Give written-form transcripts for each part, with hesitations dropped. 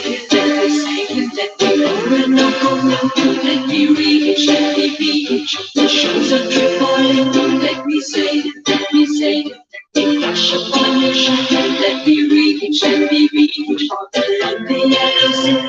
let me over and over, let me reach, let me beach, the shores are tripling, let me say it, let me flash upon your shoulder, let me reach, for the love the ocean.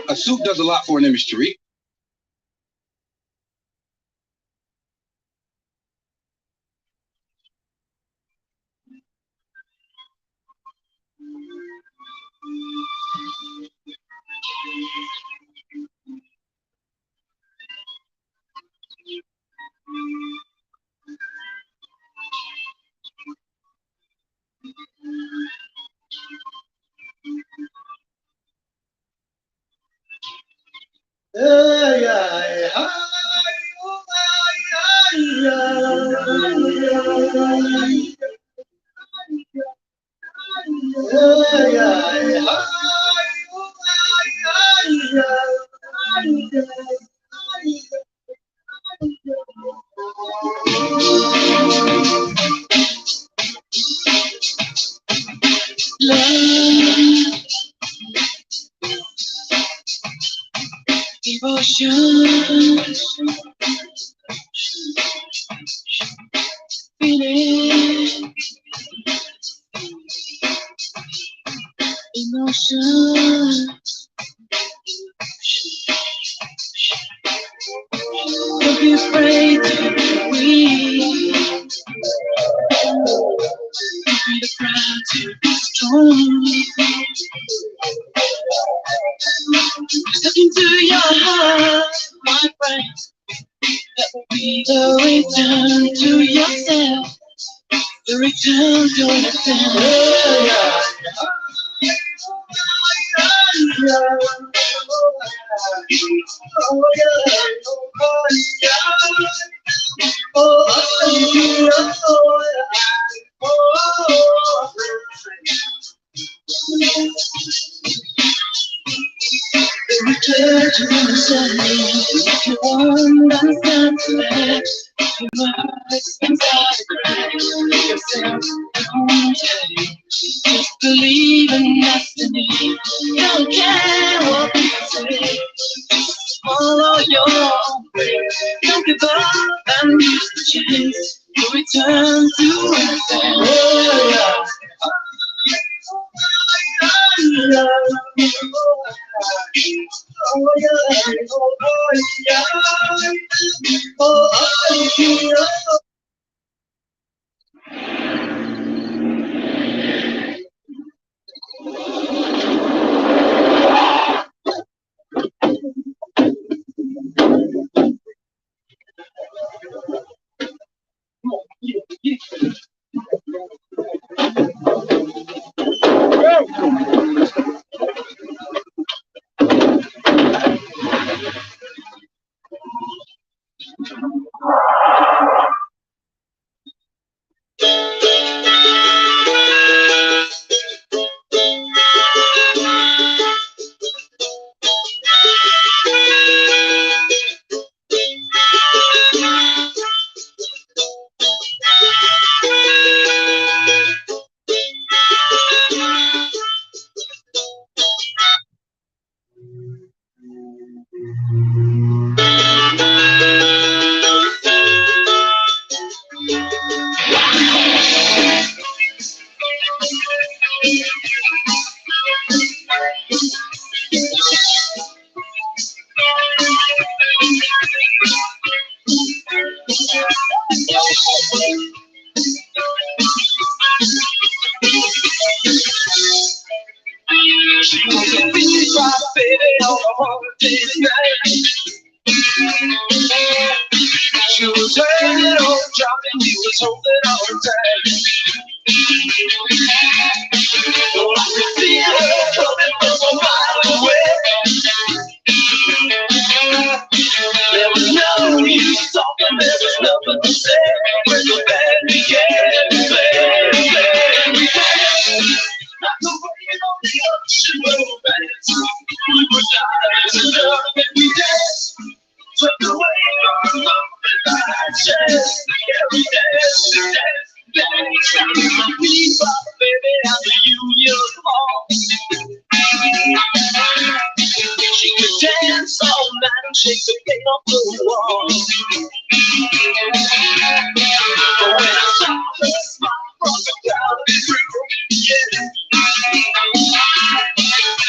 A suit does a lot for an image, Tariq. Don't be afraid to be weak. Don't be afraid to be strong. Look into your heart, my friend. That will be the return to yourself. The return to yourself. Return to yourself. If you understand tonight, you must inside the cracks. Yourself don't take. Just believe in destiny. Don't care what people say. Just follow your own way. Don't give up and use the chance to return to yourself. Oh, I can see her coming from a mile away. There was no use talking, there was nothing to say. When the band began to play, like the rain on the ocean romance. We were dying to love and we danced. Swept away from lonely nights. Yeah, we danced, danced. We fought, baby, at the Union Hall. She could dance all night and shake the paint off the wall. But when I saw her smile across the crowded room, yeah,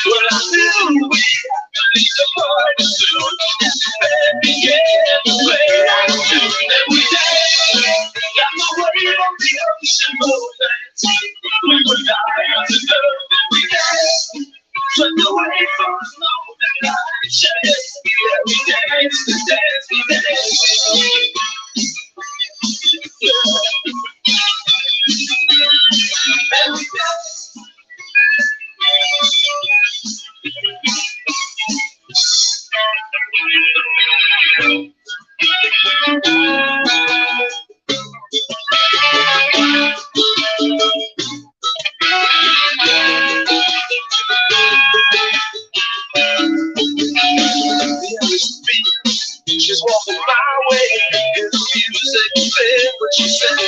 well, I knew we had to leave the party soon. And the band began to play that tune. And we danced, got my wave on the ocean romance. We were dying to love and we danced. Swept away from the lonely nights. Yeah, we danced, danced, danced. And we danced. She's walking my way, and the music fed what she says.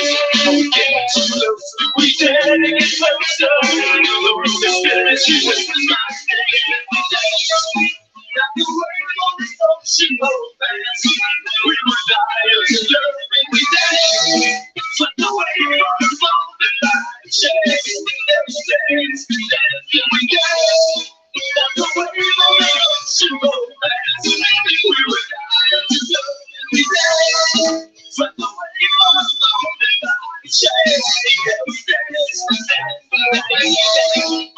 We get too close, we dare to get closer. The room is spinning as she whispers my name. Like the wave on the ocean romance. We were dying to love and we danced. Swept away from the lonely nights. Every dance, dancing we danced. Like the wave on the ocean romance. We were dying to love and we danced. Swept away from the lonely nights. Every dance, dancing.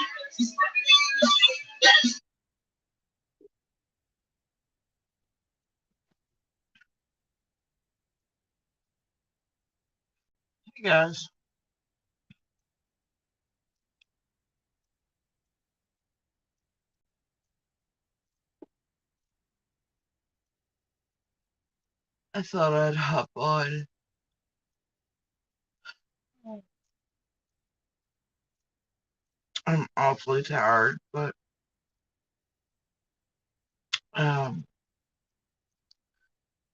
Hey guys, I thought I'd hop on. I'm awfully tired, but um,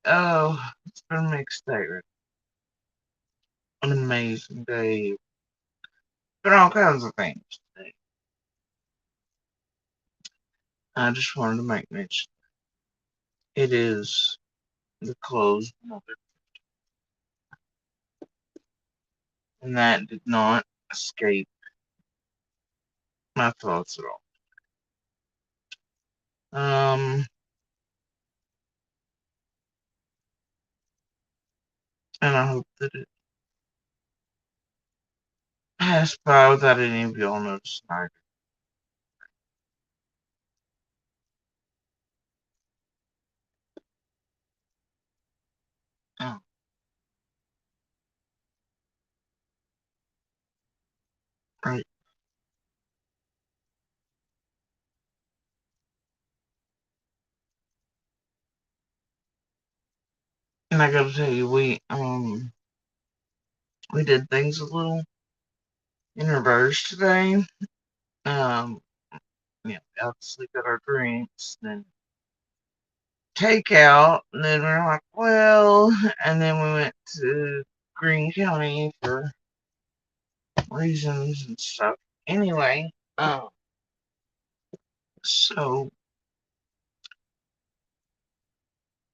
it's been a mixed day. An amazing day. Been all kinds of things today. I just wanted to make mention. It is the closed mother, and that did not escape my thoughts at all. And I hope that it passed by without any of y'all noticing either. Oh, right. And I gotta tell you, we did things a little in reverse today. Um, we obviously got our drinks, then takeout, and then we were like, well, and then we went to Greene County for reasons and stuff. Anyway, so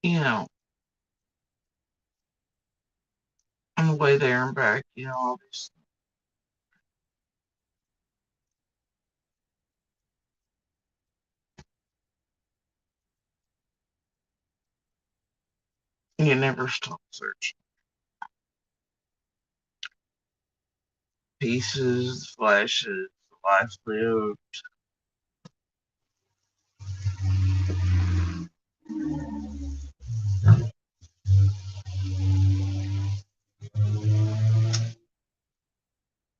you know, on the way there and back, obviously, you never stop searching. Pieces, flashes, life lived.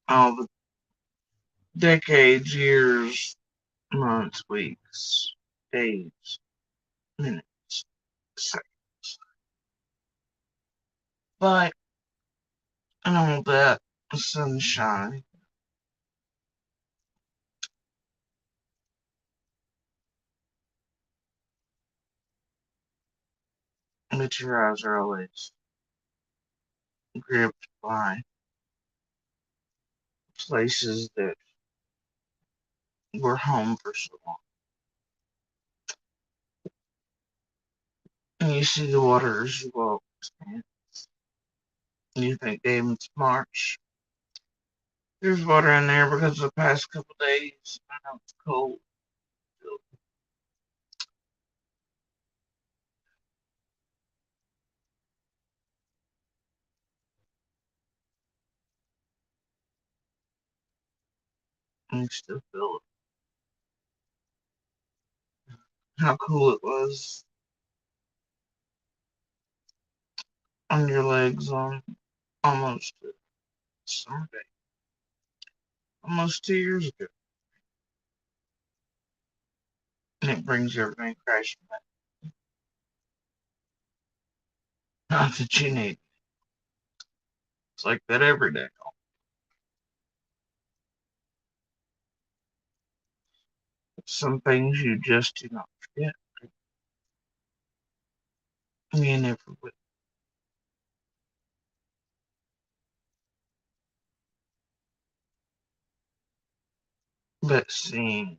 all the decades, years, months, weeks, days, minutes, seconds. But I know that sunshine that your eyes are always gripped by places that were home for so long. And you see the waters you walk, and you think, damn, it's March. There's water in there because the past couple days, I know it's cold. And you still feel how cool it was on your legs on almost a summer day, almost 2 years ago. And it brings everything crashing back. Not that you need. It's like that every day. Some things you just do not forget. You never will. But seeing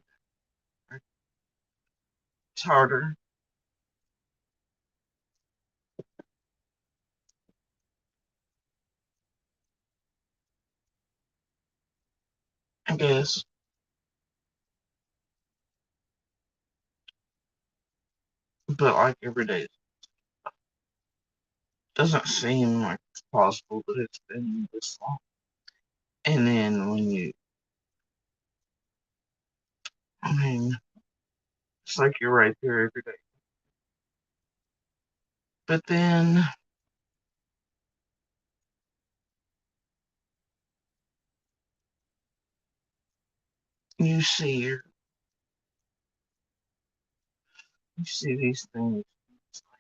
it's harder. I guess. But like every day, it doesn't seem like it's possible that it's been this long. And then when you, I mean, it's like you're right there every day. But then you see your, you see these things. It's like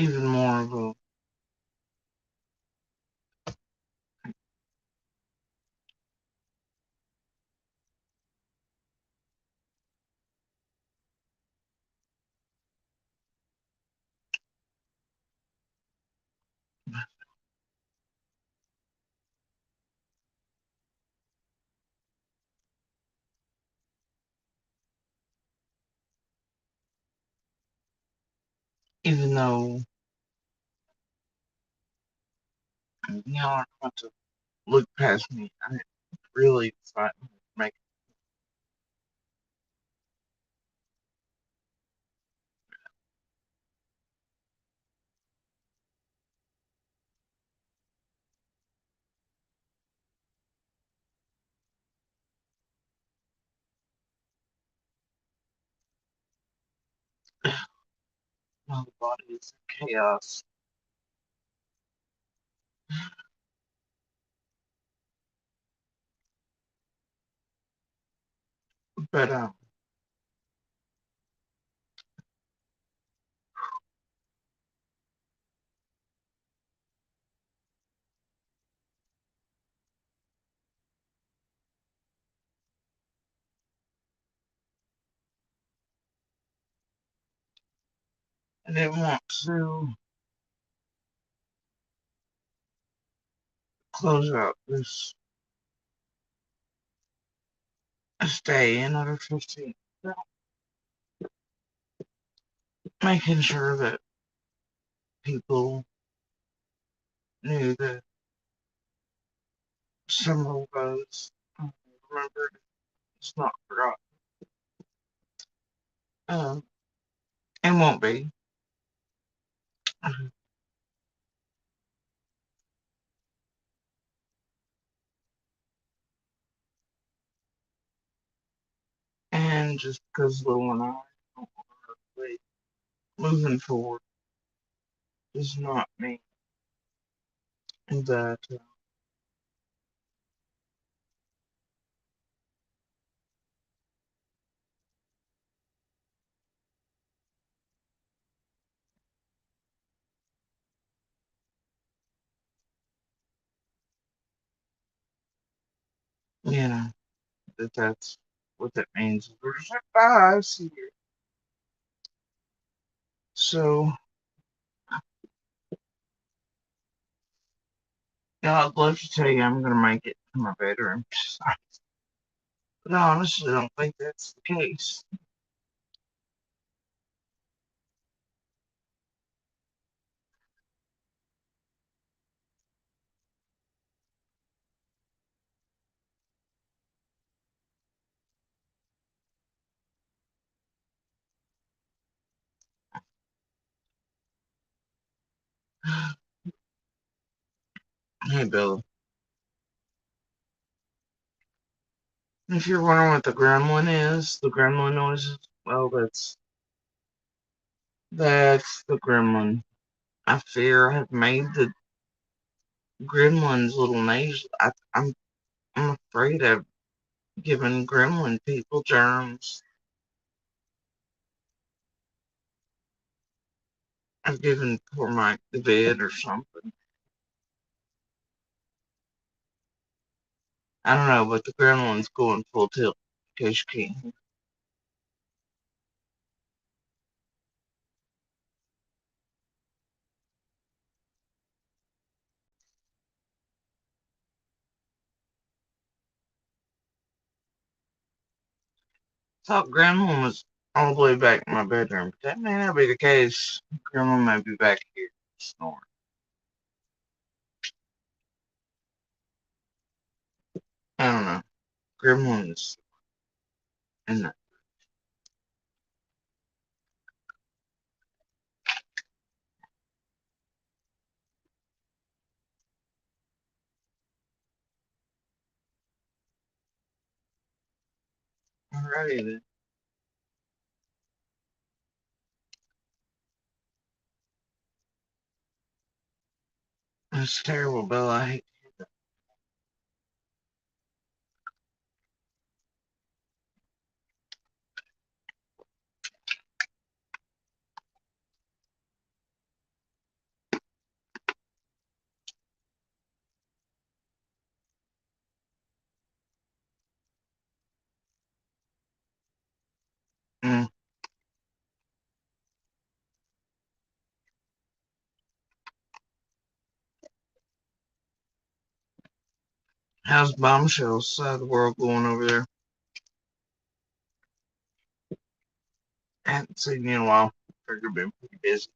even more of a, even though you know I want to look past me. I really fight to make my body is in chaos. But I didn't want to close out this day another 15. Making sure that people knew that summer was remembered. It's not forgotten. Um, and won't be. And just because Lil and I don't want to wait, moving forward, does not mean that, you know, that's what that means. There's like bias here. So, yeah, I'd love to tell you I'm gonna make it to my bedroom, but I honestly don't think that's the case. Hey, Bill, if you're wondering what the gremlin is, the gremlin noises, well, that's the gremlin. I fear I have made the gremlin's little nose. I'm afraid I've given gremlin people germs. I've given poor Mike the vid or something. I don't know, but the gremlin's going full tilt. In case you can't. Thought gremlin was all the way back in my bedroom, but that may not be the case. Gremlin may be back here snoring. I don't know. Gremlin's in the alrighty then. That's terrible, Bill. I hate mm. How's Bombshell's side of the world going over there? I haven't seen you in a while. Figured you've been pretty busy.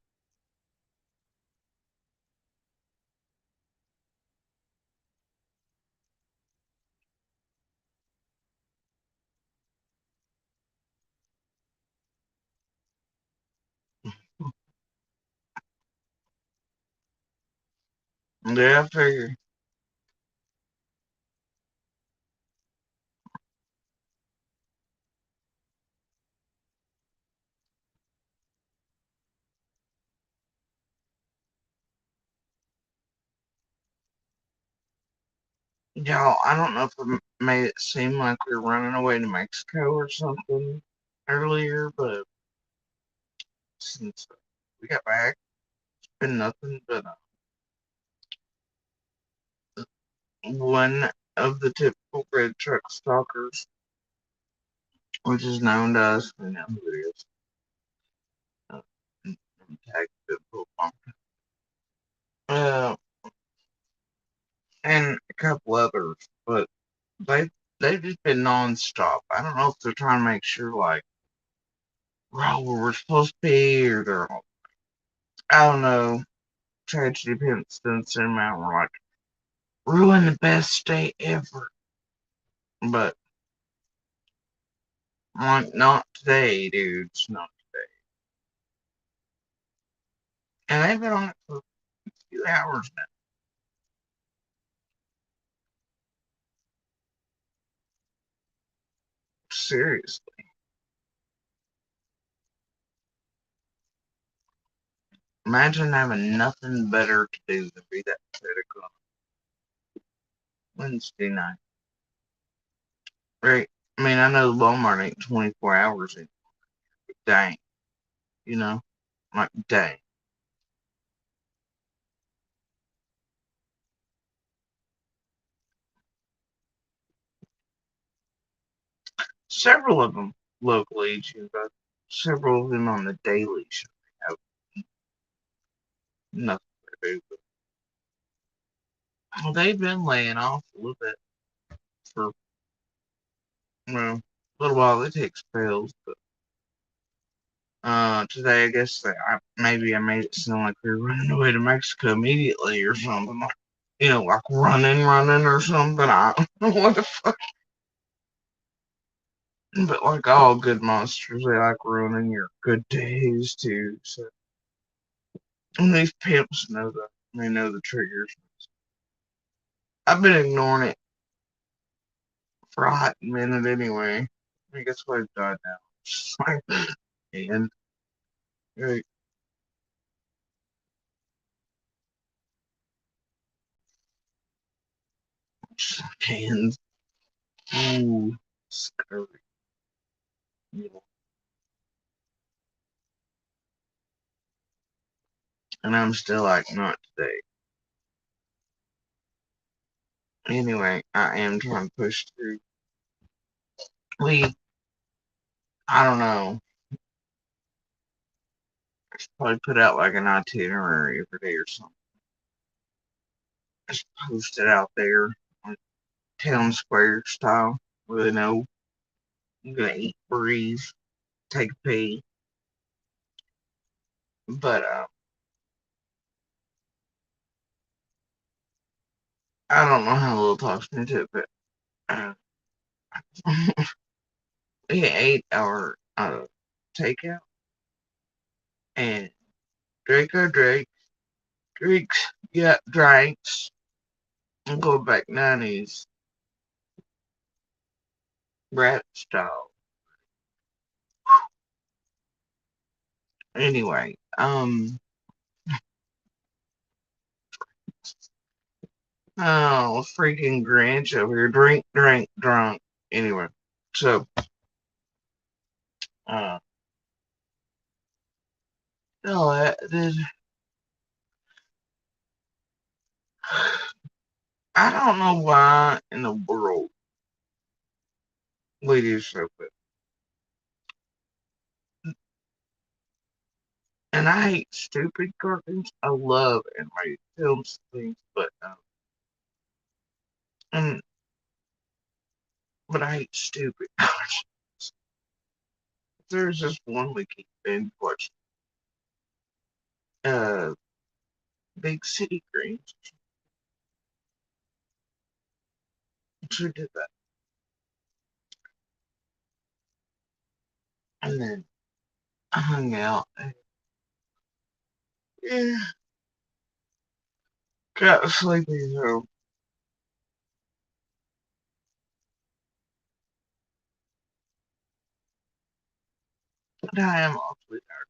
Yeah, I figure. Y'all, I don't know if it made it seem like we were running away to Mexico or something earlier, but since we got back, it's been nothing but one of the typical red truck stalkers, which is known to us. We know who it is. Uh, tagged the profile. Uh, and a couple others, but they they've just been nonstop. I don't know if they're trying to make sure like we're all where we're supposed to be, or they're I don't know. Tragedy pimps done send them out and we're like ruin the best day ever. But I'm like not today, dudes, not today. And they've been on it for a few hours now. Seriously. Imagine having nothing better to do than be that pathetic on Wednesday night. Right? I mean, I know Walmart ain't 24 hours in. Dang. You know? Like, dang. Several of them locally, but several of them on the daily show have nothing to do. Well, they've been laying off a little bit for, well, a little while. They take spells, but today I guess maybe I made it sound like we were running away to Mexico immediately or something. Like, like running or something. I don't know what the fuck. But like all good monsters, they like ruining your good days too. So, and these pimps know they know the triggers. I've been ignoring it for a hot minute anyway. I guess why I've died now. And like, hands. Ooh, scary. Yeah. And I'm still like, not today. Anyway, I am trying to push through. I don't know. I should probably put out like an itinerary every day or something. Just post it out there, like town square style, where they know I'm gonna eat, breathe, take a pee. But I don't know how little talks into it, but uh, we ate our takeout and drinks, yeah, drinks, and go back 90s rat style. Anyway, oh, freaking Grinch over here, drunk. Anyway, so, uh, no, I don't know why in the world we do so, but, and I hate stupid cartoons. I love animated films and things, and, but I hate stupid cartoons. There's this one we keep binge watching, uh, Big City Greens. Who did that? And then I hung out and yeah, got sleepy, so but I am awfully tired.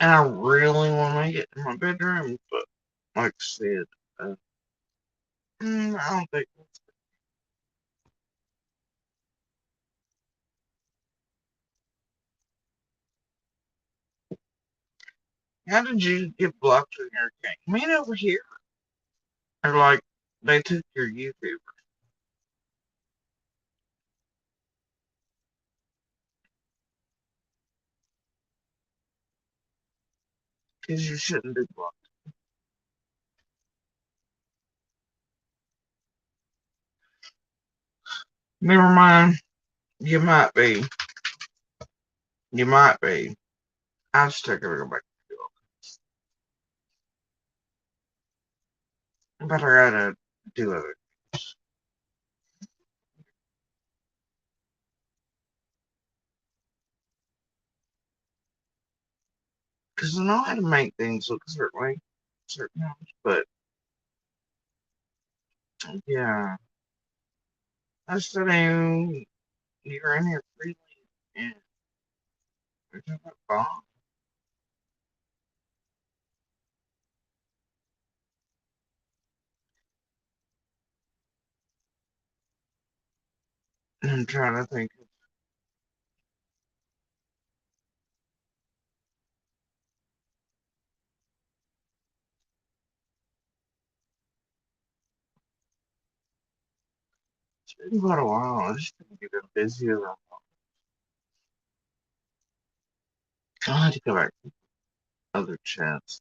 And I really want to get in my bedroom, but like I said, uh, I don't think. How did you get blocked in your game? I mean, over here, or like they took your YouTube because you shouldn't be blocked. Never mind. You might be. You might be. I'm still gonna go back to it. But I gotta do other. Because I know how to make things look a certain way, certain times. But yeah, I still know you're in here freely and we're talking about bomb. I'm trying to think. It's been quite a while. I just think you've been busier. I'll have to go back to other chats.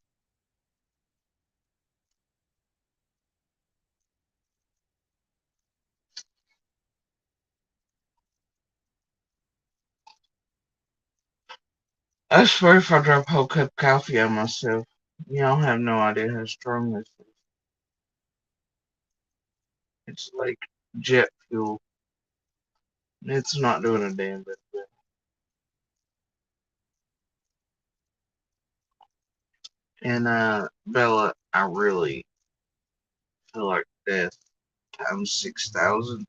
I swear if I drop a whole cup of coffee on myself, y'all have no idea how strong this is. It's like jet fuel. It's not doing a damn bit of it. And Bella, I really feel like death times 6,000.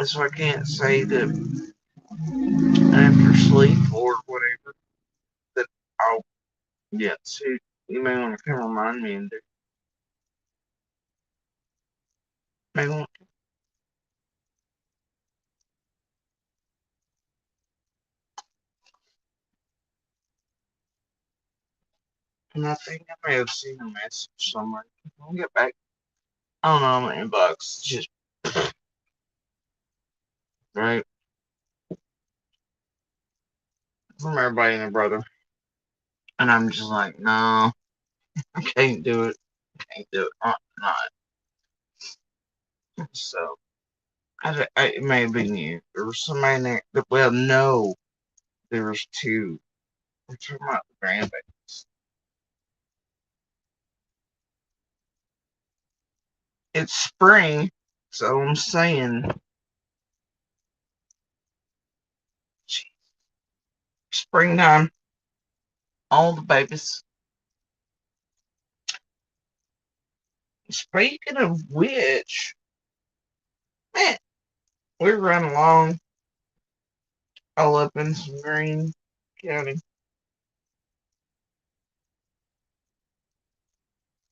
So I can't say that after sleep or whatever that I'll see. You may want to come remind me and do. May want to. And I think I may have seen a message somewhere. I'll get back. I don't know, my inbox just right from everybody and their brother. And I'm just like, no, I can't do it. Can't do it. Not. So, it may have been you. There was somebody there. Well, no, there was two. We're talking about the grandbabies. It's spring, so I'm saying, springtime, all the babies. Speaking of which, man, we're running along all up in some Green County.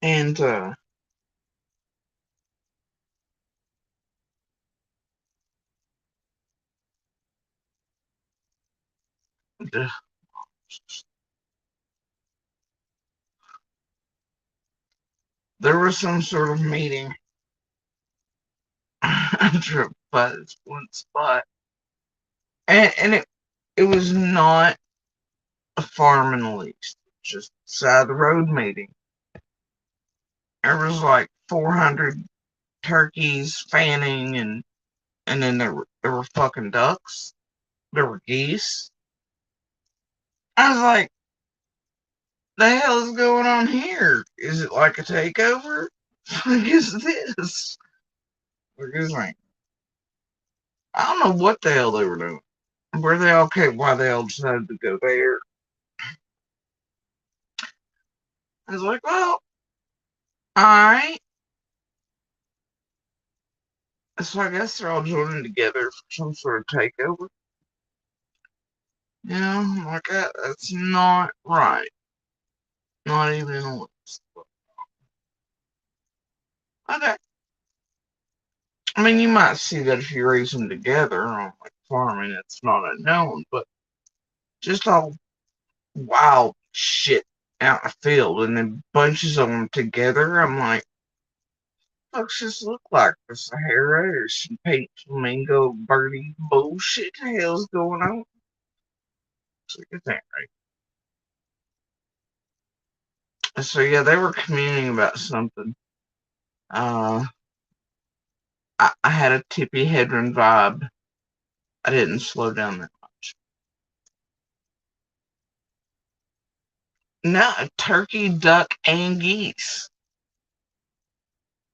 And there was some sort of meeting after by this one spot. And it was not a farm in the least. Just side of the road meeting. There was like 400 turkeys fanning, and then there were fucking ducks. There were geese. I was like, the hell is going on here? Is it like a takeover? What is this? Like, I don't know what the hell they were doing. Where they all came, why they all decided to go there. I was like, well, alright. So I guess they're all joining together for some sort of takeover. You know, like that's not right. Not even in a list. Okay. I mean, you might see that if you raise them together on like farming, it's not unknown, but just all wild shit out in the field and then bunches of them together. I'm like, folks just look like the Sahara or some pink flamingo birdie bullshit. The hell's going on? So you think, right? So yeah, they were communing about something. Uh, I had a Tippy Hedren vibe. I didn't slow down that much. No, turkey, duck, and geese.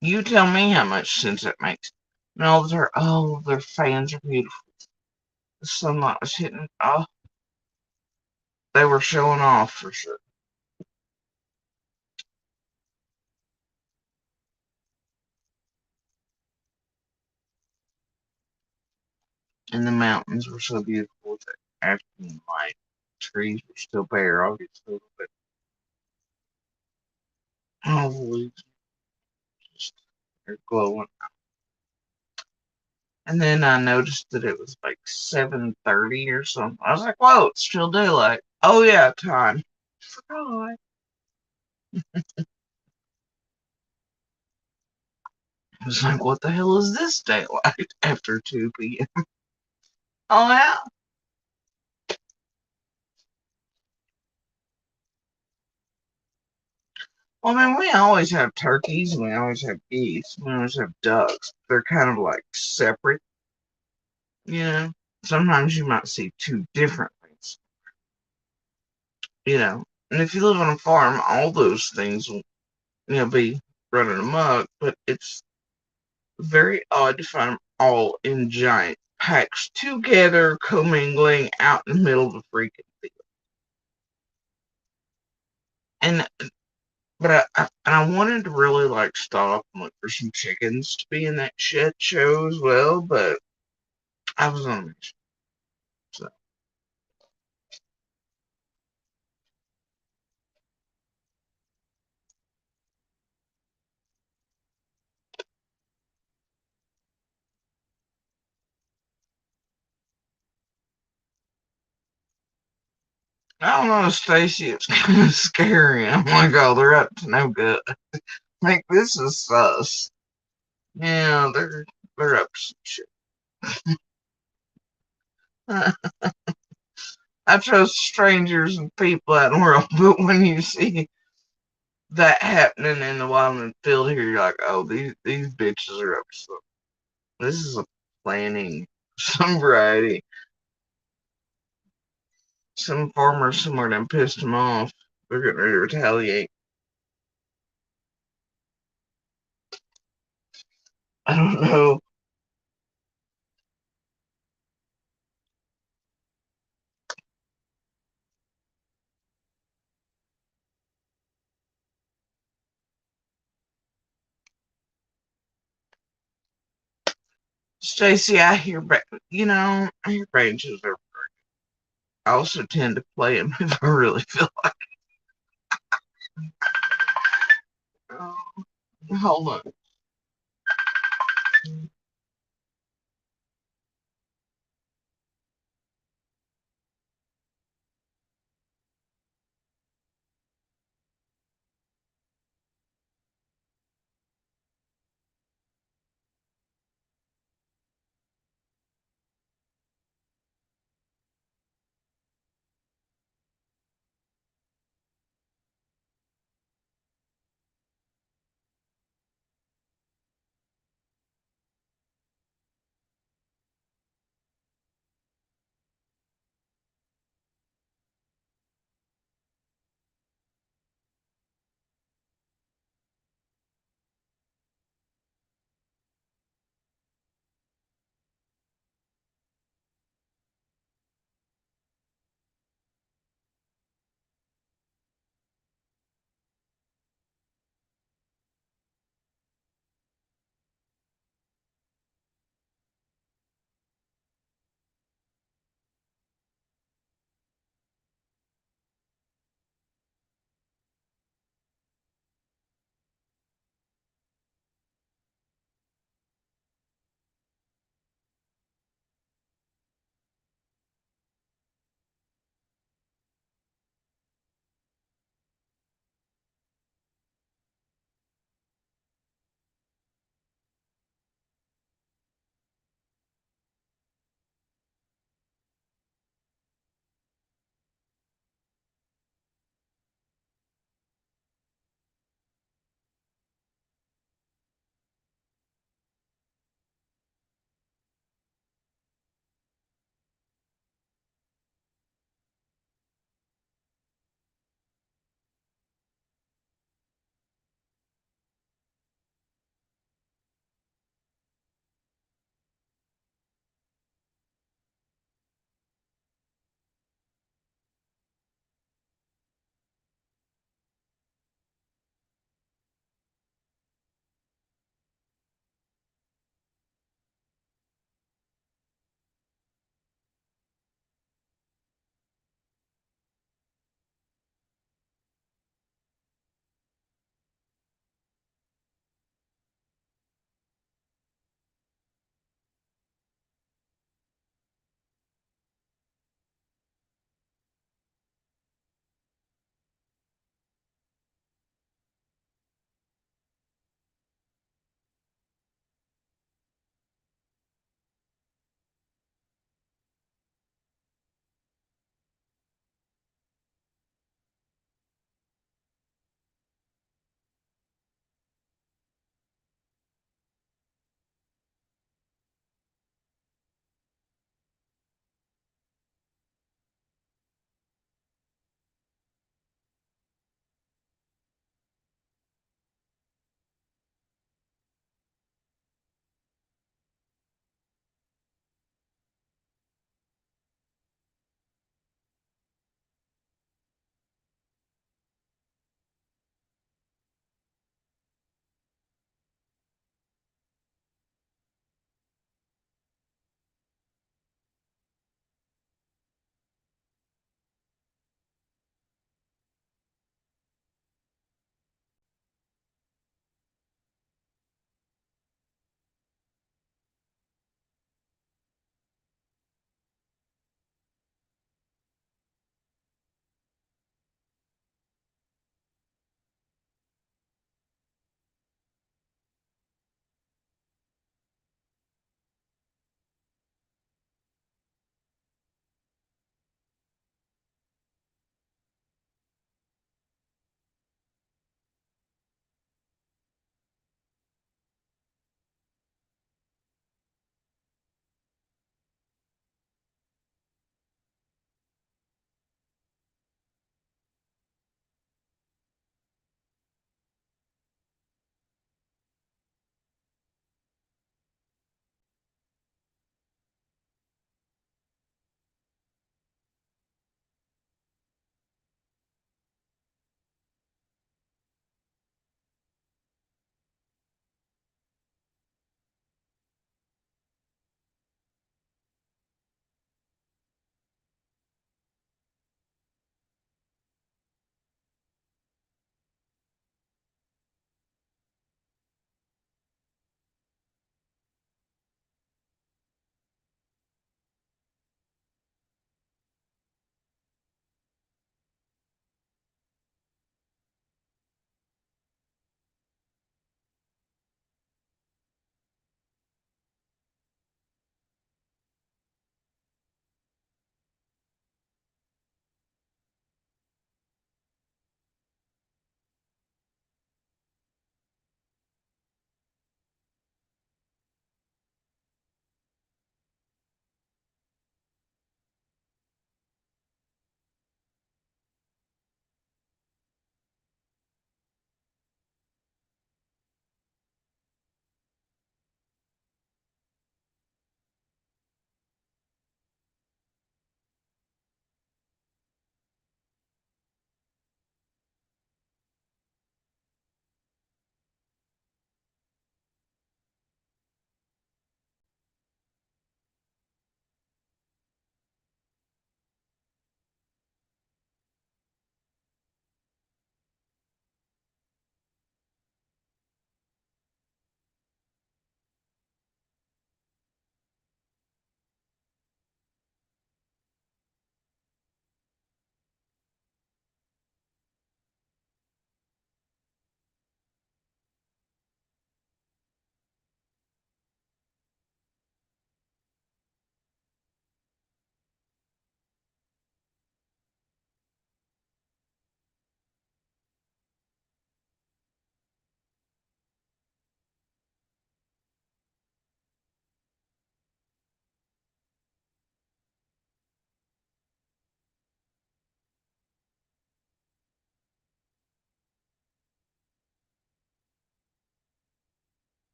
You tell me how much sense it makes. No, their fans are beautiful. The sunlight was hitting. Oh, they were showing off for sure. And the mountains were so beautiful with the afternoon light. Trees were still bare, obviously, but all the leaves just they're glowing. And then I noticed that it was like 7:30 or something. I was like, whoa, it's still daylight. Oh yeah, time. Forgot. I was like, what the hell is this daylight after 2 p.m.? Oh yeah. Well, I mean, we always have turkeys, and we always have geese, we always have ducks. They're kind of like separate, you know. Sometimes you might see two different things, you know. And if you live on a farm, all those things will, be running amok. But it's very odd to find them all in giant packs together, commingling out in the middle of the freaking field. And I wanted to really like stop and look for some chickens to be in that shit show as well, but I was on a mission. So I don't know, Stacy. It's kind of scary. I'm like, oh, they're up to no good. Like this is sus. Yeah, they're up to some shit. I trust strangers and people out in the world, but when you see that happening in the wildland field here, you're like, oh, these bitches are up to something. This is a planning, some variety. Some farmer somewhere done pissed them off. They're getting ready to retaliate. I don't know. Stacy, I hear, I hear ranges are. I also tend to play them if I really feel like. Oh, hold on.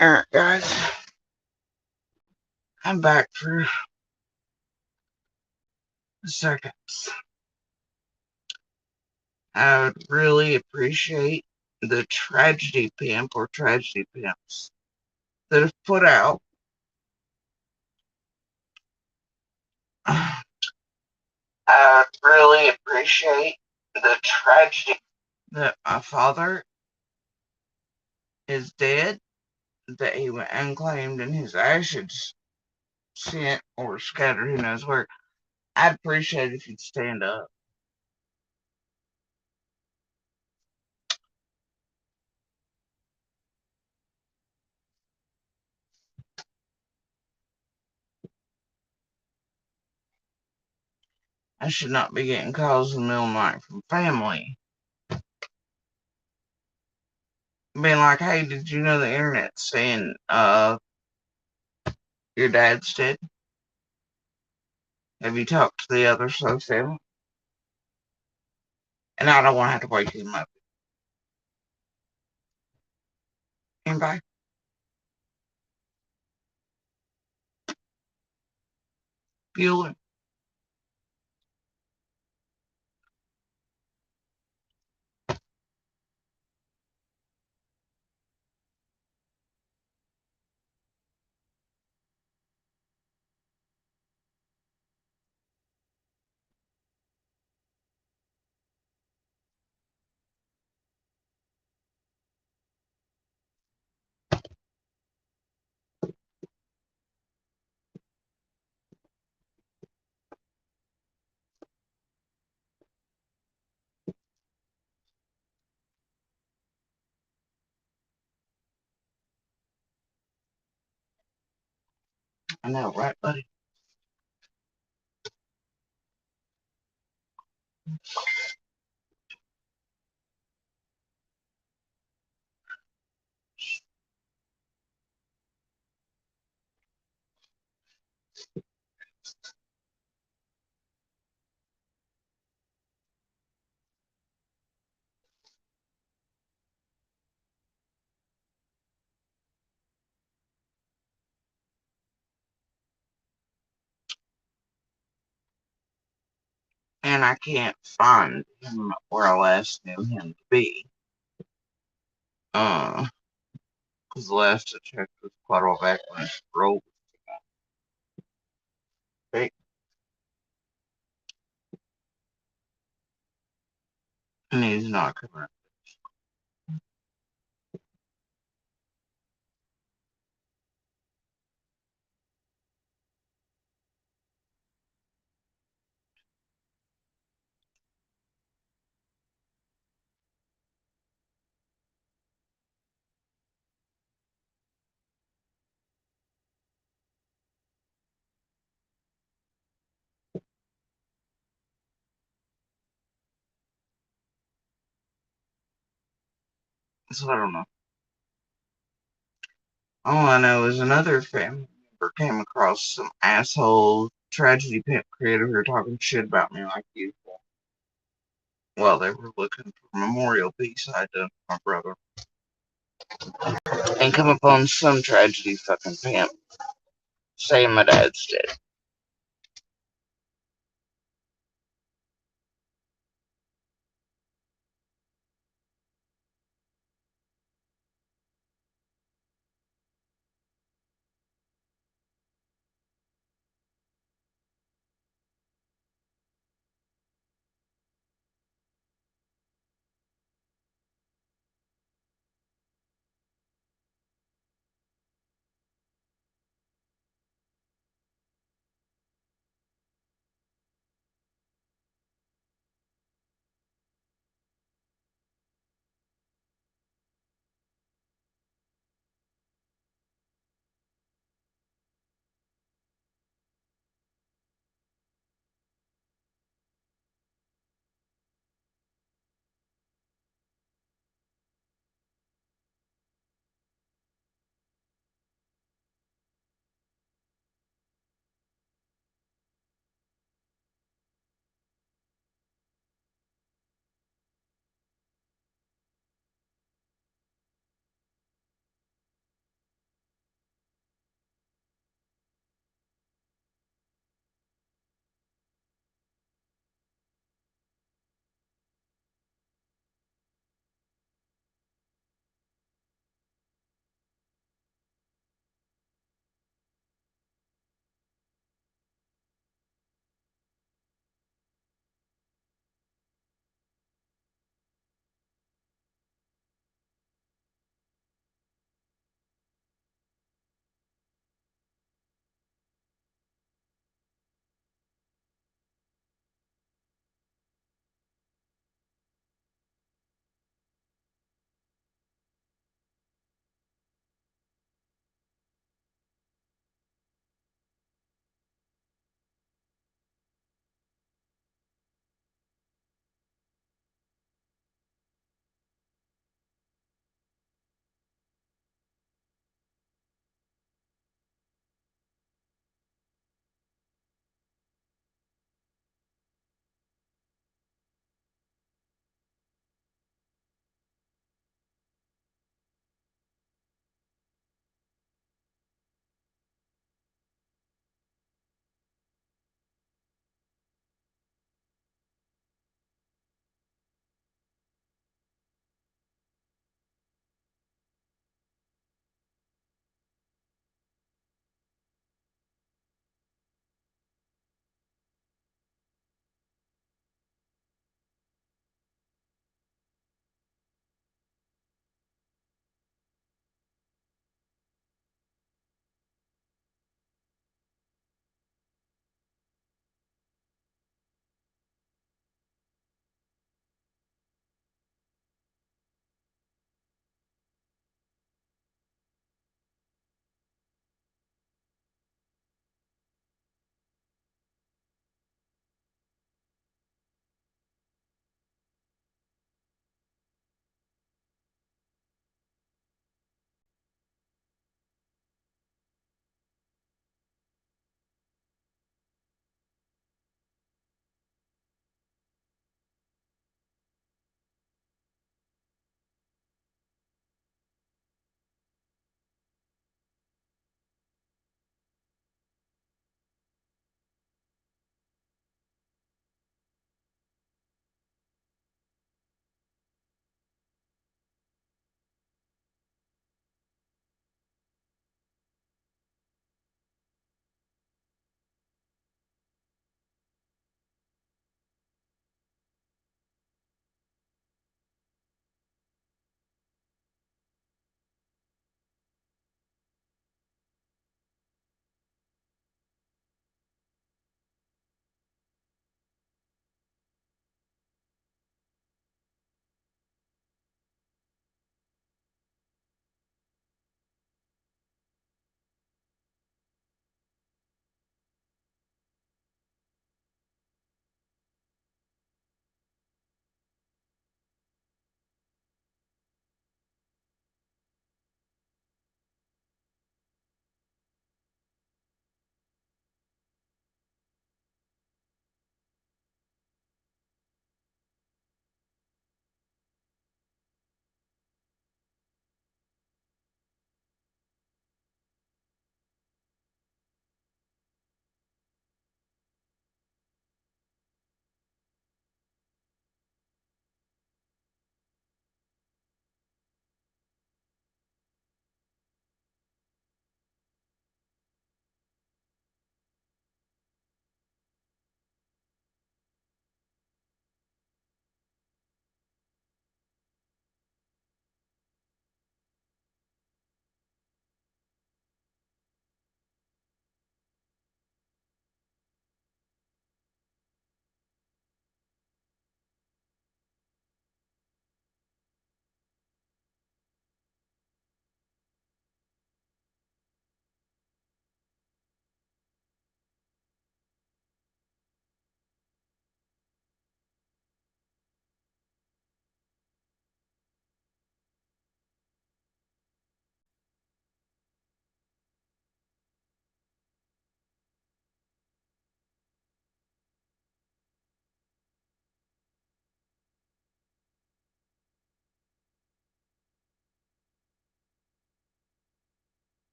Alright, guys. I'm back for a second. I would really appreciate the tragedy pimp or tragedy pimps that have put out. I would really appreciate the tragedy that my father is dead, that he went unclaimed and his ashes sent or scattered who knows where. I'd appreciate it if you'd stand up. I should not be getting calls in the middle of the night from family being like, hey, did you know the internet's saying your dad's dead? Have you talked to the other family? And I don't want to have to wake him up. Anybody? Bueller? I know, right, buddy? And I can't find him where I last knew him to be. Because the last I checked was quite a while back when his parole was big. And he's not coming up. So I don't know. All I know is another family member came across some asshole tragedy pimp creator who were talking shit about me like usual. Well, they were looking for memorial piece I done for my brother. And come upon some tragedy fucking pimp saying my dad's dead.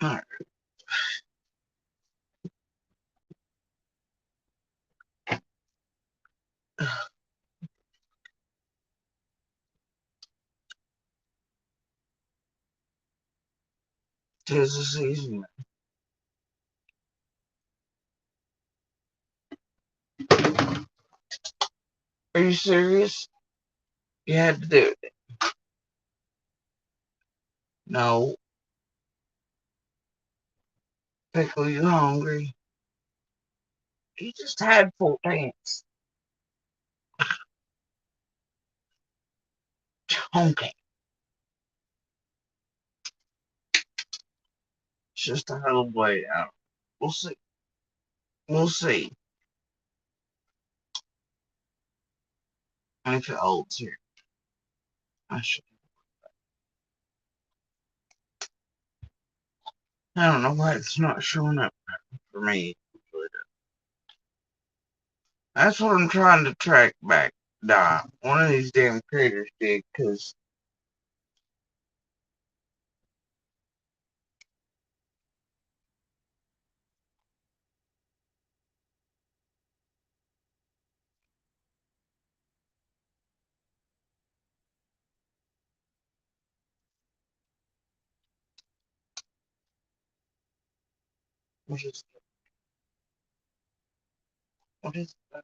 Alright. Tis the season. Are you serious? You had to do it. No. Pickle, you hungry? You just had 4 dance. Okay. It's just a little way out. We'll see. We'll see. If it holds here. I should. I don't know why it's not showing up for me. That's what I'm trying to track back. One of these damn creators did, because what is what is that?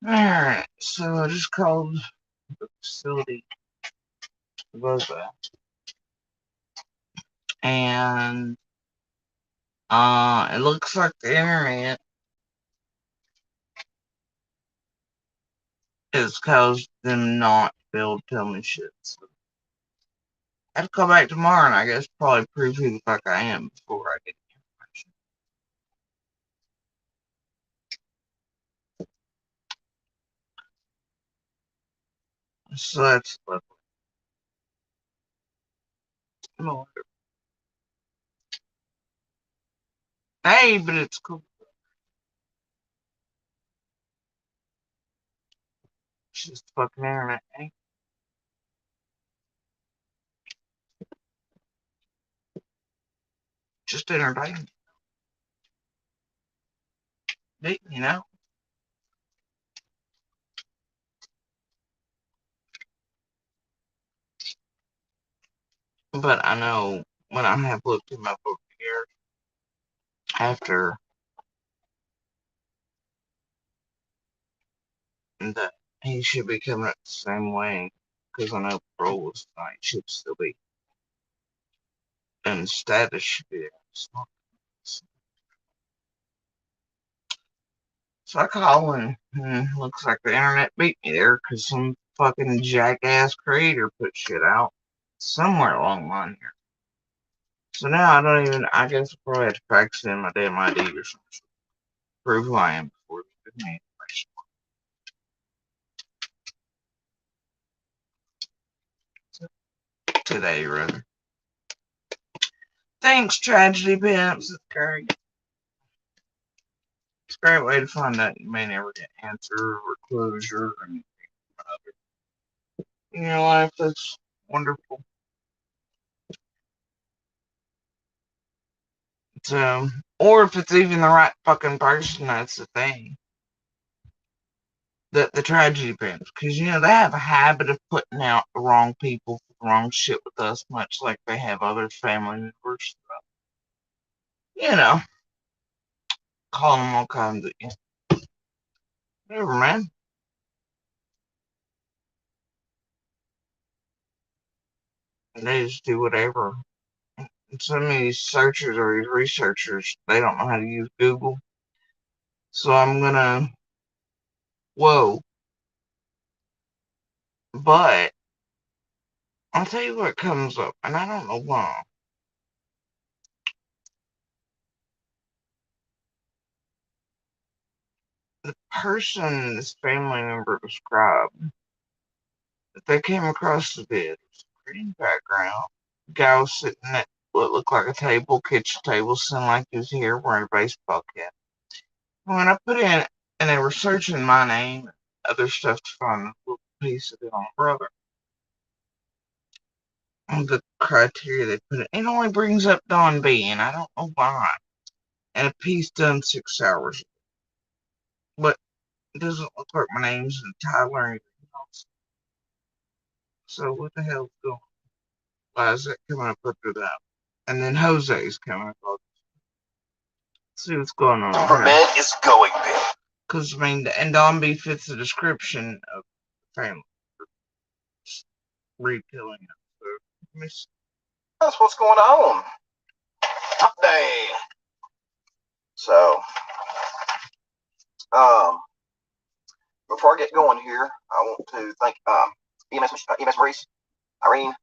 Alright, so I just called the facility above that. And it looks like the internet has caused them not to be able to tell me shit. So I have to call back tomorrow and I guess probably prove who the fuck I am before I get the information. So that's lovely. No. Hey, but it's cool. It's just fucking internet, eh? Just entertaining, you know? But I know when I have looked him up over here after that he should be coming up the same way because I know parole was tonight should still be and status should be there. So I call and looks like the internet beat me there because some fucking jackass creator put shit out somewhere along the line here. So now I don't even, I guess I'll probably have to fax in my damn ID or something. Prove who I am before they give me information. Today, rather. Thanks, Tragedy Pimps. It's great. It's a great way to find out you may never get answer or closure or anything in your life. That's wonderful. So, or if it's even the right fucking person, that's the thing. The tragedy pimps, because you know they have a habit of putting out the wrong people for the wrong shit with us, much like they have other family members. You know, calling them all kinds of whatever, man. And they just do whatever. And some of these searchers or these researchers, they don't know how to use Google. So I'm gonna, whoa. But I'll tell you what comes up, and I don't know why. The person this family member described, that they came across the bed, was a green background. Guy was sitting at what looked like a table, kitchen table, sounded like he was here wearing a baseball cap. When I put in, and they were searching my name and other stuff to find a little piece of it on my brother. The criteria they put in, it only brings up Don B, and I don't know why. And a piece done 6 hours ago. But it doesn't look like my name's in Tyler or anything else. So what the hell's going on? Why is that coming up after that? And then Jose's coming up. Let's see what's going on. Superman is going big. Because, I mean, and Don B fits the description of the family. Retelling it. So, let me see. That's what's going on. Dang. So, before I get going here, I want to thank EMS Maurice, Irene.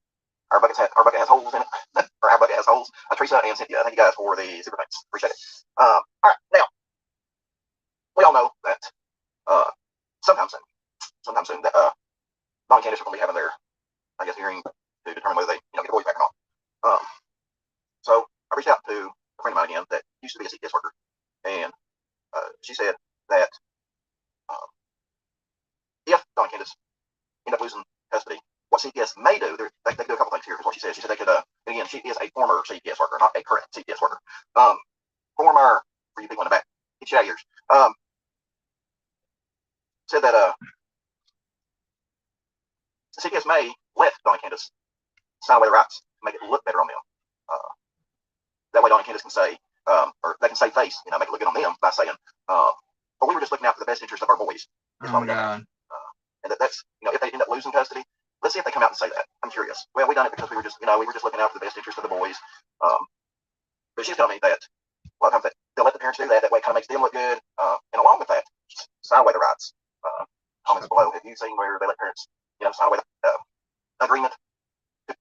Our bucket has holes in it, or our bucket has holes. Teresa and Cynthia, thank you guys for the super thanks. Appreciate it. All right, now we all know that sometime soon, that Don and Candace are going to be having their, I guess, hearing to determine whether they, get a voice back or not. So I reached out to a friend of mine again that used to be a CPS worker, and she said that if Don and Candace end up losing custody, what CPS may do, they do a couple things here, is what she said. She said they could, again, she is a former CPS worker, not a current CPS worker. Former, for you people in the back, get you out of yours. Said that CPS may let Don and Candace sign away their rights to make it look better on them. That way Don and Candace can say, or they can save face, make it look good on them by saying, but we were just looking out for the best interest of our boys. Oh God. And that's, if they end up losing custody, let's see if they come out and say that. I'm curious. Well, we done it because we were just looking out for the best interest of the boys. But she's telling me that a lot of times they'll let the parents do that. That way, it kind of makes them look good. And along with that, sign away the rights. Comments below. Have you seen where they let parents, sign away the agreement? Of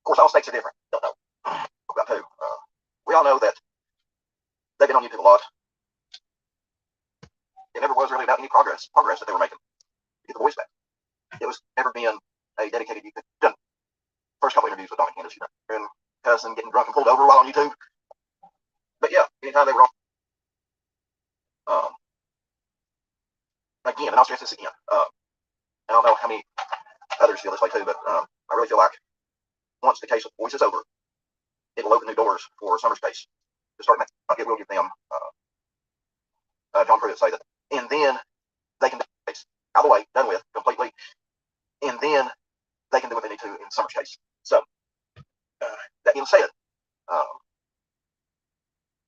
course, all states are different. Don't know about who. We all know that they've been on YouTube a lot. It never was really about any progress that they were making to get the boys back. It was never been a dedicated YouTube. Done first couple interviews with Donna Candace, and cousin getting drunk and pulled over while on YouTube. But yeah, anytime they were on, again, and I'll stress this again. I don't know how many others feel this way too, but I really feel like once the case with the boys is over, it'll open new doors for Summers case to start. It will give them John Pruitt say that, and then they can do the case out of the way, done with completely, and then they can do what they need to in Summers case. So that being said,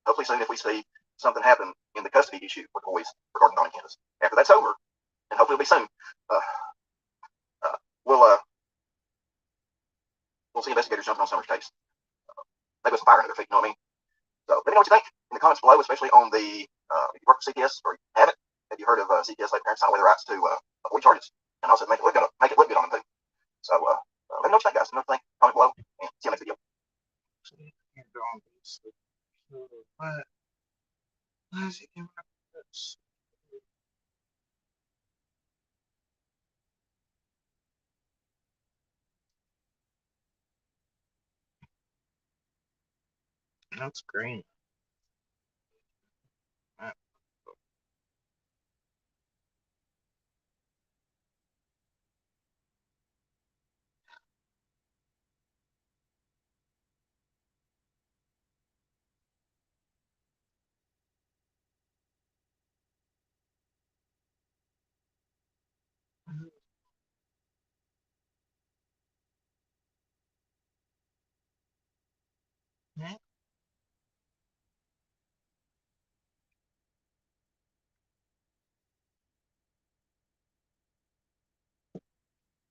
hopefully soon if we see something happen in the custody issue with the boys regarding Donna Candace, after that's over, and hopefully it'll be soon, we'll see investigators jumping on Summers case. Maybe with some fire under their feet, you know what I mean? So let me know what you think in the comments below, especially on the, if you work for CPS or you haven't, have you heard of CPS letting parents sign away their rights to avoid charges? And also make it look good on them too. So let me know what you think, guys. Let me know what you think. Comment below, and see you next video. Why is it giving up this? That's green.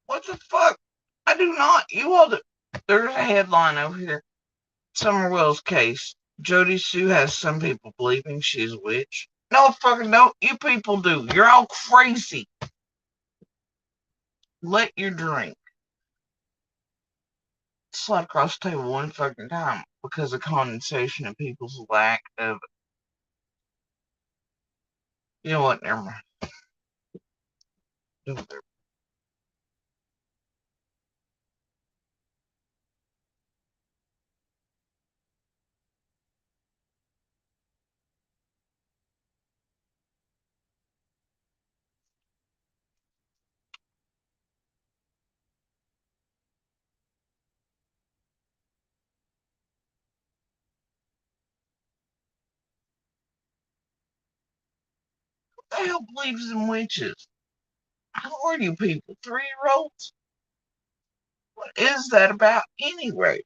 What the fuck? I do not. You all do. There's a headline over here. Summer Wells case. Jody Sue has some people believing she's a witch. No fucking no. You people do. You're all crazy. Let your drink slide across the table one fucking time because of condensation and people's lack of. You know what? Never mind. Who the hell believes in witches? How are you people? 3-year-olds? What is that about anyway?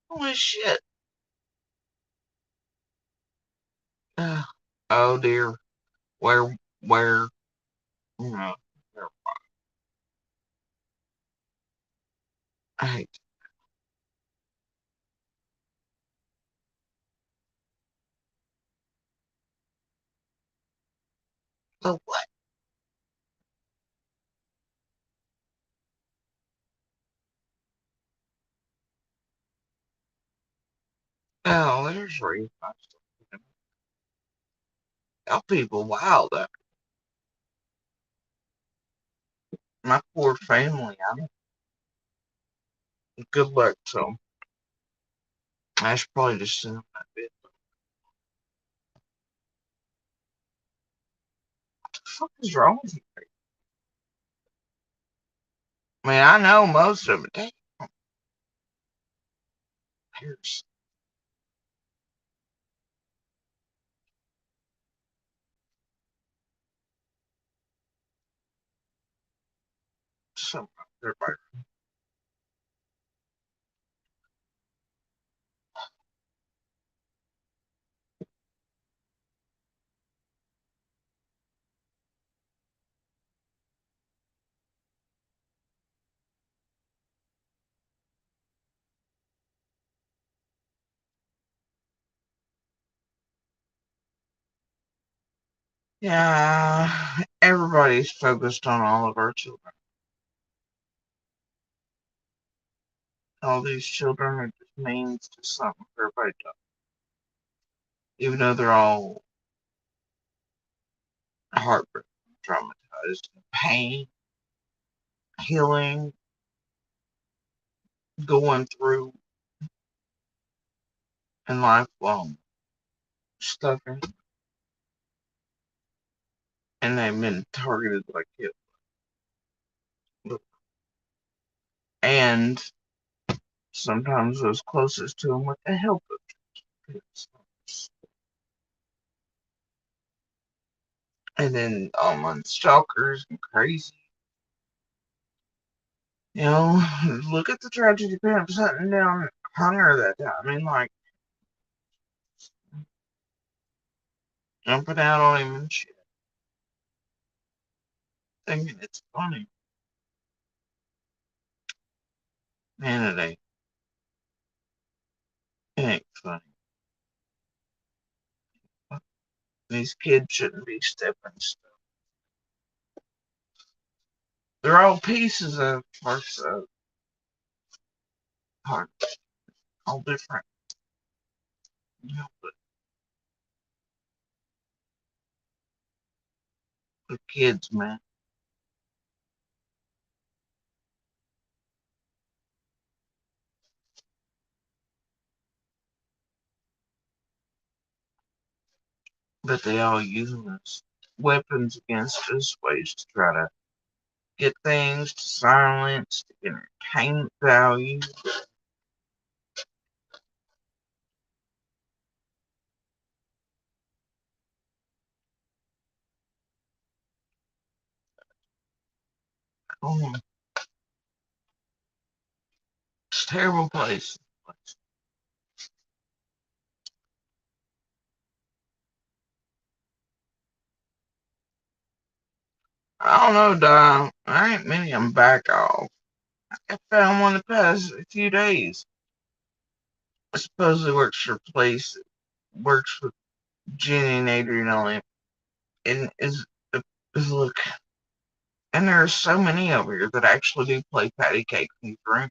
Holy shit. Oh dear. Where, no, I hate. The what? Oh, there's Reef. Y'all people wild. My poor family. Good luck to them. I should probably just send them that bit. What the fuck is wrong with you? I mean, I know most of it. Damn. Here's some. Everybody. Yeah, everybody's focused on all of our children. All these children are just means to something for everybody to, even though they're all heartbroken, traumatized, pain, healing, going through, and lifelong suffering, and they've been targeted like it. And sometimes those closest to them with the help of kids. And then online stalkers and crazy. You know, look at the tragedy parents hunting down Hunter that time. I mean, like, jumping out on him and shit. Thinking it's funny. Man, it ain't funny. These kids shouldn't be stepping stuff. They're all pieces of parts of heart, all different. You know, but the kids, man. But they all use them as weapons against us, ways to try to get things, to silence, to get entertainment value. Oh, it's a terrible place. I don't know, Dom. I ain't many of them back off. I found one the past few days. I supposedly works for a place that works with Jenny and Adrian on it. And is look, and there are so many over here that actually do play patty cake in these rooms.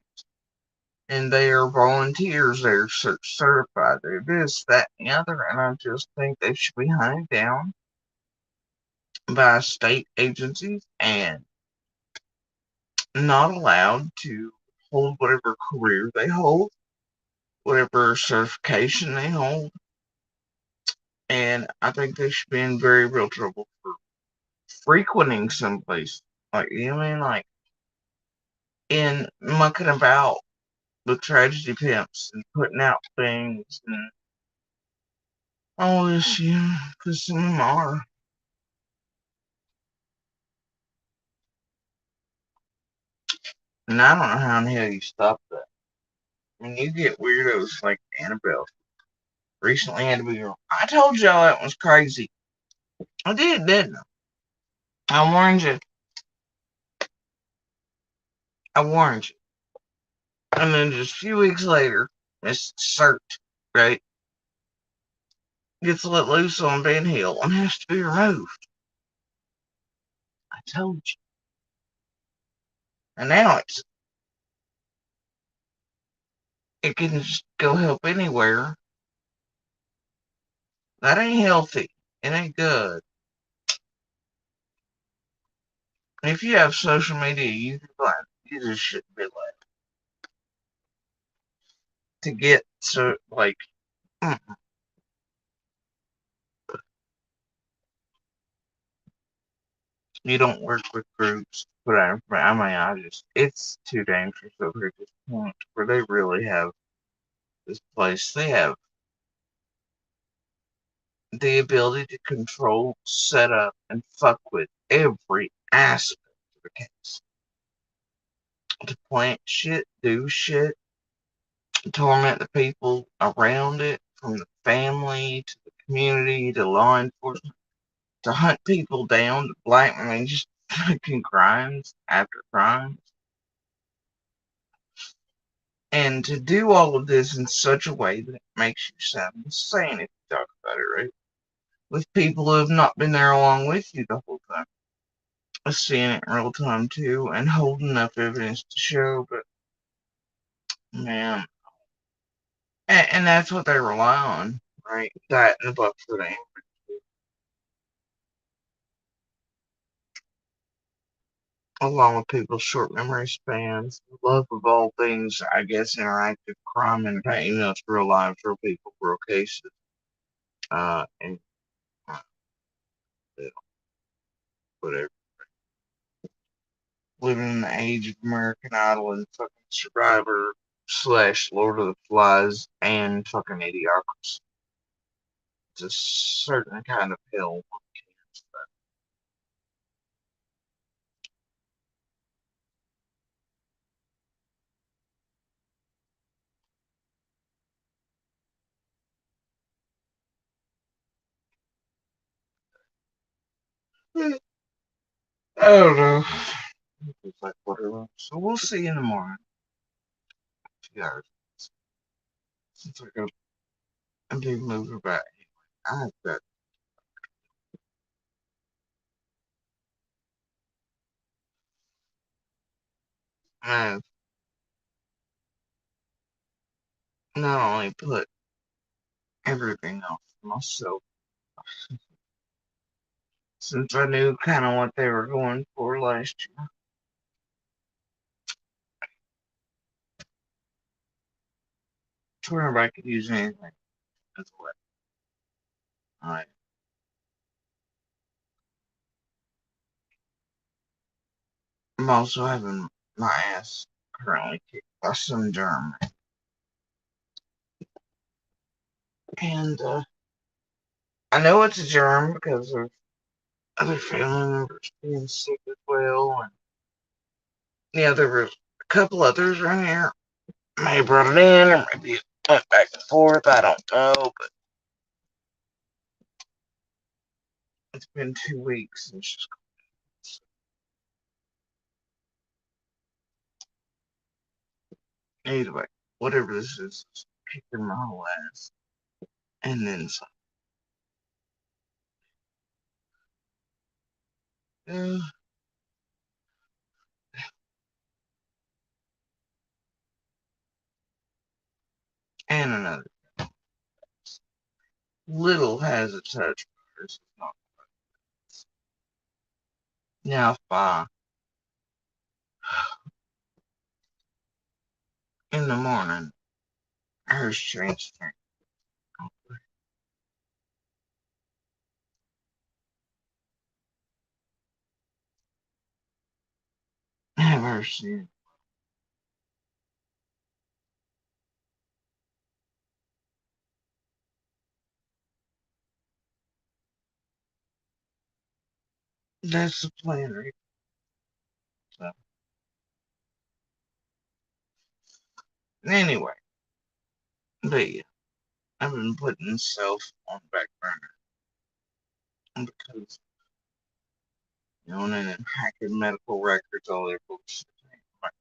And they are volunteers. They're certified. They're this, that, and the other. And I just think they should be hunted down by state agencies and not allowed to hold whatever career they hold, whatever certification they hold. And I think they should be in very real trouble for frequenting someplace. Like, you know what I mean? Like, in mucking about with tragedy pimps and putting out things and all this, you know, because some of them are. And I don't know how in the hell you stop that. I mean, you get weirdos like Annabelle. Recently had to be. I told y'all that was crazy. I did, didn't I? I warned you. I warned you. And then just a few weeks later, Miss Cert, right, gets let loose on Ben Hill and has to be removed. I told you. And now it can just go help anywhere. That ain't healthy. It ain't good. If you have social media, you just shouldn't be allowed to get so like you don't work with groups. But I mean, it's too dangerous over at this point where they really have this place. They have the ability to control, set up, and fuck with every aspect of the case. To plant shit, do shit, torment the people around it, from the family to the community to law enforcement, to hunt people down, to I mean, just fucking crimes after crimes. And to do all of this in such a way that it makes you sound insane if you talk about it, right? with people who have not been there along with you the whole time. Seeing it in real time too, and holding enough evidence to show, but man, and that's what they rely on, right? That and the buck for them. Along with people's short memory spans, love of all things, I guess, interactive crime and pain. It's real lives, real people, real cases. And yeah, whatever. Living in the age of American Idol and fucking Survivor slash Lord of the Flies and fucking Idiocracy. It's a certain kind of hell. I don't know. It's like whatever. So we'll see in the morning. 2 hours. Since I got a big mover back. I have that. I have not only put everything off myself since I knew kind of what they were going for last year. To where everybody could use anything as a weapon. I'm also having my ass currently kicked by some germ. And I know it's a germ because of other family members being sick as well. And yeah, there were a couple others around here. May have brought it in, or maybe it went back and forth. I don't know, but it's been 2 weeks and she's either way, whatever this is, it's kicking my whole ass. And then some. Uh, and another. Little has a touch, but hers is not. Now, if in the morning, hers changed. Have her seen. That's the plan, right? So, anyway, but yeah, I've been putting self on the back burner because, and then hacking medical records, all their bullshit. But,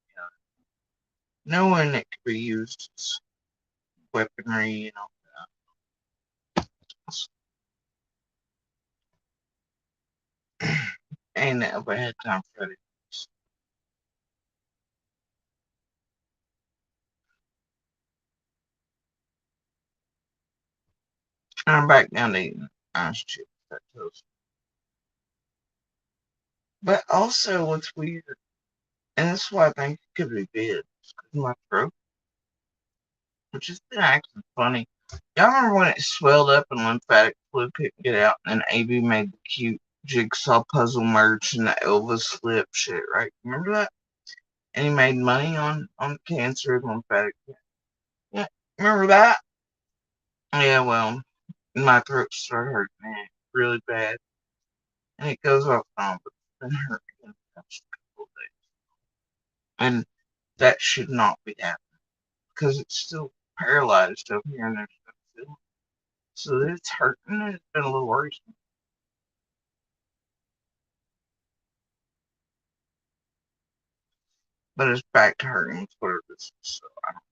knowing it could be used as weaponry, ain't never had time for it. I'm back down to eating ice chips. That toast. But also, what's weird, and this is why I think it could be bad, because my throat, which has been acting funny. Y'all remember when it swelled up and lymphatic fluid couldn't get out, and then AB made the cute jigsaw puzzle merch and the Elvis slip shit, right? Remember that? And he made money on cancer and lymphatic. Yeah, remember that? Yeah, well, my throat started hurting really bad, and it goes off on, but it's been hurting the past couple of days, and that should not be happening because it's still paralyzed over here and there's no feeling. So it's hurting. It's been a little worrisome. But it's back to hurting with whatever this is. So I don't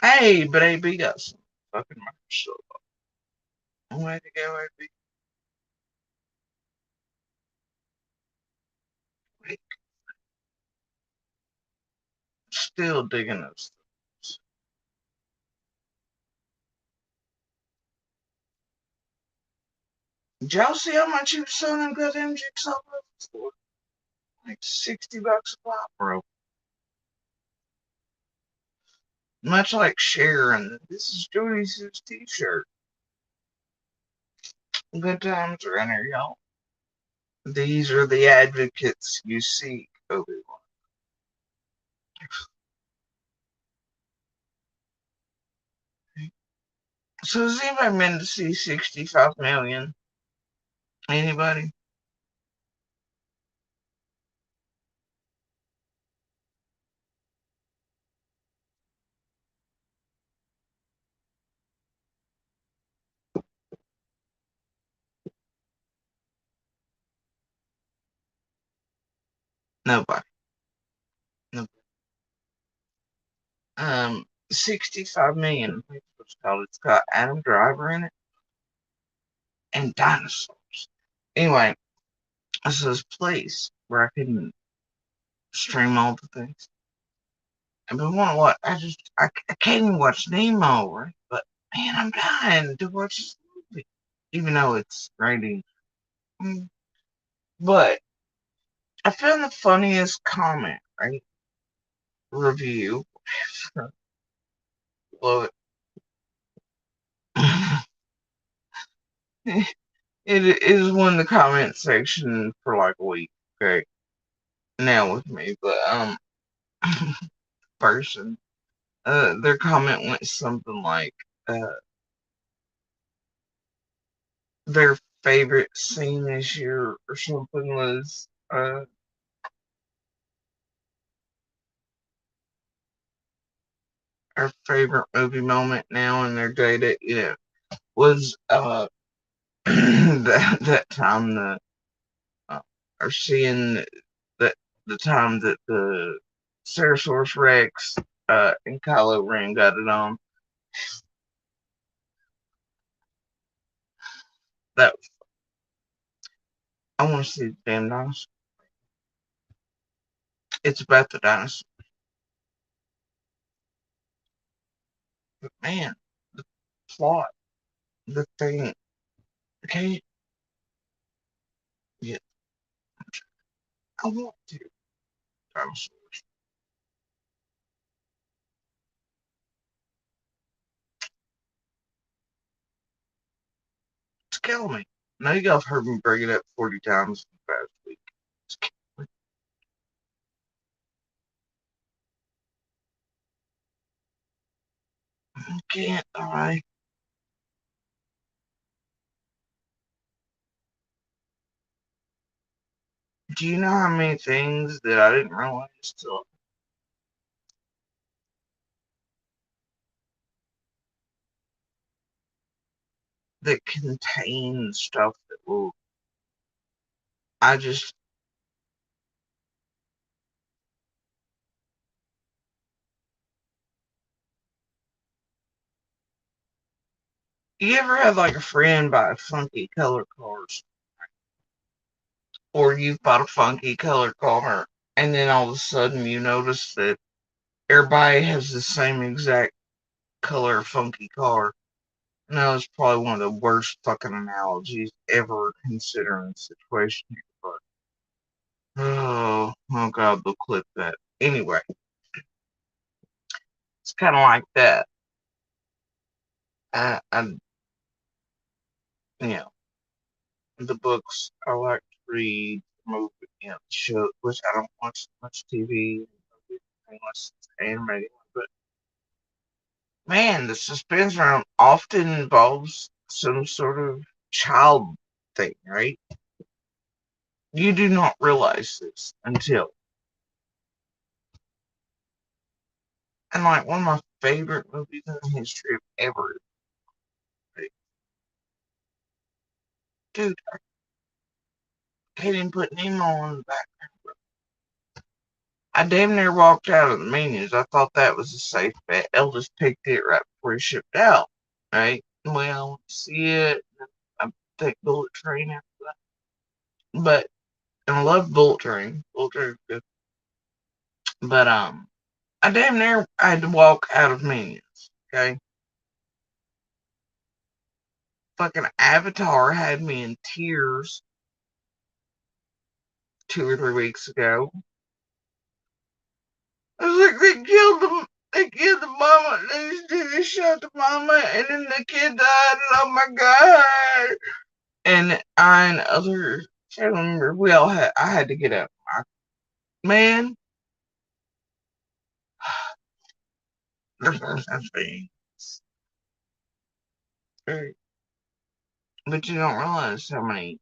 know. Hey, but AB got some fucking merch. So Way to go, AB. Still digging those. Did y'all see how much he was selling them goddamn jigsaw puzzles for? Like $60 a pop, bro. Much like Sharon, this is Jody's t-shirt. Good times are in here, y'all. These are the advocates you seek, Obi-Wan. So has anybody been to see 65 million? Anybody? Nobody. Nobody. 65 million. That's what it's called. It's got Adam Driver in it and dinosaurs. Anyway, this is this place where I can stream all the things. And but want what? I can't even watch Nemo, right? But man, I'm dying to watch this movie, even though it's rated. But I found the funniest comment, right? Review. Love it. It is one in the comment section for like a week. Okay, now with me, but person, their comment went something like, their favorite scene this year or something was, our favorite movie moment now in their data, was that time or seeing that the time that the Ceratosaurus Rex and Kylo Ren got it on. That I want to see the damn dinosaur. It's about the dinosaur. But man, the plot, the thing, okay, yeah, I want to dinosaurs. It's killing me. Now you guys heard me bring it up 40 times in the past week. It's killing me. I can't, alright. Do you know how many things that I didn't realize till that contain stuff that will, I just, you ever had like a friend buy funky color cars? Or you've bought a funky color car, and then all of a sudden you notice that everybody has the same exact color funky car. And that was probably one of the worst fucking analogies ever considering the situation here. But oh god, they'll clip that. Anyway, it's kind of like that. I, you know, the books I like to read, movie, the show, which I don't watch much TV unless it's animated. But man, the suspense round often involves some sort of child thing, right? You do not realize this until, and like one of my favorite movies in the history of ever, right? Dude, I can't even put Nemo on the background. I damn near walked out of the menus. I thought that was a safe bet. Elvis picked it right before he shipped out, right? Well, see it. take Bullet Train after that. But and I love Bullet Train. Bullet Train's good. But I damn near I had to walk out of Minions. Okay. Fucking Avatar had me in tears 2 or 3 weeks ago. I was like, they killed the mama, they shot the mama, and then the kid died, and oh my god. And I and other family members, I had to get up. Man, there's no such thing. But you don't realize how many,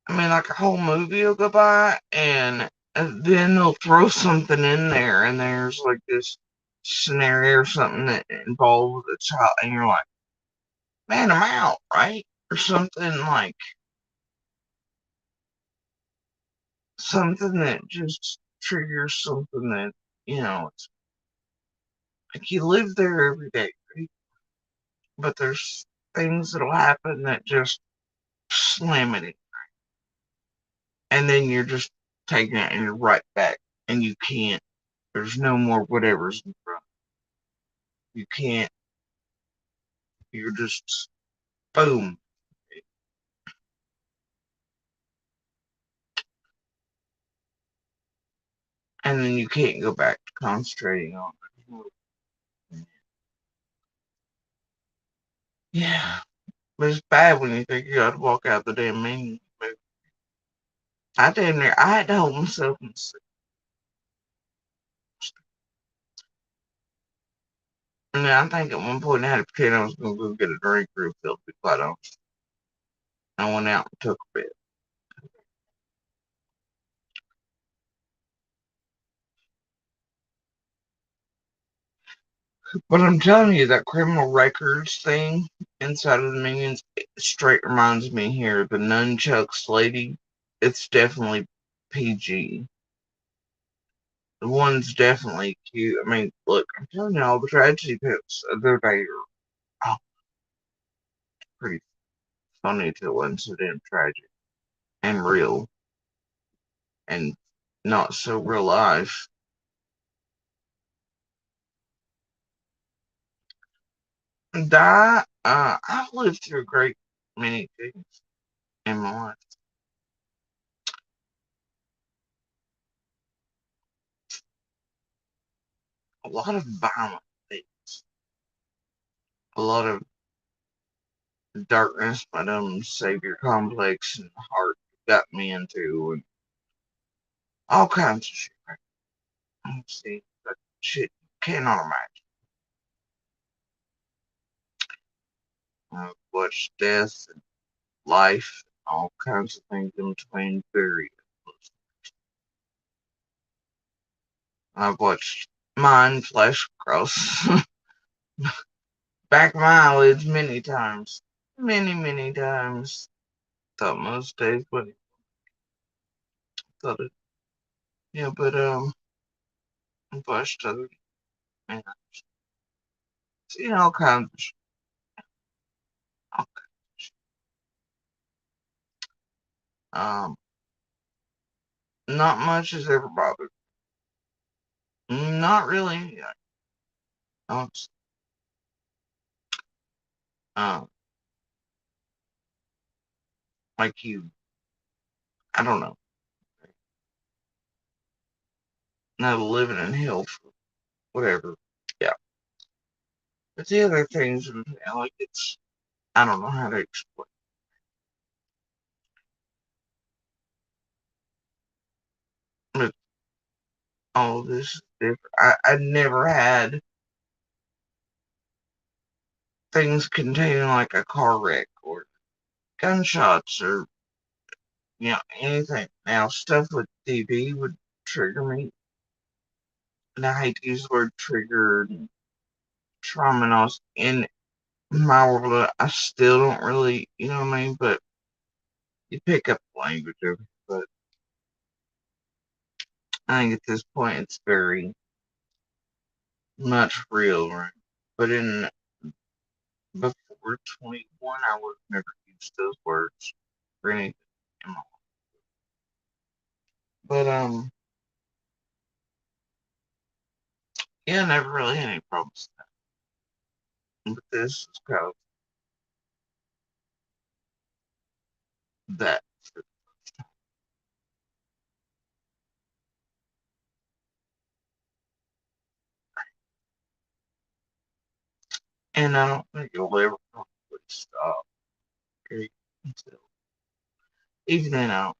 like a whole movie will go by, and then they'll throw something in there, and there's like this scenario or something that involves a child, and you're like, man, I'm out, right? Or something that just triggers something that, it's like you live there every day, right? But there's things that'll happen that just slam it in. And then you're just taking it and you're right back. And you can't, there's no more whatever's in front. You can't, you're just, boom. And then you can't go back to concentrating on it. Yeah. But it's bad when you think you gotta walk out the damn menu. I had to hold myself in the and I think at one point I had to pretend I was going to go get a drink refill, to be quite honest. I went out and took a bit. But I'm telling you, that criminal records thing inside of the Minions, it straight reminds me here. The nunchucks lady, it's definitely PG. The one's definitely cute. Look, I'm telling you, all the tragedy pics of their day are pretty funny to one so damn tragic and real and not so real life. I've lived through a great many things in my life. A lot of violent things, a lot of darkness, my own savior complex and heart got me into, and all kinds of shit. See, that shit you cannot imagine. I've watched death and life, all kinds of things in between. Very. I've watched mine flash across back my eyelids many times. Many, many times. Thought most days, but thought it, yeah, but, I've watched other, and I've seen all kinds of shit. All Um, not much has ever bothered. Not really. Honestly. Um, like you, I don't know. Not living in hell for whatever. Yeah. But the other things, like I don't know how to explain. But all this is different. I never had things containing like a car wreck or gunshots or anything. Now stuff with TV would trigger me. And I hate to use the word triggered and trauma and all in my world. I still don't really, you know what I mean? But you pick up the language of it. But I think at this point it's very much real, right? But in before over 21, I would have never used those words for anything in my life. But, yeah, I never really had any problems with that. But this is kind of that. And I don't think it'll ever probably stop. Okay? So, even then, it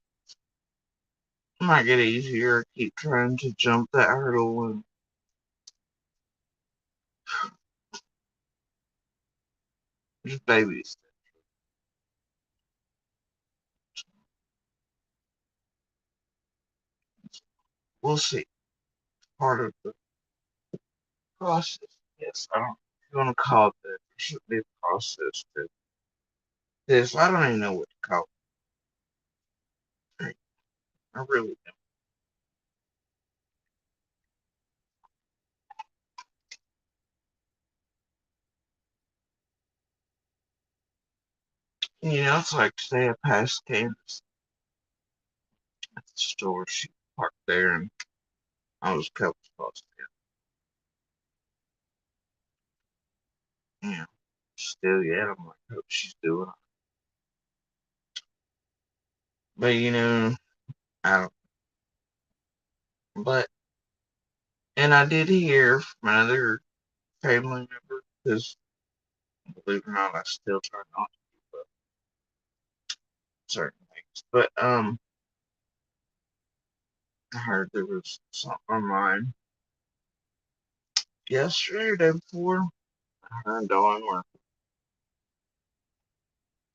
might get easier. I keep trying to jump that hurdle and just baby steps. We'll see. Part of the process. Yes, I don't. If you want to call it that, there should be a process to this. I don't even know what to call it. I really don't. You know, it's like today I passed Candace at the store. She parked there and I was a couple spots down. Yeah, still yet. I'm like, hope she's doing it. But you know, I don't. But and I did hear from another family member because believe it or not, I still try not to keep up certain things. But I heard there was something online yesterday or the day before. Her and Dawn were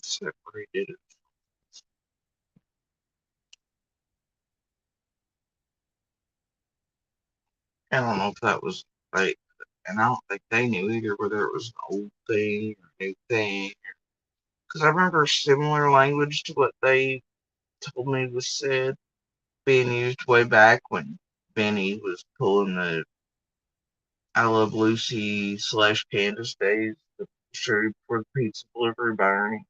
separated. I don't know if that was like, and I don't think they knew either whether it was an old thing or a new thing. Because I remember similar language to what they told me was said being used way back when Benny was pulling the I Love Lucy / Candace days, the show for the pizza delivery by Ernie.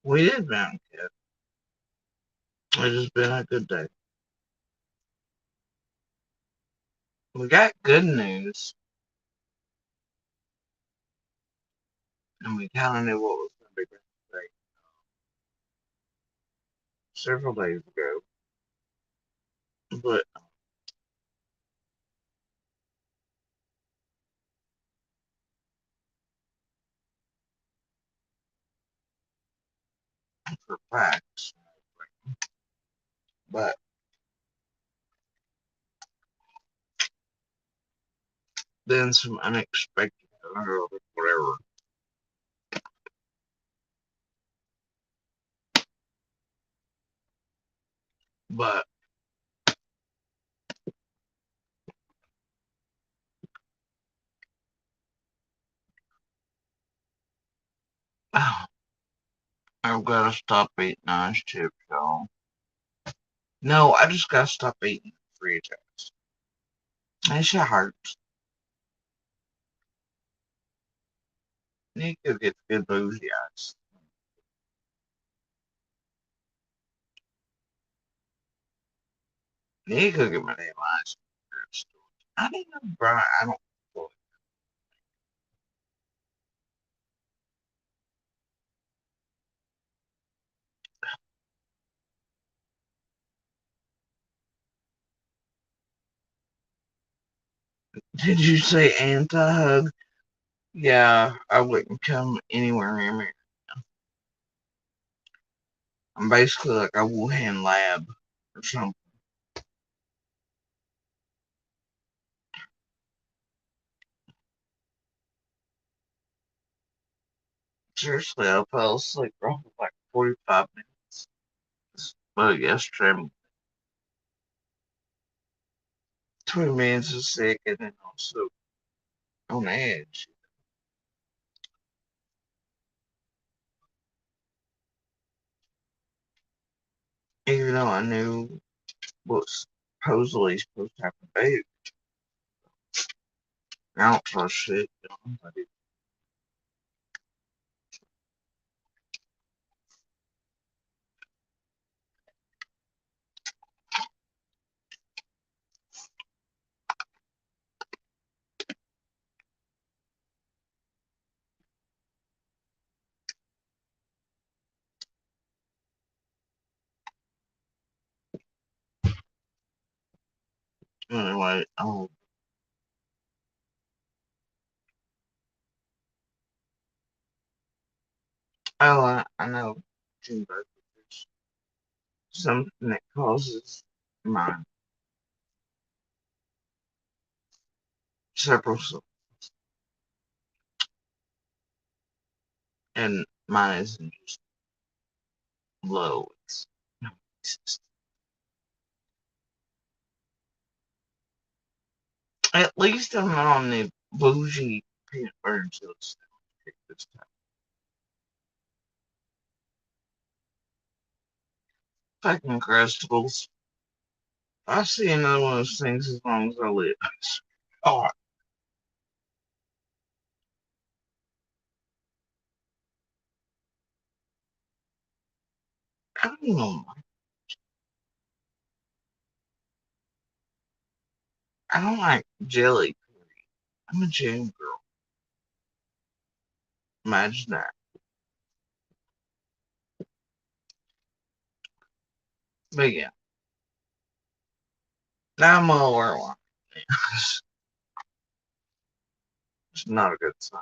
We did, Mountain Cat. It has been a good day. We got good news, and we kind of knew what was going to be today several days ago. But for facts, but then some unexpected or whatever. But I've got to stop eating ice chips, y'all. No, I just got to stop eating Frito. That shit hurts. Need to get good boozy ice. Need to get my damn ice cream store. I didn't know, Brian. I don't. Well, did you say anti-hug? Yeah, I wouldn't come anywhere near me. I'm basically like a Wuhan lab or something. Seriously, I fell asleep for like 45 minutes. But yesterday, I'm 20 minutes is sick and then also on edge. even though I knew what was supposedly supposed to happen, babe. I don't trust shit. Anyway, I know June birth is something that causes mine several, and mine isn't just low. It's at least I'm not on the bougie peanut butter and jelly sandwich this time. Fucking Crustables. I see another one of those things as long as I live. Oh, I don't know. I don't like jelly. I'm a jam girl. Imagine that. But yeah, now I'm gonna wear one. It's not a good sign.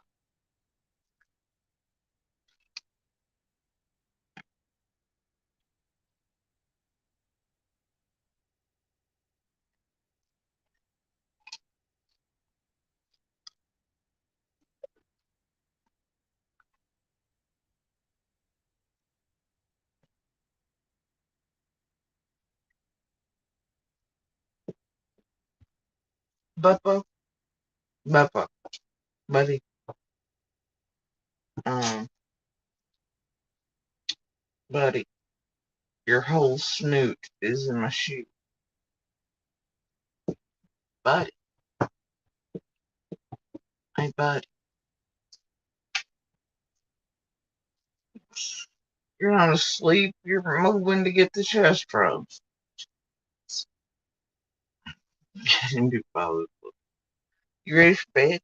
Bubba, Bubba, buddy. Um, buddy, your whole snoot is in my shoe. Buddy, hey buddy, you're not asleep. You're moving to get the chest rubs. Getting too bothered. You ready for bed?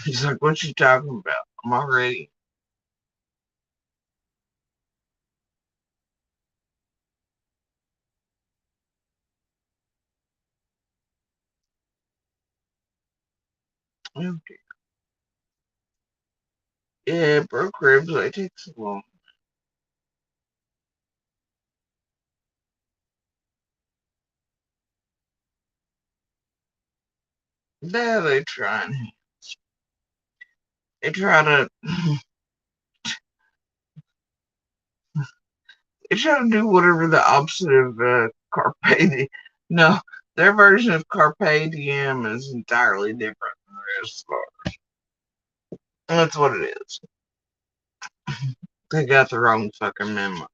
He's like, what you talking about? I'm already. Oh dear. Yeah, broke ribs. They take so long. Yeah, they try and they try to they try to do whatever the opposite of carpe diem. No, their version of carpe diem is entirely different than the rest of ours. That's what it is. They got the wrong fucking memo.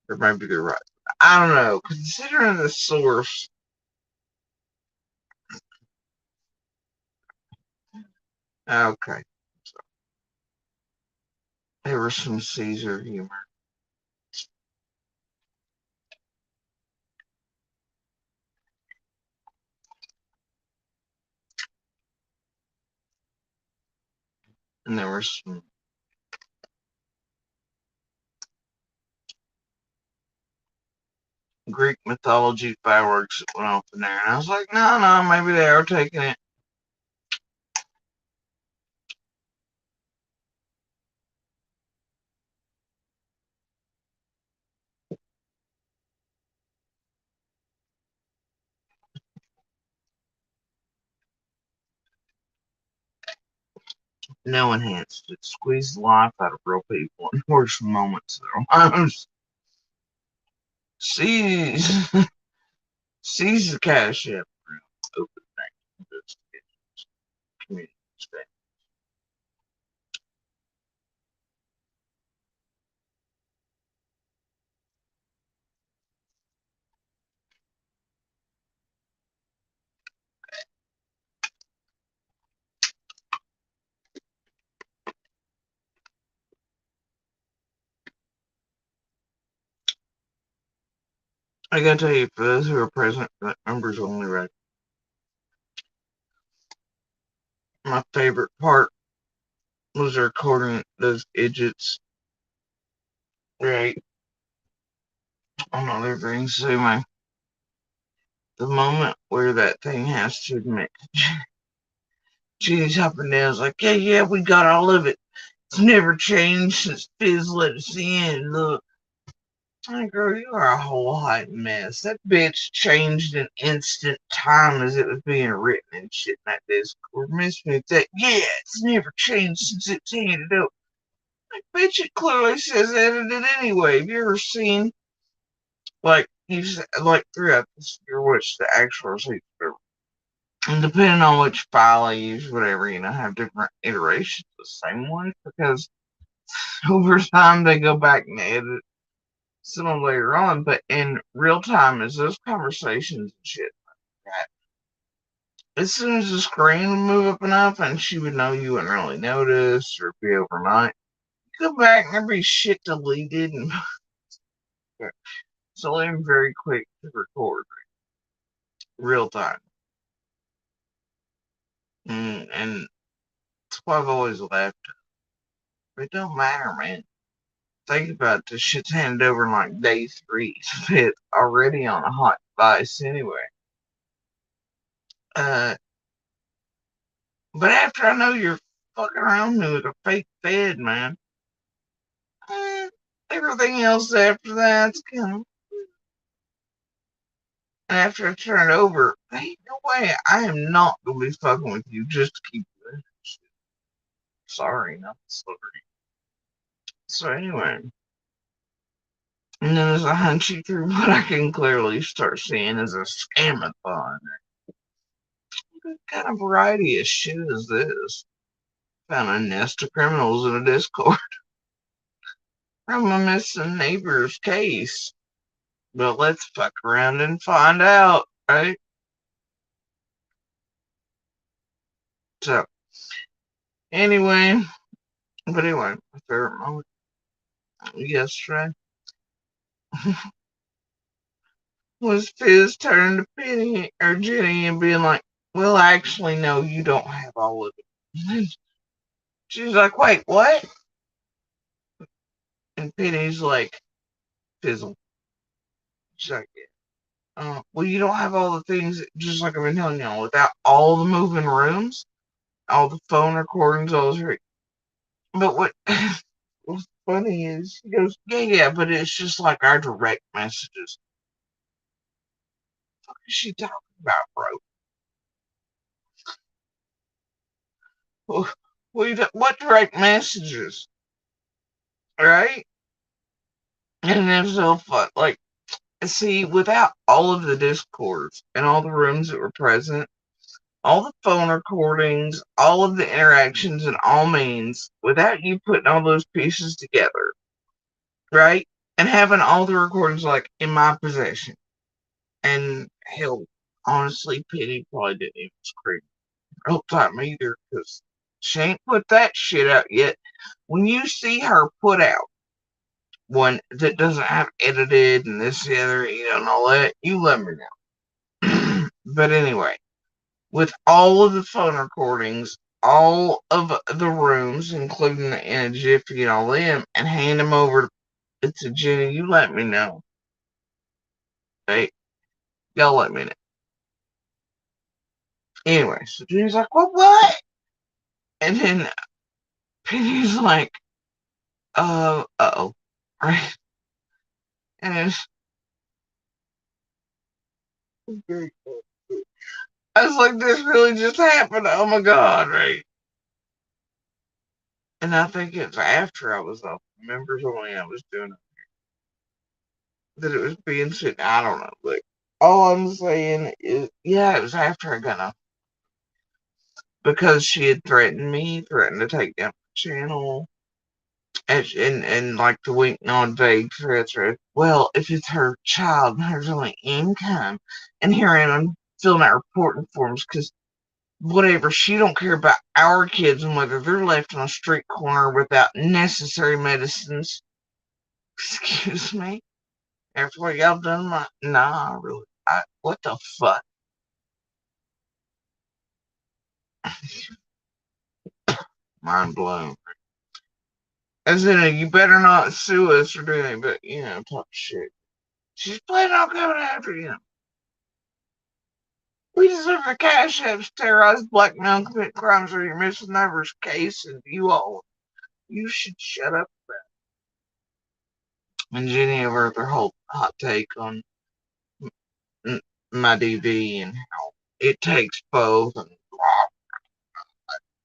Or maybe they're right. I don't know. Considering the source, okay. So, there was some Caesar humor. And there was some Greek mythology fireworks that went off in there. And I was like, no, no, maybe they are taking it. No enhanced. It squeezed the life out of real people in worse moments of their lives. Seize, seize the cash app. Open bank investigations. Community state. I gotta tell you, for those who are present, members only, right? My favorite part was recording those idiots, right? On other things, so the moment where that thing has to admit, Jenny's up and down, it's like, yeah, we got all of it. It's never changed since Fizz let us in. Look. Hey, girl, you are a whole hot mess. That bitch changed in instant time as it was being written and shit in that Discord. Miss me that, yeah, it's never changed since it's handed up. Like, bitch, it clearly says edited anyway. Have you ever seen, like, throughout this year, which the actual receipts are, and depending on which file I use, whatever, have different iterations of the same one, because over time they go back and edit some later on, but in real time, as those conversations and shit like that, as soon as the screen would move up enough and she would know you wouldn't really notice or be overnight, you go back and there'd be shit deleted, and so I'm very quick to record real time. And that's why I've always laughed. It don't matter, man. Think about it, this shit's handed over in like day 3. It's already on a hot device anyway. But after I know you're fucking around me with a fake fed, man, everything else after that's kind of. And after I turn it over, ain't no way I am not gonna be fucking with you just to keep doing shit. Sorry, not sorry. So anyway, and then as I hunt you through what I can clearly start seeing is a scamathon. What kind of variety of shit is this? Found a nest of criminals in a Discord from a missing neighbor's case. But let's fuck around and find out, right? So, anyway, my favorite moment yesterday was Fizz turning to Penny or Jenny and being like, well, actually, no, you don't have all of it. She's like, wait, what? And Penny's like, Fizzle. She's like, well, you don't have all the things, just like I've been telling y'all, without all the moving rooms, all the phone recordings, all those. But what's funny is, she goes, yeah, but it's just like our direct messages. What is she talking about, bro? What direct messages? Right? And it's so fun. Like, see, without all of the discords and all the rooms that were present, all the phone recordings, all of the interactions and all means, without you putting all those pieces together, right? And having all the recordings like in my possession. And hell, honestly, Penny probably didn't even scream real time either, because she ain't put that shit out yet. When you see her put out one that doesn't have edited and this, the other, and all that, you let me know. But anyway, with all of the phone recordings, all of the rooms, including the in a jiffy and all them, and hand them over to Jenny, you let me know. Hey, y'all let me know. Anyway, so Jenny's like, what? And then Penny's like, uh-oh. Right? And it's I was like, this really just happened. Oh my god, right? And I think it's after I was off members only I was doing it. That it was being said. I don't know. Like, all I'm saying is, yeah, it was after I got off. Because she had threatened to take down the channel. And like the wink, nod, vague threats are, well, if it's her child and her only income, and here I am filling out reporting forms because whatever, she don't care about our kids and whether they're left on a street corner without necessary medicines. Excuse me. After what y'all done, nah, really. What the fuck? Mind blown. As in, you better not sue us or do anything, but, talk shit. She's planning on coming after you. We deserve the cash apps, terrorize, blackmail, and commit crimes, or you're missing numbers case, and you should shut up. And Jenny over her whole hot take on my DV and how it takes both and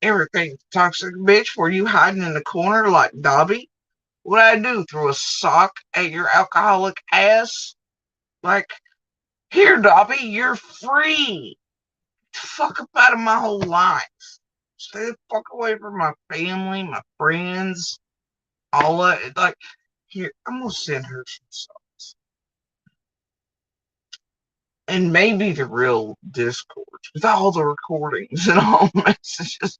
everything. Toxic bitch, were you hiding in the corner like Dobby? What'd I do? Throw a sock at your alcoholic ass? Like, here, Dobby, you're free. Fuck up out of my whole life. Stay the fuck away from my family, my friends, all that. Like, here, I'm gonna send her some songs. And maybe the real Discord with all the recordings and all messages.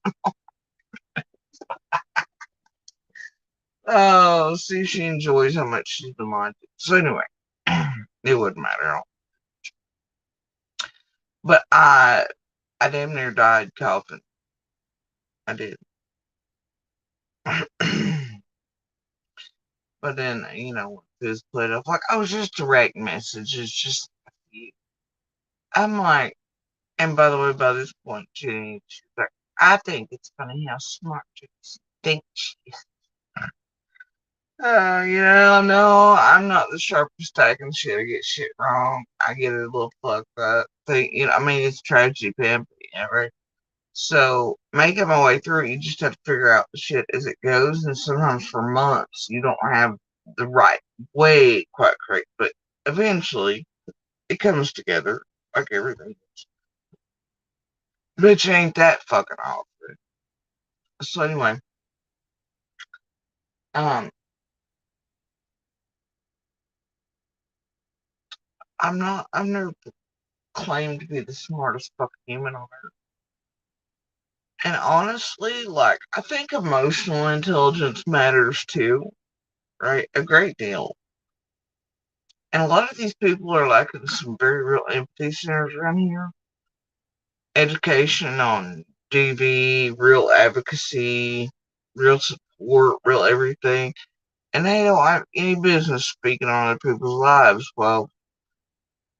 Oh, see, she enjoys how much she's been lied to. So anyway, it wouldn't matter at all. But I damn near died coughing. I did. But then, this played off like, I was just direct messages, just I'm like, and by the way, by this point, she's like, I think it's funny how smart you think she is. No, I'm not the sharpest tack in shit. I get shit wrong. I get it a little fucked up. It's tragedy, pimp, right? So, making my way through it, you just have to figure out the shit as it goes, and sometimes for months, you don't have the right way quite correct, but eventually, it comes together like everything else. Bitch ain't that fucking awkward. So anyway, um, I've never claimed to be the smartest fucking human on earth. And honestly, like, I think emotional intelligence matters too, right? A great deal. And a lot of these people are lacking some very real empathy centers around here. Education on DV, real advocacy, real support, real everything. And they don't have any business speaking on other people's lives. Well,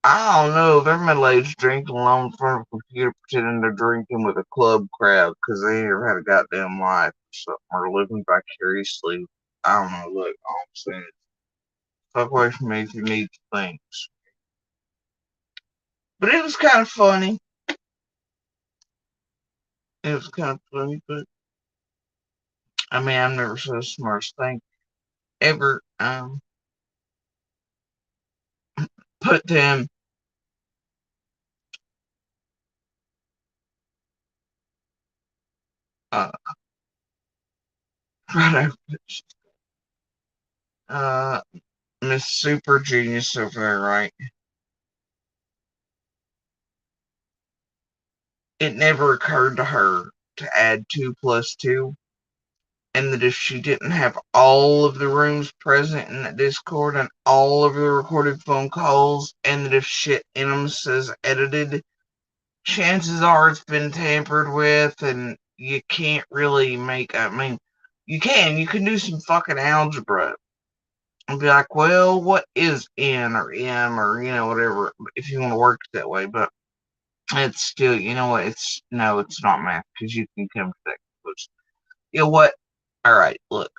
I don't know. They're middle aged drinking alone in front of a computer pretending they're drinking with a club crowd because they ain't never had a goddamn life or something, or living vicariously. I don't know. Look, all I'm saying is fuck away from me if you need things. But it was kind of funny. It was kind of funny, but I've never said the smartest thing ever. Put them uh, right over Miss Super Genius over there, right? It never occurred to her to add 2 plus 2, and that if she didn't have all of the rooms present in the Discord and all of the recorded phone calls, and that if shit in them says edited, chances are it's been tampered with, and you can't really make. You can do some fucking algebra and be like, well, what is N or M or whatever, if you want to work it that way, but it's still, what, it's not math, because you can come to that conclusion. You know what? All right, look.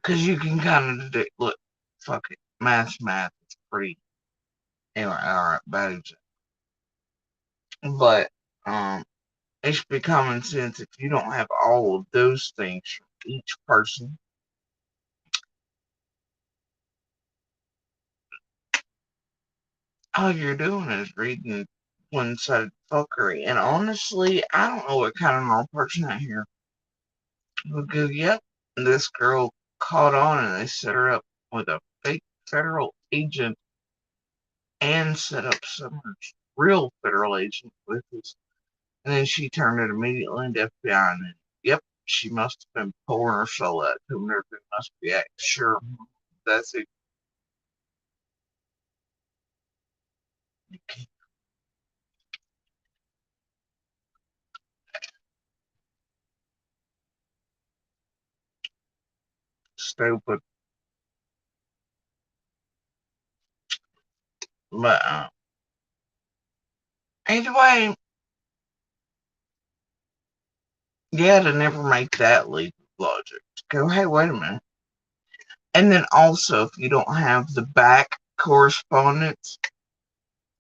Because you can kind of look, fuck it. Math, it's free. Anyway, all right, bad example. But, it should be common sense if you don't have all of those things from each person. All you're doing is reading one-sided fuckery. And honestly, I don't know what kind of normal person out here would go, yep, this girl caught on and they set her up with a fake federal agent and set up some real federal agent with us. And then she turned it immediately into FBI. And then, yep, she must have been pouring her soul out to him. Everything must be acting sure. That's it. Stupid. But anyway, yeah, to never make that leap of logic. Go, hey, wait a minute. And then also, if you don't have the back correspondence,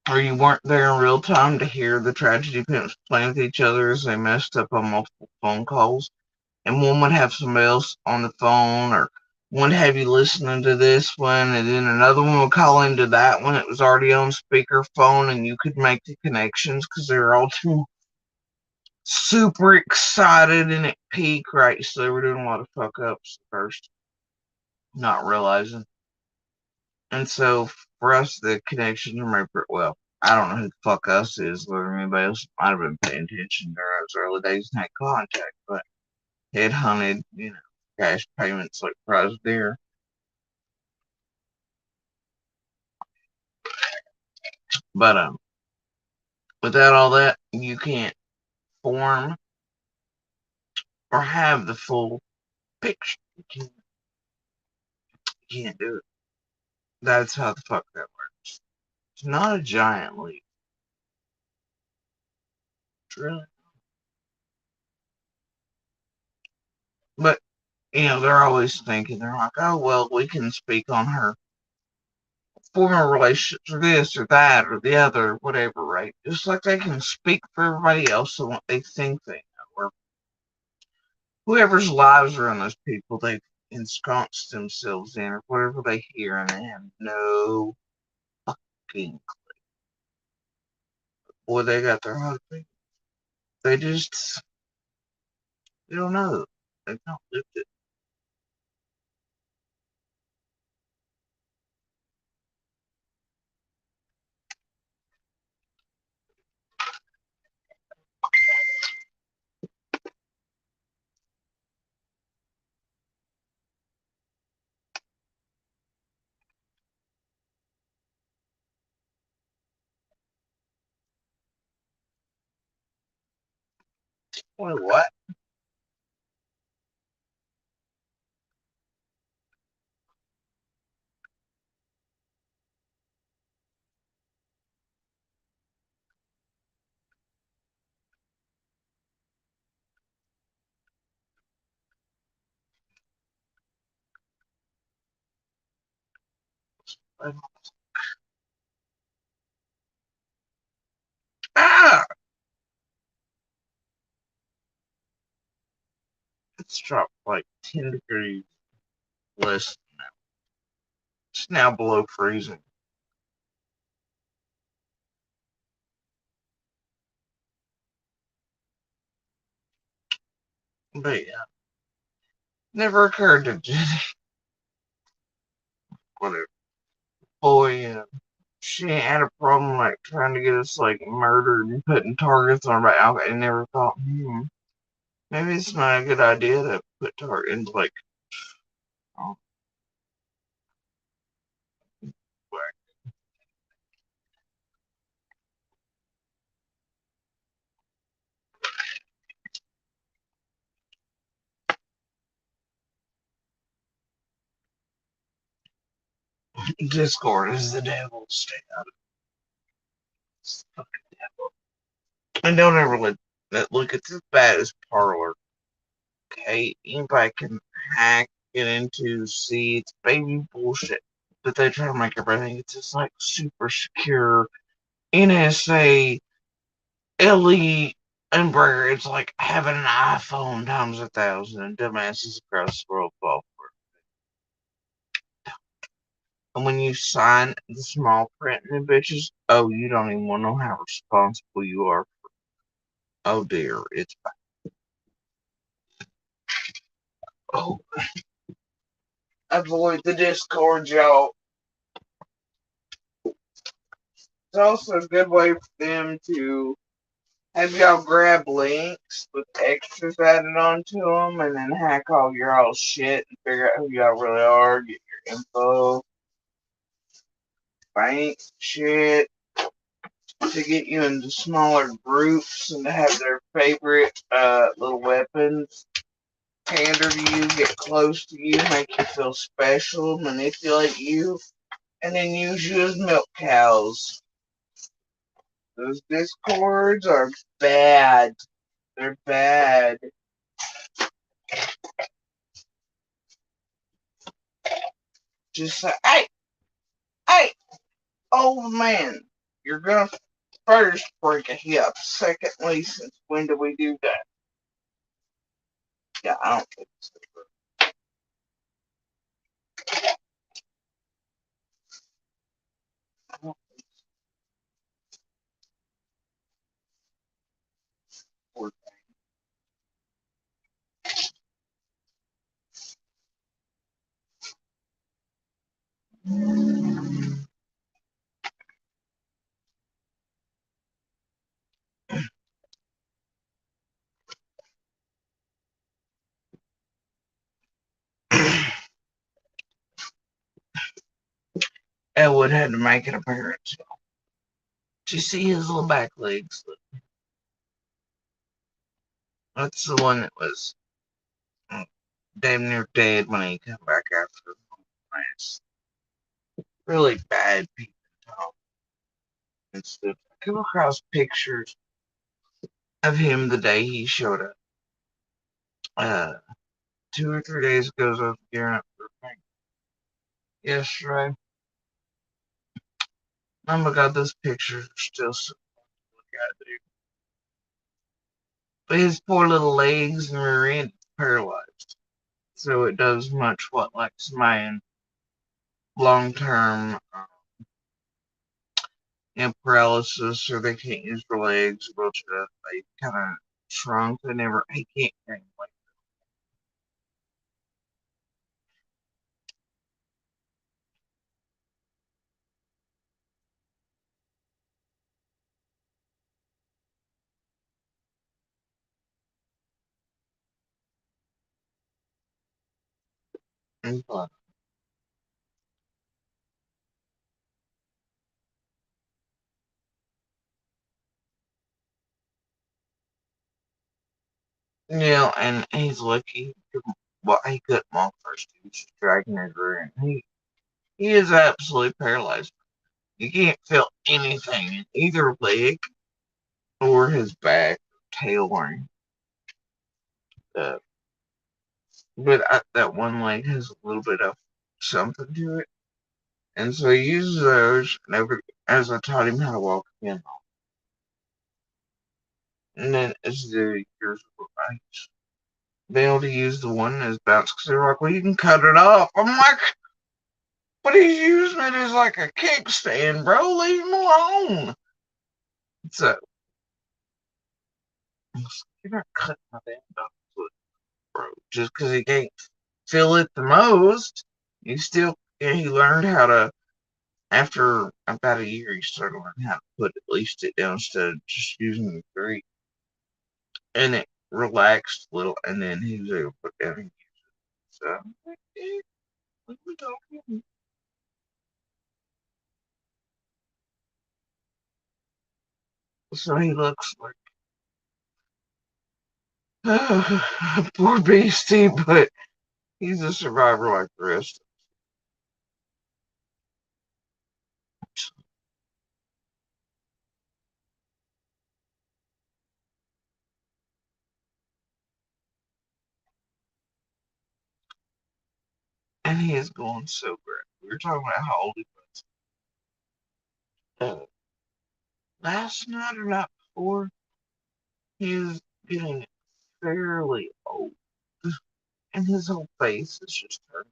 or you weren't there in real time to hear the tragedy parents playing with each other as they messed up on multiple phone calls, and one would have somebody else on the phone, or one would have you listening to this one, and then another one would call into that one. It was already on speakerphone, and you could make the connections because they were all too super excited and at peak, right? So they were doing a lot of fuck ups at first, not realizing. And so for us, the connections were made pretty well. I don't know who the fuck us is, or anybody else might have been paying attention during those early days and had contact, but head hunted, cash payments like prize deer. But without all that, you can't form or have the full picture. You can't do it. That's how the fuck that works. It's not a giant leap. It's really. But they're always thinking, they're like, oh well, we can speak on her former relationships or this or that or the other, whatever, right? Just like they can speak for everybody else and what they think they know, or whoever's lives are in those people they've ensconced themselves in, or whatever they hear, and they have no fucking boy, they got their own thing. They just, they don't know. They've not lived it. Wait, what? Ah! It's dropped like 10 degrees less now. It's now below freezing. But yeah, never occurred to Jenny. Whatever. Boy, she ain't had a problem like trying to get us like murdered and putting targets on our back. I never thought, maybe it's not a good idea to put targets like oh, Discord is the devil. Stay out of it. It's the fucking devil. And don't ever let that look. It's as bad as Parlor. Okay, anybody can hack, get into, see. It's baby bullshit. But they try to make everything. It's just like super secure. NSA, LE, and Burger. It's like having an iPhone times 1,000 and dumbasses across the world fall for it. And when you sign the small print in the bitches, oh, you don't even want to know how responsible you are. Oh dear, it's bad. Oh, avoid the Discord, y'all. It's also a good way for them to Have y'all grab links with extras added onto them and then hack all your all shit and figure out who y'all really are, get your info, bank shit to get you into smaller groups and to have their favorite little weapons pander to you, get close to you, make you feel special, manipulate you, and then use you as milk cows. Those discords are bad. They're bad. Just say, hey, old man, you're gonna first break a hip. Secondly, since when do we do that? Yeah, I don't think it's the first. I don't think it's Elwood had to make an appearance. Did you see his little back legs? That's the one that was damn near dead when he came back after it's really bad people talk and stuff. I come across pictures of him the day he showed up. 2 or 3 days ago, as I was gearing up for a thing. Yesterday. Oh my god, those pictures are still so fun to look at, dude. But his poor little legs and rear end is paralyzed. So it does much what like somebody long term paralysis, or they can't use their legs, or they kind of shrunk. He can't gain weight. But, and he's lucky. Well, he couldn't walk first. He was just dragging his rear end. He is absolutely paralyzed. You can't feel anything in either leg or his back, tail, or anything. But that one leg has a little bit of something to it. And so he uses those as I taught him how to walk again. And then as the years go by, he's been able to use the one as bounce because they're like, well, you can cut it off. I'm like, but he's using it as like a kickstand, bro. Leave him alone. So, you're not cutting my damn dog's foot, bro. Just because he can't feel it the most, he learned how to. After about a year, he started learning how to put at least it down instead of just using the three. And it relaxed a little, and then he was able to put down and use it. So, what are we talking? So he looks like poor beastie, but he's a survivor like the rest. And he is going so great. We were talking about how old he was. Last night or not before, he is getting fairly old, and his whole face is just turning.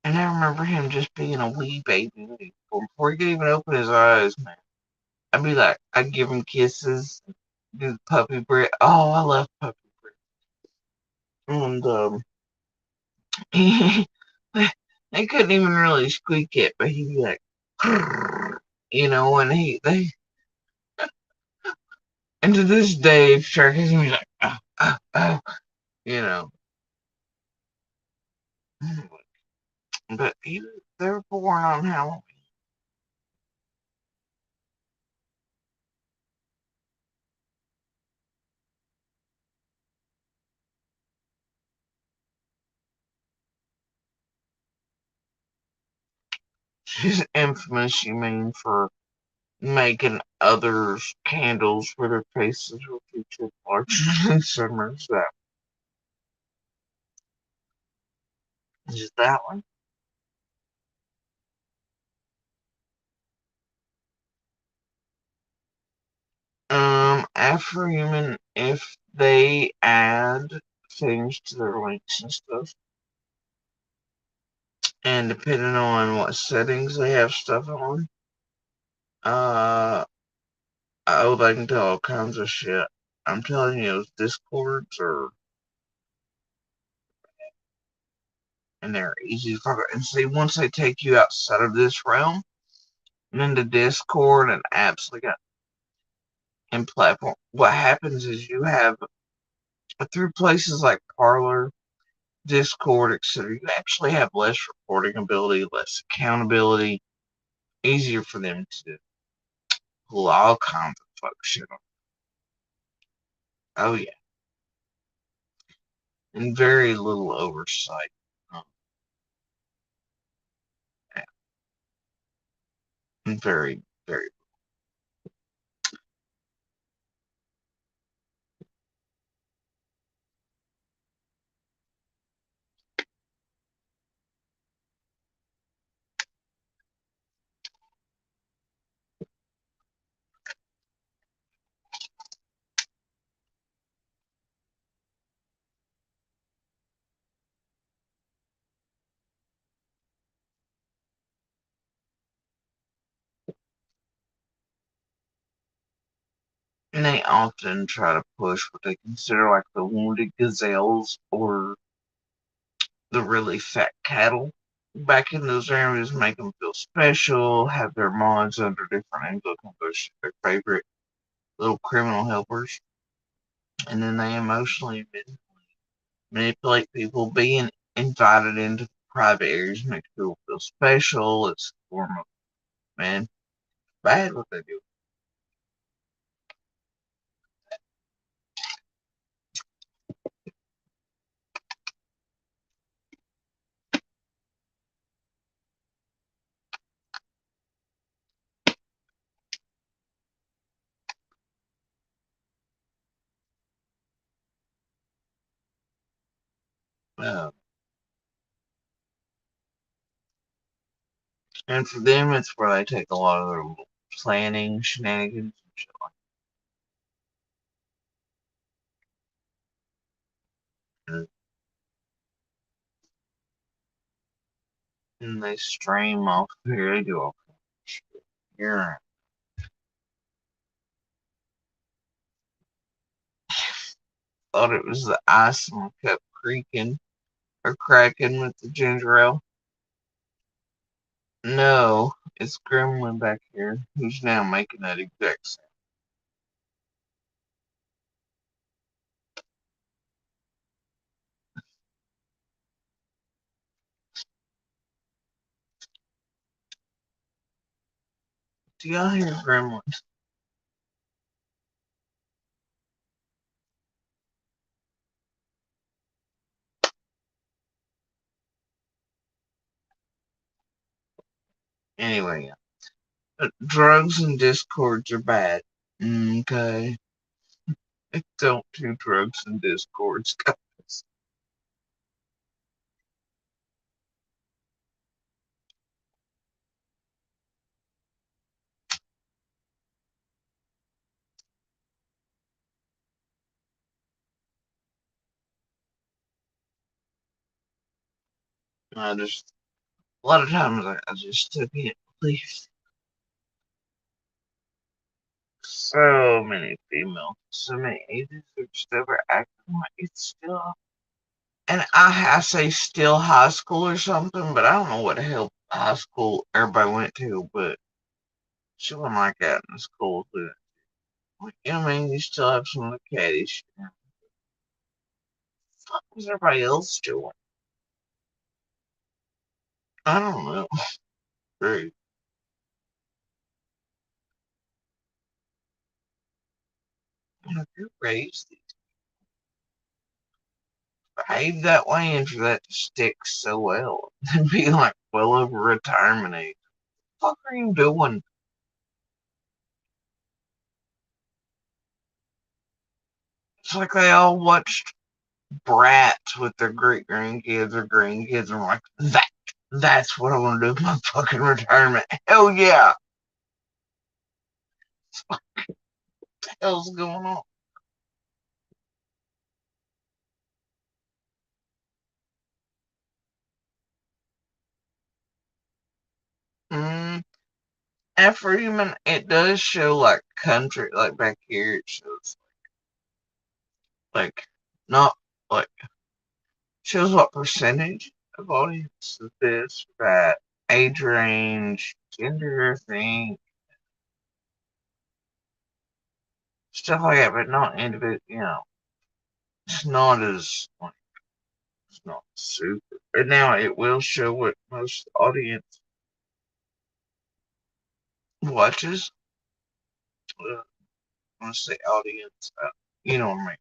And I remember him just being a wee baby before he could even open his eyes, man. I'd be like, I'd give him kisses, do the puppy breath. Oh, I love puppy breath. And they couldn't even really squeak it, but he'd be like, when and to this day, if Shark is me like, you know. But they were born on Halloween. She's infamous, you mean, for making others candles where their faces were featured larger than Summer's. That is that one. Afro-human, if they add things to their links and stuff, and depending on what settings they have stuff on, uh, oh, they can tell all kinds of shit. I'm telling you, those discords are, and they're easy to fuck up. And see, once they take you outside of this realm, and into Discord and apps like that, and platform, what happens is you have, through places like Parlor, Discord, etc., you actually have less reporting ability, less accountability, easier for them to pull all kinds of fuck shit on. Oh, yeah. And very little oversight. Um, and very, very. And they often try to push what they consider like the wounded gazelles or the really fat cattle back in those areas, make them feel special, have their minds under different angles, their favorite little criminal helpers, and then they emotionally manipulate people. Being invited into private areas makes people feel special. It's a form of, man, bad what they do. Uh, and for them, it's where they take a lot of their little planning shenanigans and shit like that. And they stream off here. They do all kinds of shit here. Thought it was the ice and kept creaking or cracking with the ginger ale. No, it's Gremlin back here who's now making that exact sound. Do y'all hear Gremlins? Anyway, drugs and discords are bad. Okay. Don't do drugs and discords, guys. I just, a lot of times I just can't believe so many females, so many ages are just overacting like it's still. And I say still high school or something, but I don't know what the hell high school everybody went to, but she wasn't like that in school. But, you know what I mean? You still have some of the catty shit. What the fuck was everybody else doing? I don't know. Very. If you're raised behave that way and for that to stick so well and be like well over retirement age. What the fuck are you doing? It's like they all watched Bratz with their great grandkids or grandkids and were like, that's what I want to do with my fucking retirement. Hell yeah. What the hell's going on? Mm, After human, it does show like country, like back here, it shows like not like shows what percentage of audience is this, that, age range, gender thing, stuff like that, but not individual, it's not as, like, it's not super. But now it will show what most audience watches. I want to say audience, you know what I mean.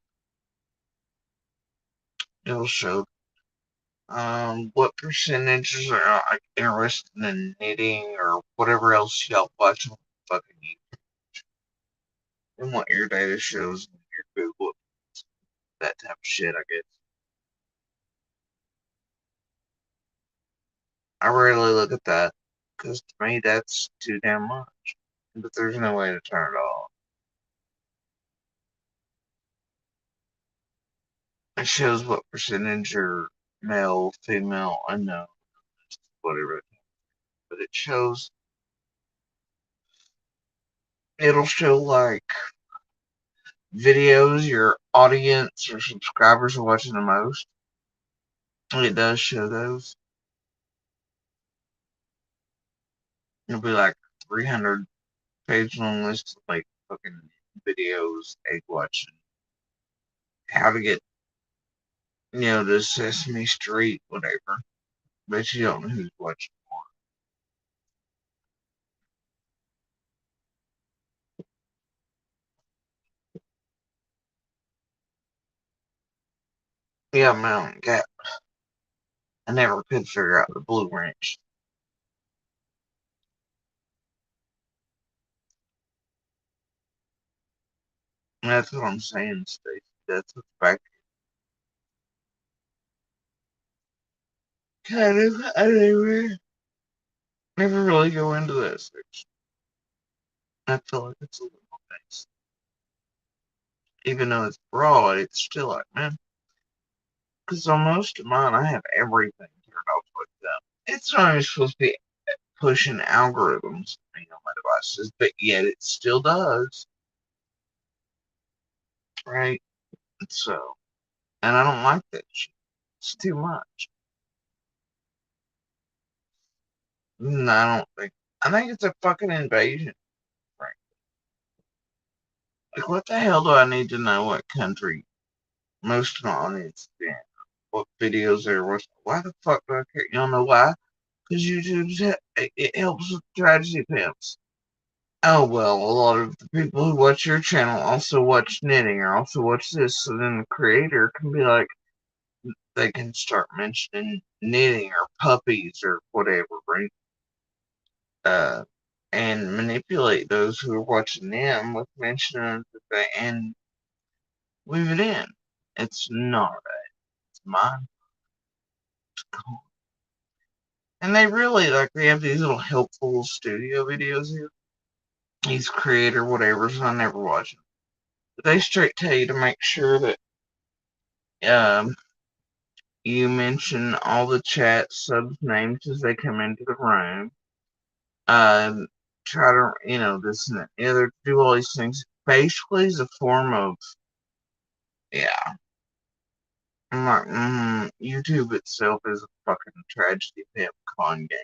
It'll show what percentages are like interested in knitting or whatever else y'all watch on fucking YouTube, and what your data shows in your Google, that type of shit, I guess. I rarely look at that because to me that's too damn much. But there's no way to turn it off. It shows what percentage are male, female, unknown, whatever. But it shows, it'll show like videos your audience or subscribers are watching the most. It does show those. It'll be like 300 page long list of like fucking videos, egg watching, how to get, to Sesame Street, whatever. But you don't know who's watching. Yeah, Mountain Cat. I never could figure out the Blue Wrench. And that's what I'm saying, Stacey. That's what's back. Kind of. I never really go into this. I feel like it's a little nice. Even though it's broad, it's still like, man. Because on most of mine, I have everything turned off like that. It's not even supposed to be pushing algorithms on my devices, but yet it still does. Right? So, and I don't like that shit. It's too much. I don't think. I think it's a fucking invasion. Right? Like, what the hell do I need to know what country most of my audience is in? What videos they're watching? Why the fuck do I care? You don't know why? Because YouTube, it helps with tragedy pimps. Oh well, a lot of the people who watch your channel also watch knitting or also watch this, so then the creator can be like, they can start mentioning knitting or puppies or whatever, right? Uh, and manipulate those who are watching them with mentioning that they and weave it in. It's not right. It's mine. And they really they have these little helpful studio videos here. These creator whatever's, I never watch them. But they straight tell you to make sure that um you mention all the chat subs names as they come into the room. try to, this and that, the other, do all these things. Basically, is a form of, yeah. I'm like, YouTube itself is a fucking tragedy pimp con game.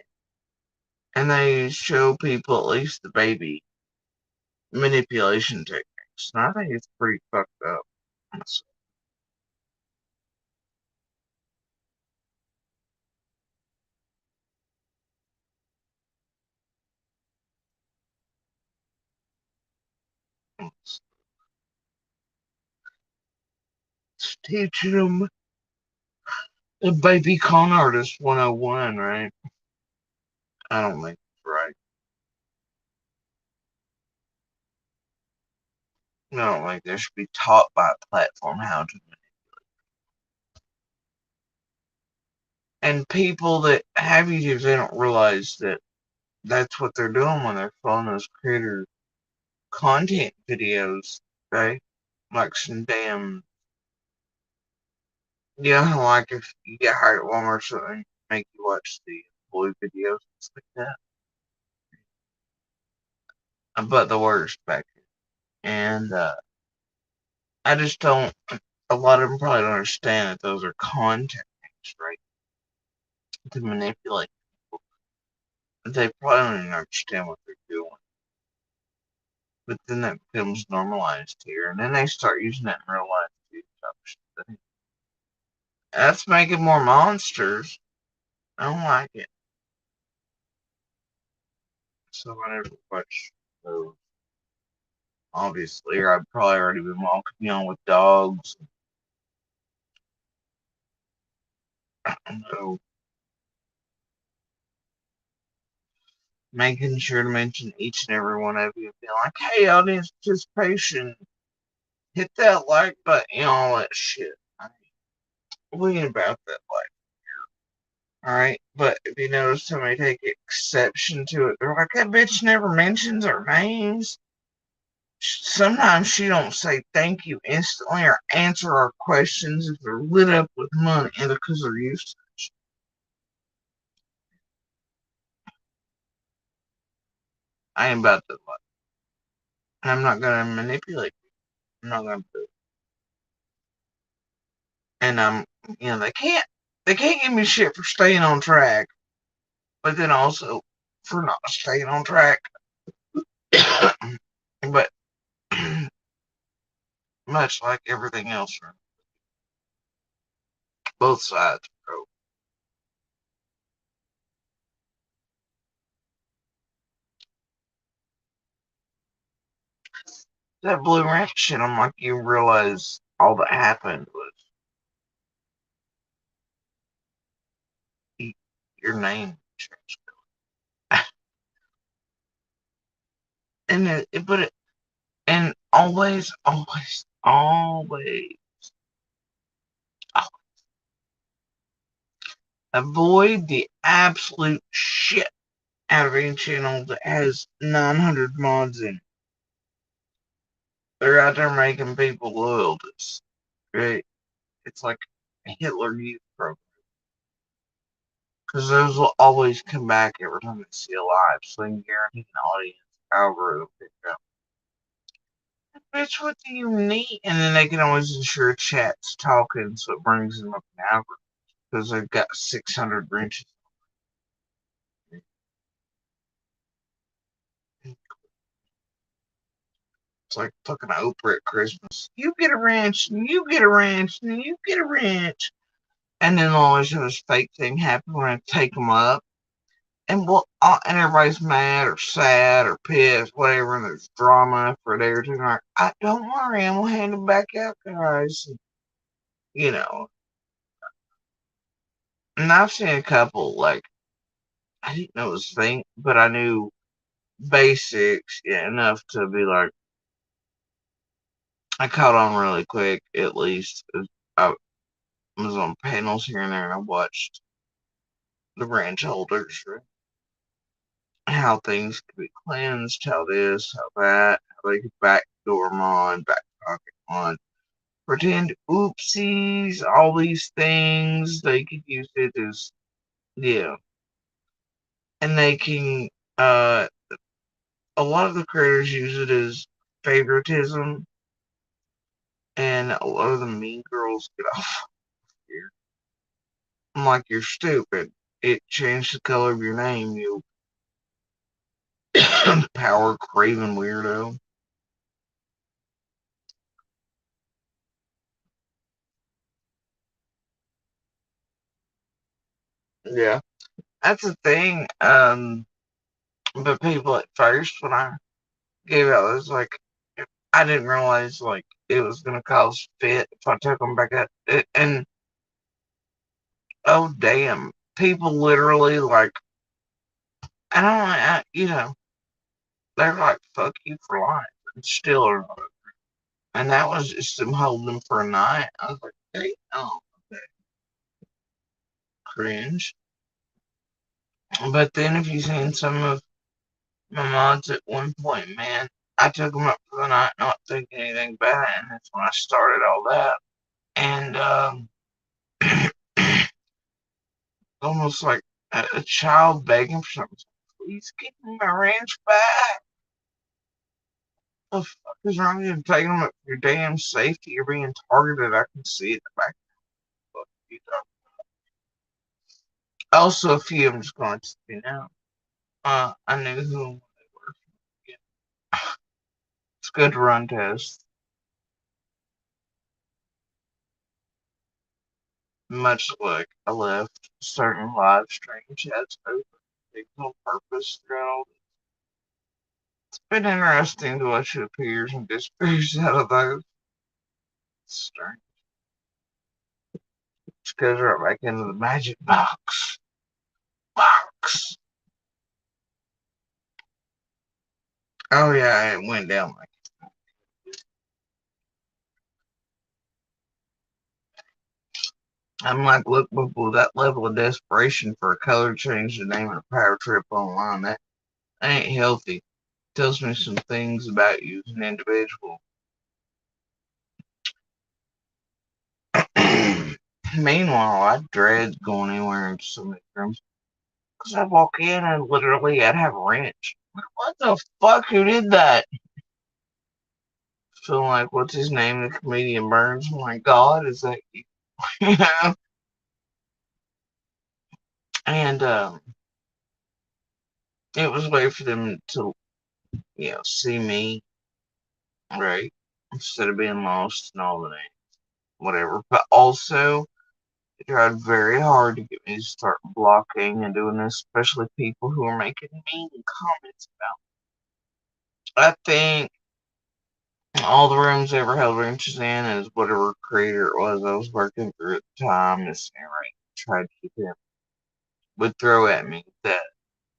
And they show people, at least the baby, manipulation techniques. And I think it's pretty fucked up. It's teaching them the baby con artist 101, right? I don't think it's right. I don't think they should be taught by a platform how to. And people that have YouTube, they don't realize that that's what they're doing when they're following those creator content videos, right? Like some damn, like if you get hired at Walmart or something, make you watch the employee videos and stuff like that. But the worst back here. And I just don't, a lot of them probably don't understand that those are con techniques, right? To manipulate people. They probably don't even understand what they're doing. But then that becomes normalized here, and then they start using that in real life too. That's making more monsters. I don't like it. So I never watch those. Obviously, or I'd probably already been walking on with dogs. I don't know. Making sure to mention each and every one of you, being like, "Hey, audience participation, hit that like button, all that shit." We ain't about that life. Alright, but if you notice somebody take exception to it, they're like, that bitch never mentions our names. Sometimes she don't say thank you instantly or answer our questions if they're lit up with money, and because they're used to it. I ain't about that life. I'm not gonna manipulate people. I'm not gonna do it. And they can't give me shit for staying on track, but then also for not staying on track. But much like everything else from both sides, bro. That Blue Ranch shit, I'm like, you realize all that happened was your name changed. And always avoid the absolute shit out of any channel that has 900 mods in it. They're out there making people loyal to us, right? It's like a Hitler Youth program. Because those will always come back every time they see a live, so they can guarantee an audience algorithm pick up. Bitch, what do you need? And then they can always ensure chat's talking, so it brings them up an algorithm. Because they've got 600 wrenches. It's like fucking Oprah at Christmas. You get a wrench, and you get a wrench, and you get a wrench. And then they'll always have this fake thing happen when I take them up. And and everybody's mad or sad or pissed, whatever, and there's drama for a day or two. And like, don't worry, I'm gonna hand them back out, guys. You know, and I've seen a couple like I didn't know it was a thing, but I knew basics enough to be like, I caught on really quick. At least I was on panels here and there, and I watched the ranch holders, how things could be cleansed, how this, how that, how they could backdoor on, back pocket on, pretend oopsies, all these things. They could use it as, yeah. And they can, a lot of the creators use it as favoritism, and a lot of the mean girls get off here. I'm like, you're stupid. It changed the color of your name, you power craving weirdo. Yeah, that's the thing. But people at first, when I gave out, it was like, I didn't realize like it was gonna cause fit if I took them back up. And oh damn, people literally like, I don't, they're like, fuck you for life, and still are not. And that was just them holding them for a night. I was like, hey, oh, cringe. But then if you've seen some of my mods at one point, man, I took them up for the night, not thinking anything about it, and that's when I started all that. And almost like a child begging for something. Please give me my ranch back. What the fuck is wrong with you taking them up for your damn safety? You're being targeted. I can see it back. Fuck you, dog. Also, a few of them just going to be now. I knew who they were. It's good to run tests. Much like I left certain live stream chats open on purpose throughout. It's been interesting to watch who appears and disappears out of those. It's strange. Just goes right back into the magic box. Box. Oh yeah, it went down like I'm like, look, with that level of desperation for a color change, the name of a power trip online, that ain't healthy. Tells me some things about you as an individual. Meanwhile, I dread going anywhere into so many rooms because I'd walk in and literally I'd have a wrench. What the fuck? Who did that? Feeling like, what's his name? The comedian Burns. Oh my God, is that you? And it was a way for them to, see me, right? Instead of being lost and all the names, whatever. But also, they tried very hard to get me to start blocking and doing this, especially people who are making mean comments about. I think all the rooms I ever held wrenches in is whatever creator it was I was working through at the time. This right, tried to keep him would throw at me that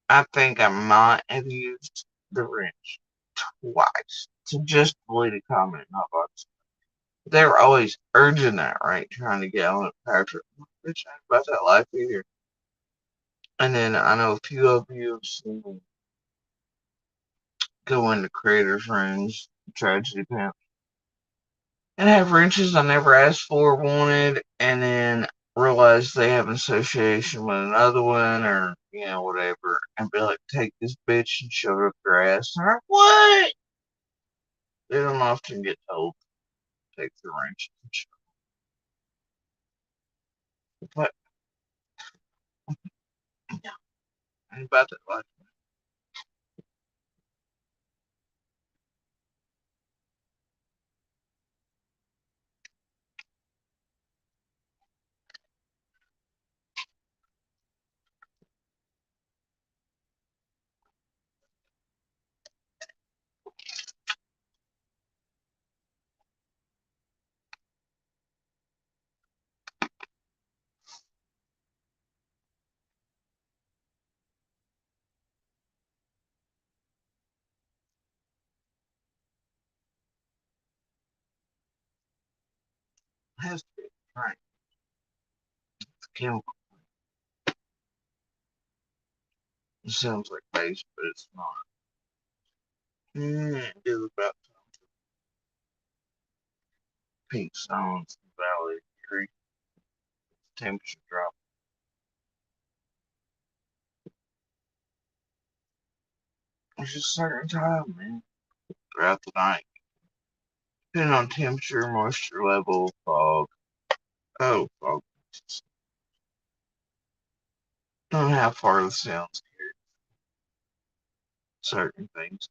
I think I might have used the wrench twice to just delete a comment in Hotbox. They were always urging that, right? Trying to get on a power trip. Bitch, I ain't about that life either. And then I know a few of you have seen me go into creators' rooms, tragedy pimp, and have wrenches I never asked for or wanted, and then realize they have an association with another one or, whatever, and be like, take this bitch and shove it up your ass. And I'm like, what? They don't often get told to take the wrenches and shove it. But, yeah, ain't about that life. It has to be. Right. It's chemical. It sounds like base, but it's not. It is about pink stones, valley, creek, temperature drop. It's just a certain time, man, throughout the night. Depending on temperature, moisture level, fog. Oh, fog. Don't know how far the sounds carry certain things.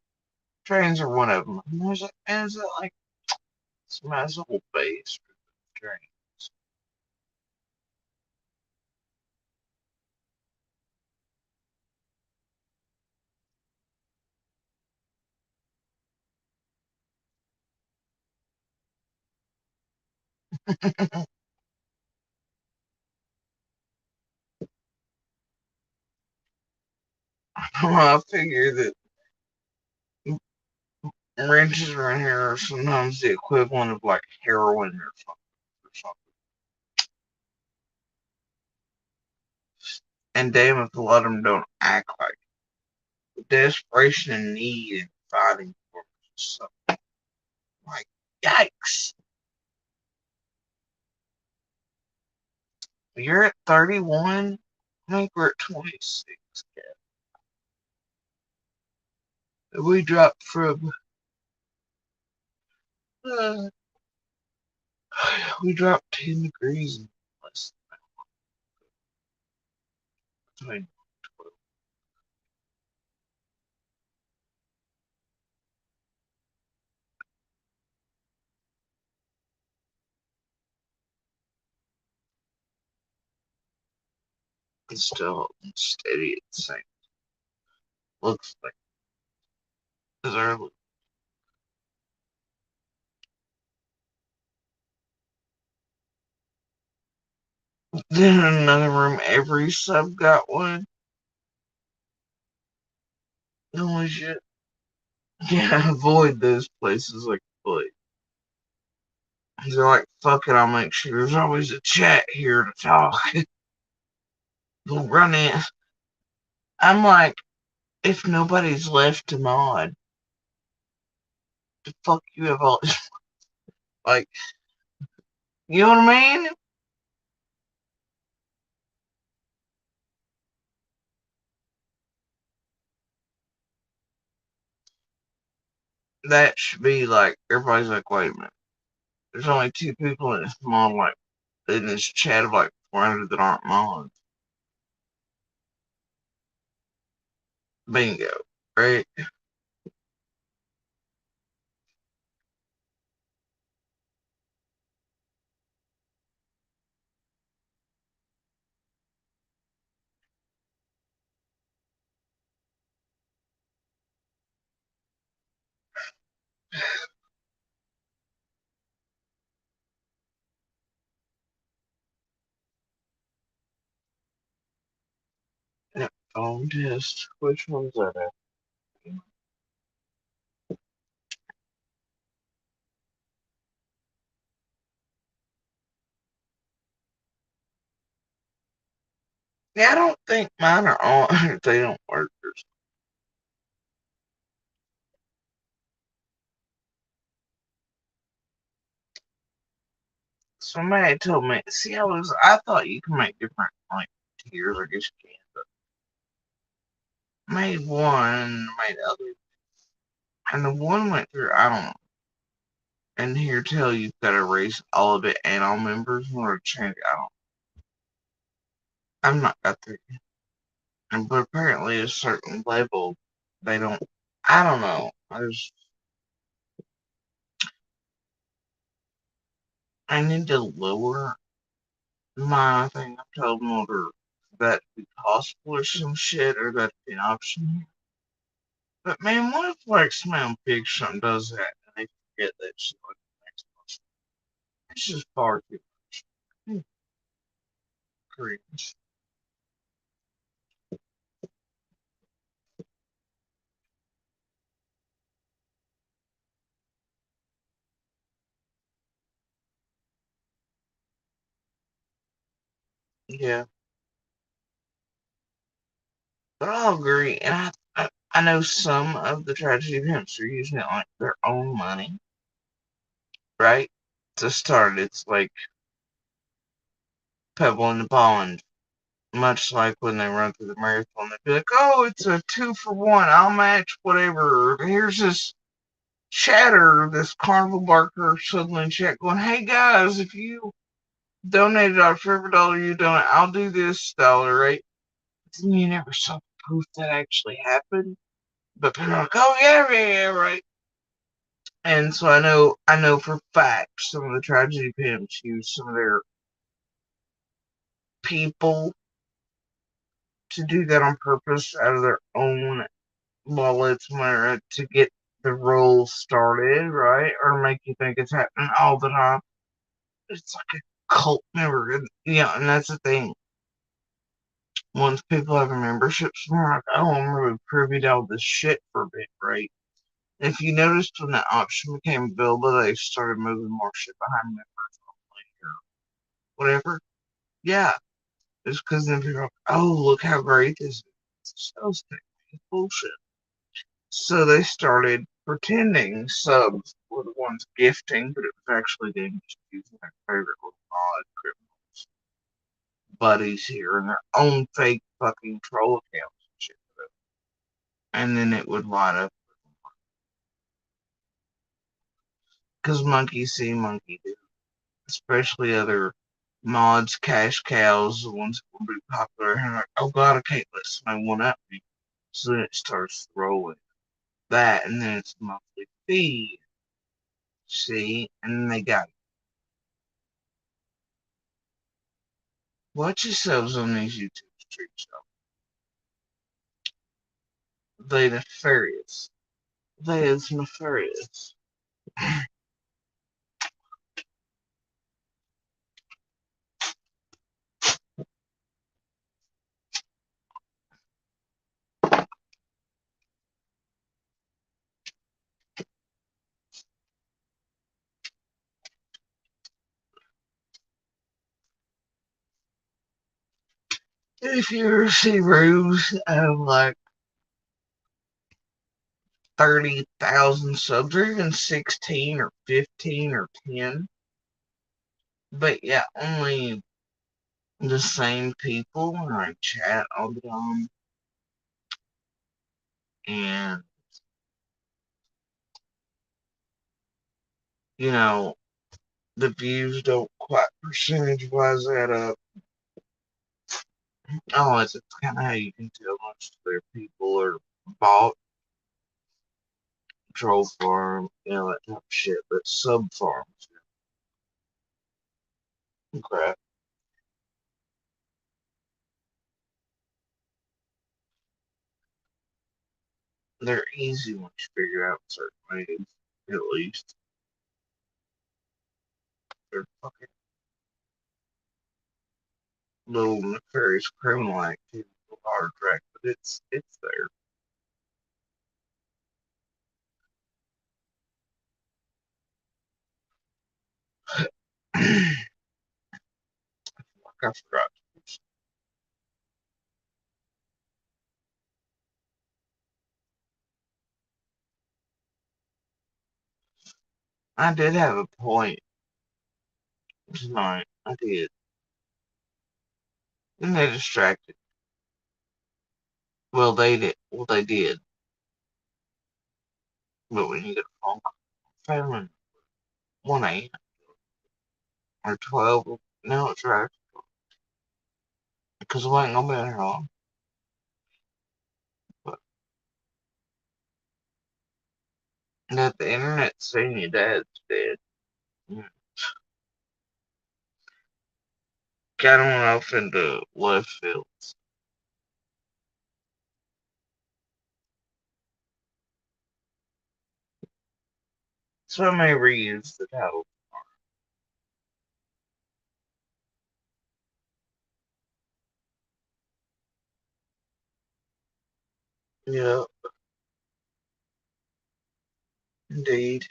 Trains are one of them. And is it like some nice little bass for the trains? Well, I figure that wrenches around here are sometimes the equivalent of like heroin or something. And damn if a lot of them don't act like it. Desperation and need and fighting for something. Like, yikes. You're at 31? I think we're at 26. We dropped from uh, we dropped 10 degrees in less than 12. It's still steady at the same. Looks like it's early. Then in another room, every sub got one. Holy shit. Yeah, avoid those places like the plague. They're like, fuck it, I'll make sure there's always a chat here to talk. They'll run in. I'm like, if nobody's left to mod, the fuck you have all like, you know what I mean? That should be like, everybody's like, wait a minute. There's only 2 people in this mod, like, in this chat of like 400 that aren't mods. Bingo, right? Yep, phone test. Which one's that at? Yeah, I don't think mine are on if they don't work or something. Somebody told me, see, I thought you can make different, like, tiers, I guess you can, but made one, made other, and the one went through, I don't know, and here tell you've got to erase all of it and all members in order to change it. I'm not got there yet. But apparently, at a certain level, they don't, I don't know. I need to lower my thing. I've told them order that to be possible or some shit, or that to be an option. But man, what if like somebody on Big something does that and they forget that shit like the next person? It's just far too much. Cringe. Yeah, but I'll agree, and I know some of the tragedy pimps are using it like their own money, right? To start, it's like pebble in the pond Much like when they run through the marathon, they'd be like, "Oh, it's a 2-for-1. I'll match whatever." Here's this chatter, this carnival barker suddenly in chat going, "Hey guys, if you donate a dollar for every dollar you donate, I'll do this dollar, right?" And you never saw proof that actually happened. But people are like, "Oh yeah, yeah, yeah, right." And so I know for fact some of the tragedy pimps use some of their people to do that on purpose out of their own wallets to get the roll started, right? Or make you think it's happening all the time. It's like a cult member. And that's the thing. Once people have a membership, they're like, "Oh, I'm really privy to all this shit for a bit," right? If you noticed when that option became available, they started moving more shit behind members only or whatever. Yeah, it's because then people are like, "Oh, look how great this is." Sales tax is bullshit. So they started pretending subs were the ones gifting, but it was actually them just using their favorite little odd criminals buddies here and their own fake fucking troll accounts and shit. And then it would light up because monkey see, monkey do. Especially other mods, cash cows, the ones that will be popular, and like, "Oh god, I can't let somebody one up me." So then it starts rolling that, and then it's a monthly fee. See, and then they got watch yourselves on these YouTube streams. They nefarious. They is nefarious. If you ever see rooms of like 30,000 subs, or even 16 or 15 or 10, but yeah, only the same people when I chat all the time, and you know the views don't quite percentage wise add up. Oh, it's kind of how you can tell most of their people are bought, troll farm, that type of shit, but sub farms, crap. They're easy once you figure out certain ways, at least. They're fucking little nefarious criminal activity, hard track, but it's there. Like I forgot. I did have a point tonight. I did. And they distracted. Well, they did. Well, they did. But we need a phone call. Family. 1 a.m. or 12. No, it's right. Because we ain't gonna be in here long. But that the internet's saying your dad's dead. Mm. Kind of went off into left fields. So I may reuse the title. Yeah, indeed.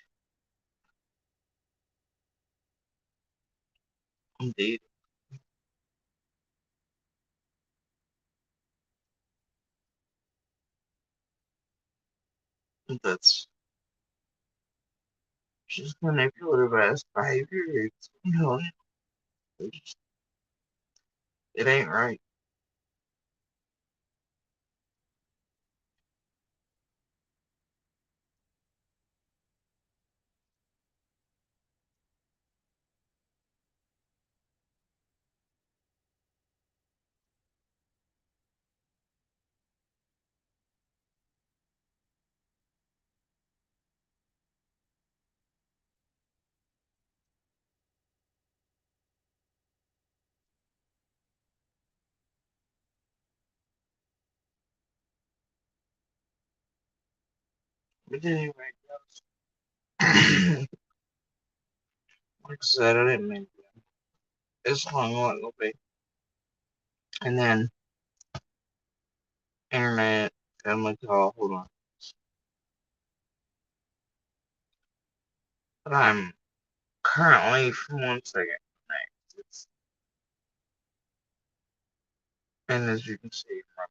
Indeed. That's just manipulative ass behavior. It's, it ain't right. But anyway, guys, like I said, I didn't mean to. It's long as it'll be. And then internet, family call. Hold on. But I'm currently, for 1 second, it's, and as you can see from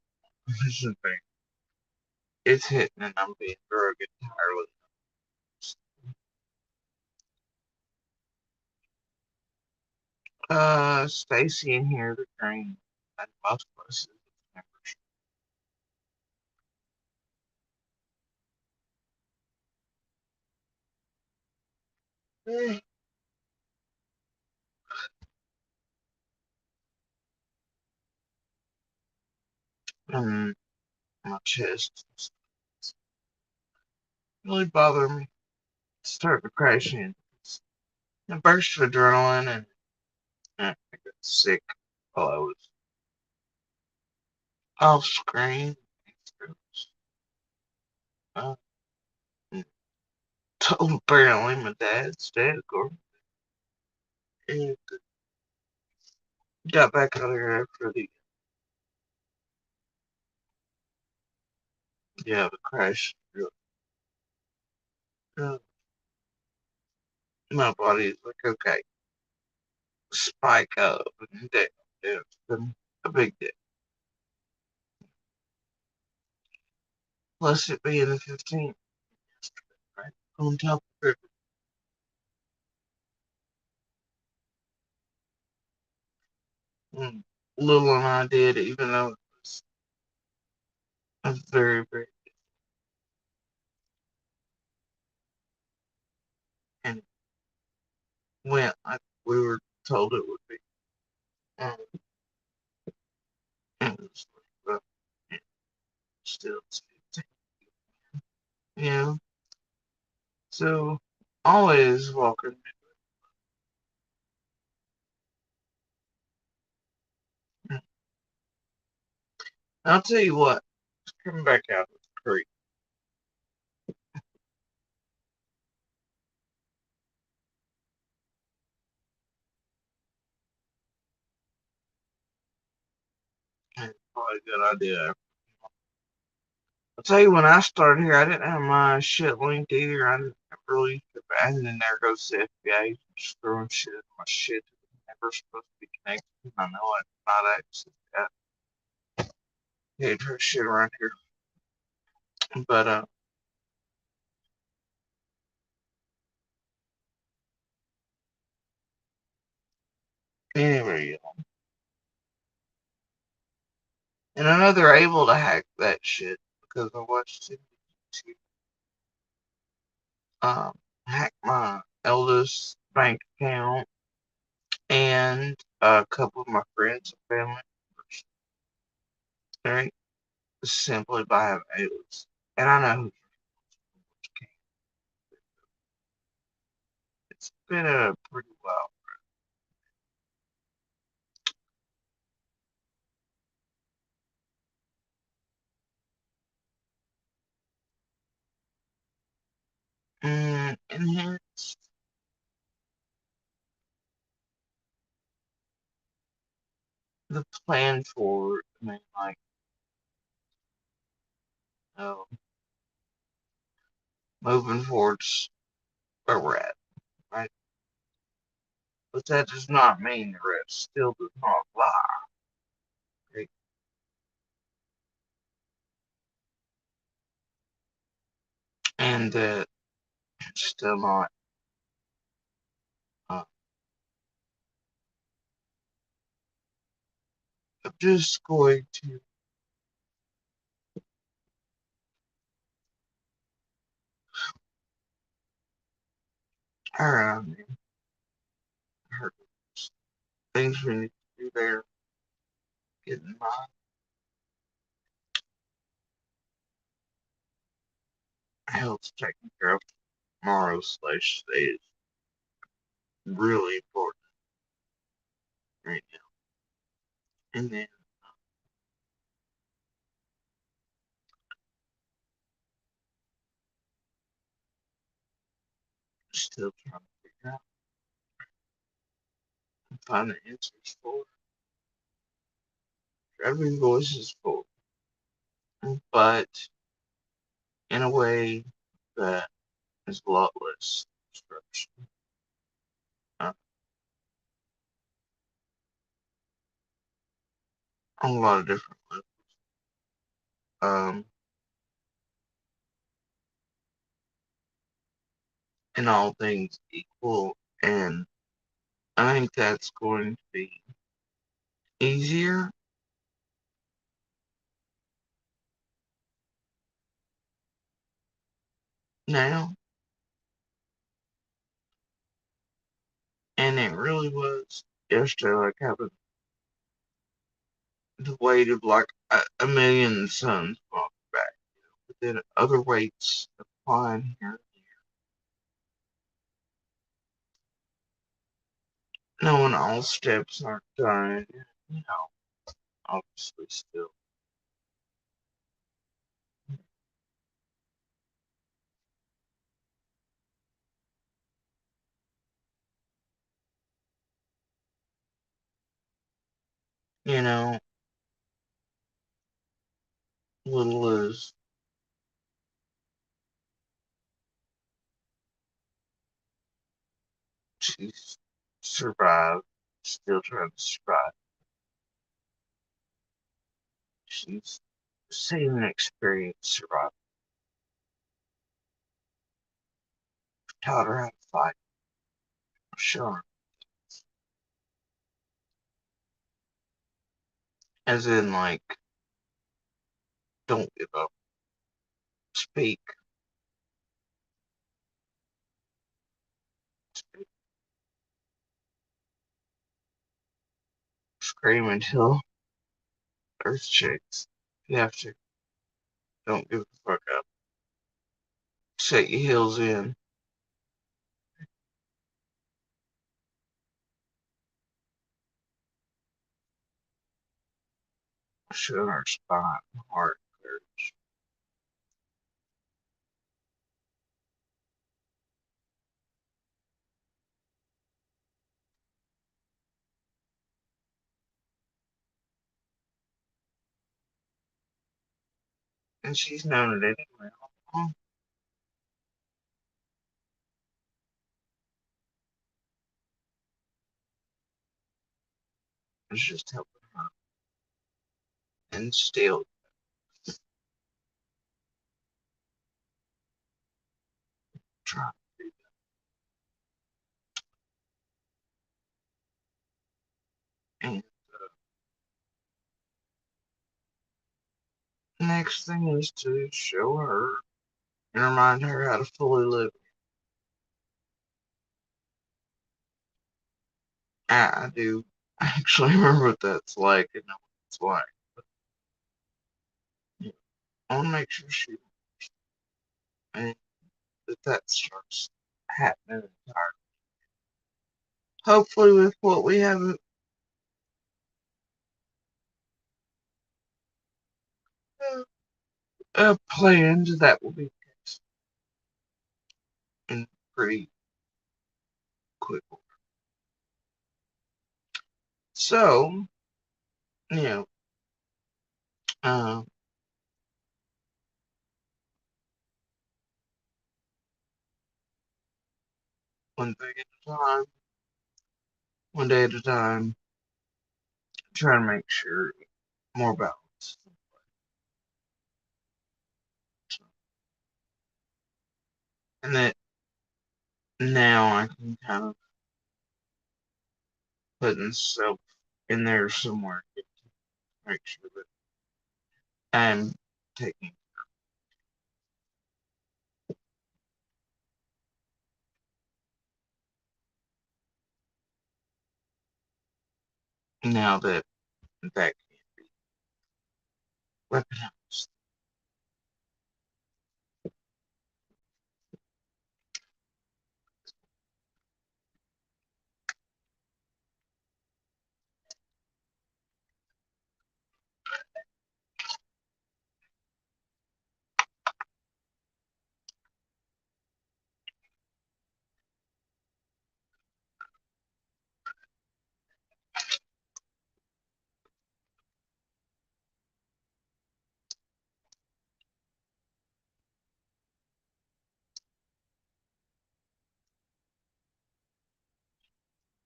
this thing, it's hitting and I'm being drugged entirely. Stacy in here, the green, and most places, members. And my chest really bothered me. Started crashing. A burst of adrenaline, and I got sick while I was off screen. Uh, told apparently my dad's dead, of course. And got back out here after the crash. Uh, my body's like, okay, spike up and down. It's been a big day. Plus it being the 15th yesterday, right? On top of it. Little and I did, even though it was a very, very, and went like we were told it would be. Um, it was like, yeah, still, it's 15. Yeah. So, always welcome. I'll tell you what, coming back out of the creek. It's probably a good idea. I'll tell you, when I started here, I didn't have my shit linked either. I didn't really, and then there goes the FBI just throwing shit in my shit. Never supposed to be connected. I know it's not actually her shit around here. But, anyway, and I know they're able to hack that shit because I watched it hack my eldest bank account and a couple of my friends and family members, right? Simply by having alias. And I know who came. It's been a pretty wild. And hence the plan for, I mean, like, oh, moving towards where we're at, right? But that does not mean the rest still does not lie, right? And that still not, uh, I'm just going to, I don't know, I heard things we need to do there, getting my health taken care of tomorrow/today is really important right now. And then still trying to figure out and find the answers for. Every voice is full, but in a way that is a lot less structured uh, on a lot of different levels. In all things equal, and I think that's going to be easier now, and it really was yesterday, like having the weight of like a million suns walking back, but then other weights applying here. Knowing all steps aren't done, obviously still. You know, little as she's survived, still trying to survive. She's seen and experienced survival. Taught her how to fight. Sure. As in, like, don't give up. Speak. Speak. Scream until earth shakes. You have to. Don't give the fuck up. Set your heels in. Show her spine, heart, courage. And she's known it anyway. It's just helping her. And still trying to do that. And the next thing is to show her and remind her how to fully live. I do actually remember what that's like and know what it's like. But yeah, I want to make sure she and that starts happening entirely. Hopefully, with what we have planned, that will be in pretty quick. So, you know, uh, one thing at a time, one day at a time, trying to make sure more balance. And that now I can kind of put myself in there somewhere to make sure that I'm taking now that that can be weaponized.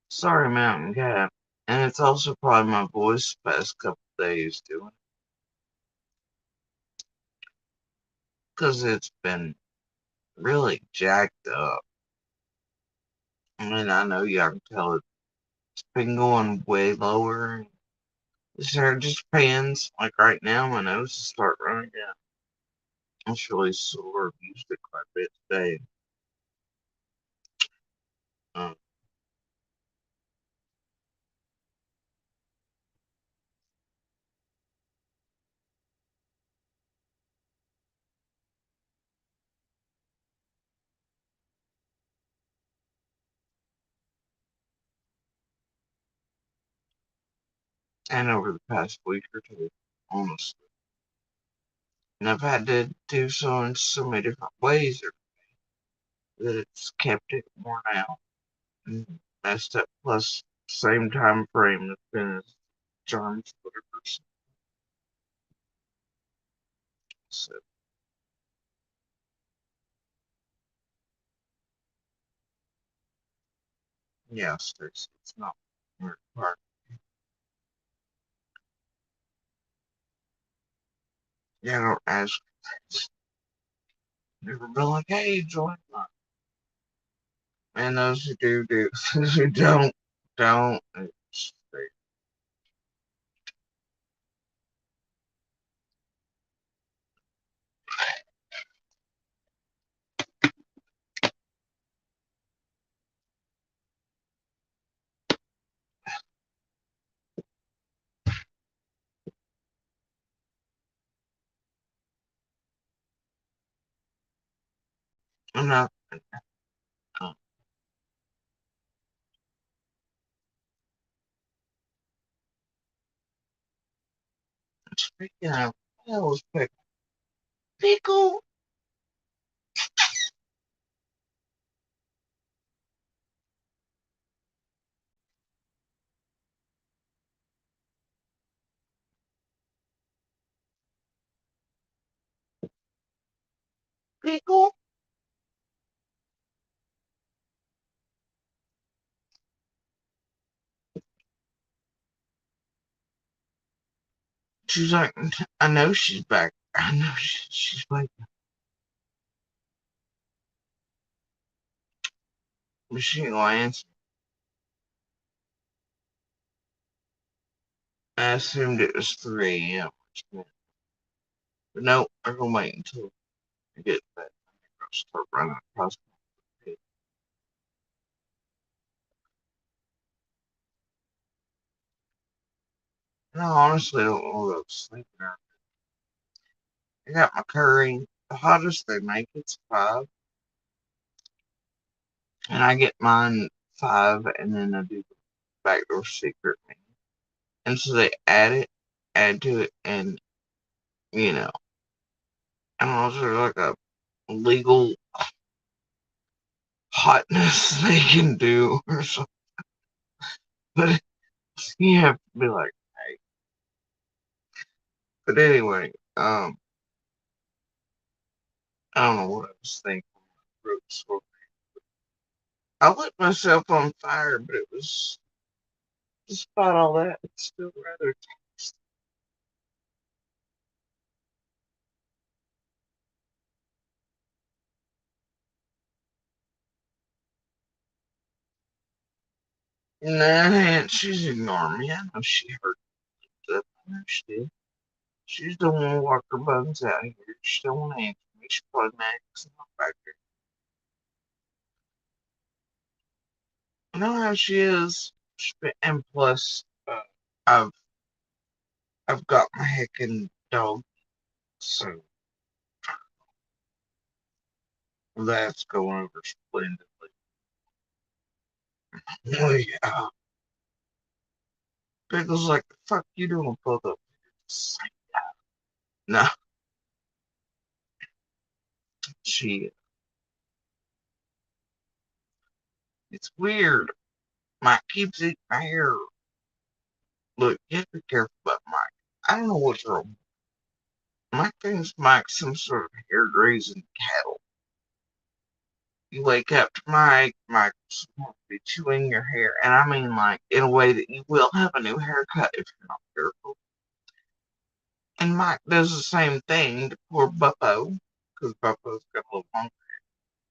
Sorry, Mountain Cat. And it's also probably my voice the past couple days doing, because it's been really jacked up. I mean, I know y'all can tell it's been going way lower. So it just depends. Like right now, my nose is starting running down. It's really sore. I've used it quite a bit today. Um, and over the past week or two, honestly. And I've had to do so in so many different ways that it's kept it worn out and messed up. Plus, same time frame that's been as germs, whatever. So, yeah, Stacy, it's not very hard. Yeah, don't ask. Never been like, hey, join my. And those who do, do. Those who don't, don't. I'm not. Uh, Speaking of, that was pickle. Pickle! Pickle! She's like, I know she's back. I know she's back. But she ain't gonna answer. I assumed it was 3 a.m. But no, I'm gonna wait until I get back. I'll start running across my head. And I honestly don't want to go to sleep now. I got my curry. The hottest they make it's 5. And I get mine 5 and then I do the backdoor secret. And so they add to it, and you know, I don't know if there's like a legal hotness they can do or something, but you have to be like, hey. But anyway, I don't know what I was thinking. I lit myself on fire, but it was despite all that, it's still rather tasty. Nah, she's ignoring me. I know she heard stuff. I know she did. She's the one who walked her buttons out here. She don't want to answer me. She's probably mad because I'm not back there. I know how she is. And plus, I've I've got my heckin' dog, so that's going over splendidly. Oh yeah. Pickle's like, the fuck you doing both of them? No, she. It's weird. Mike keeps eating my hair. Look, you have to be careful about Mike. I don't know what's wrong. Mike thinks Mike's some sort of hair grazing cattle. You wake up to Mike's going to be chewing your hair, and I mean like in a way that you will have a new haircut if you're not careful. And Mike does the same thing to poor Buppo, because Buppo's got a little long.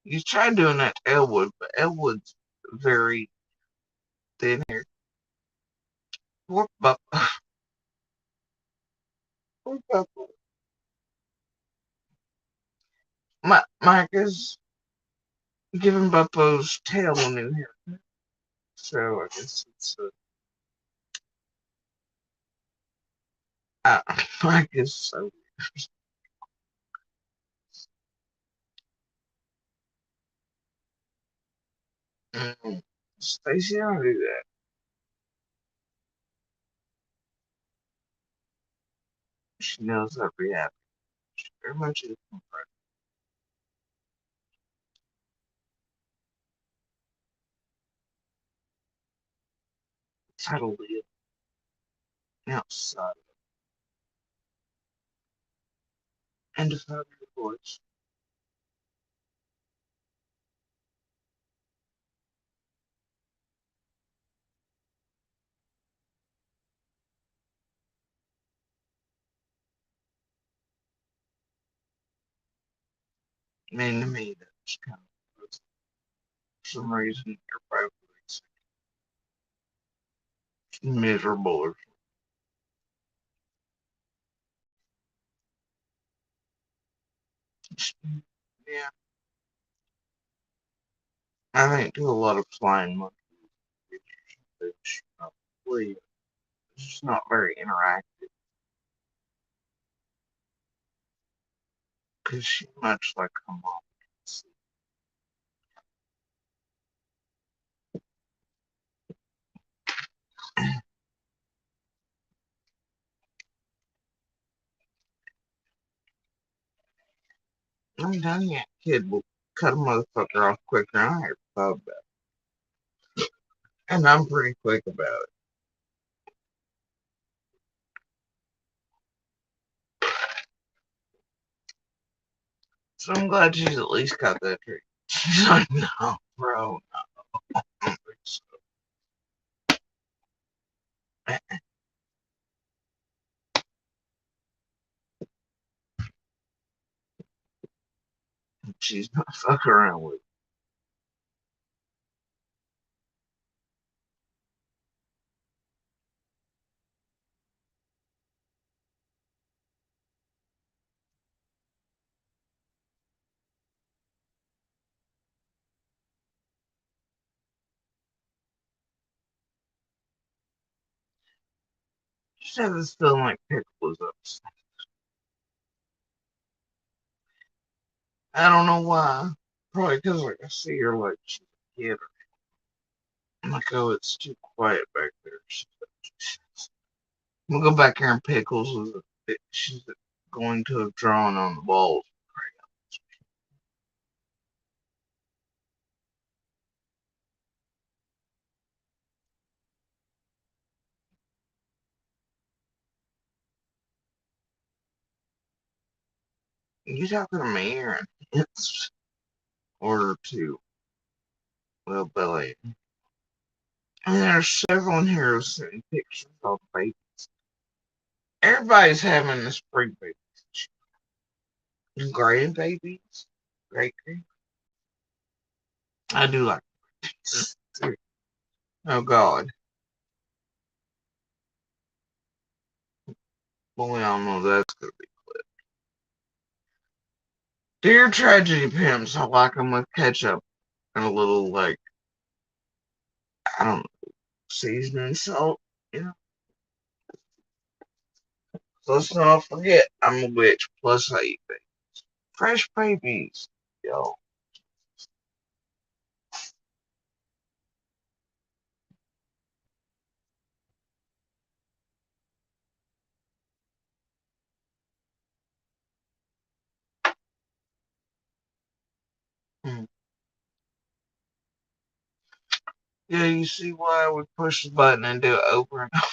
You try doing that to Elwood, but Elwood's very thin hair. Poor Buppo. Poor Buppo. Mike is giving Buppo's tail a new hair. So I guess it's Mike is so Stacy, don't do that. She knows I'd be happy. She very much is my friend. Title live outside and if I have your voice. Man to me that's kind of for some reason you're probably miserable or something. Yeah. I think do a lot of flying monkeys, which probably is just not very interactive because she much like her mom. I'm telling you, kid will cut a motherfucker off quicker than I ever thought about it. And I'm pretty quick about it. So I'm glad she's at least got that trick. She's like, no, bro, no. She's not fucking around with it. She has this feeling like Pickle was upset. I don't know why. Probably because like I see her like she's a kid. I'm like, oh, it's too quiet back there. We'll go back here and Pickles was she's going to have drawn on the walls. You talking to me or it's order to well Billy. I mean there's several in here who sending pictures of babies. Everybody's having this pre baby. Grandbabies. Great grand. I do like oh god. Well we all know that's gonna be Dear Tragedy Pimps, I like them with ketchup and a little like I don't know, seasoning salt, you know. So let's not forget I'm a witch plus I eat babies. Fresh babies, yo. Mm. Yeah, you see why we push the button and do it over and over.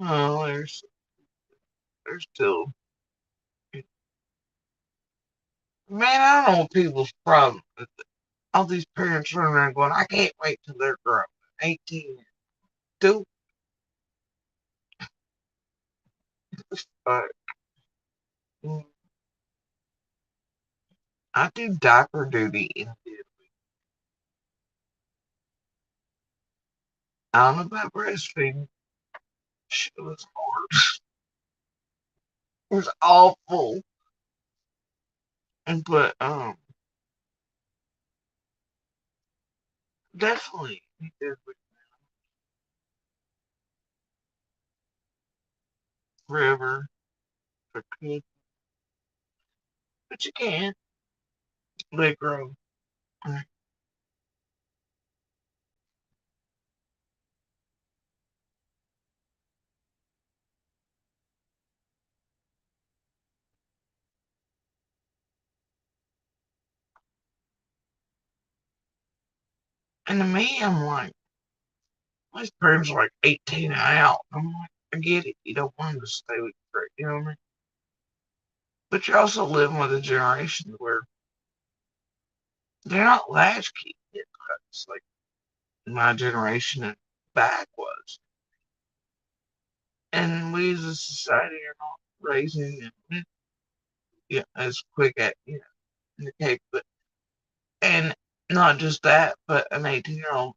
Oh, there's still Man, I don't know what people's problem. All these parents running around going, I can't wait till they're grown. 18. Do but I do diaper duty in bed. I don't know about breastfeeding. Shit was hard. It was awful. But definitely forever for kids. But you can. They grow. And to me, I'm like, my parents are like 18 and out. I'm like, I get it. You don't want them to stay with you, you know what I mean? But you're also living with a generation where they're not latchkey kids like my generation and back was. And we as a society are not raising them as quick at the cake. But and not just that, but an 18-year-old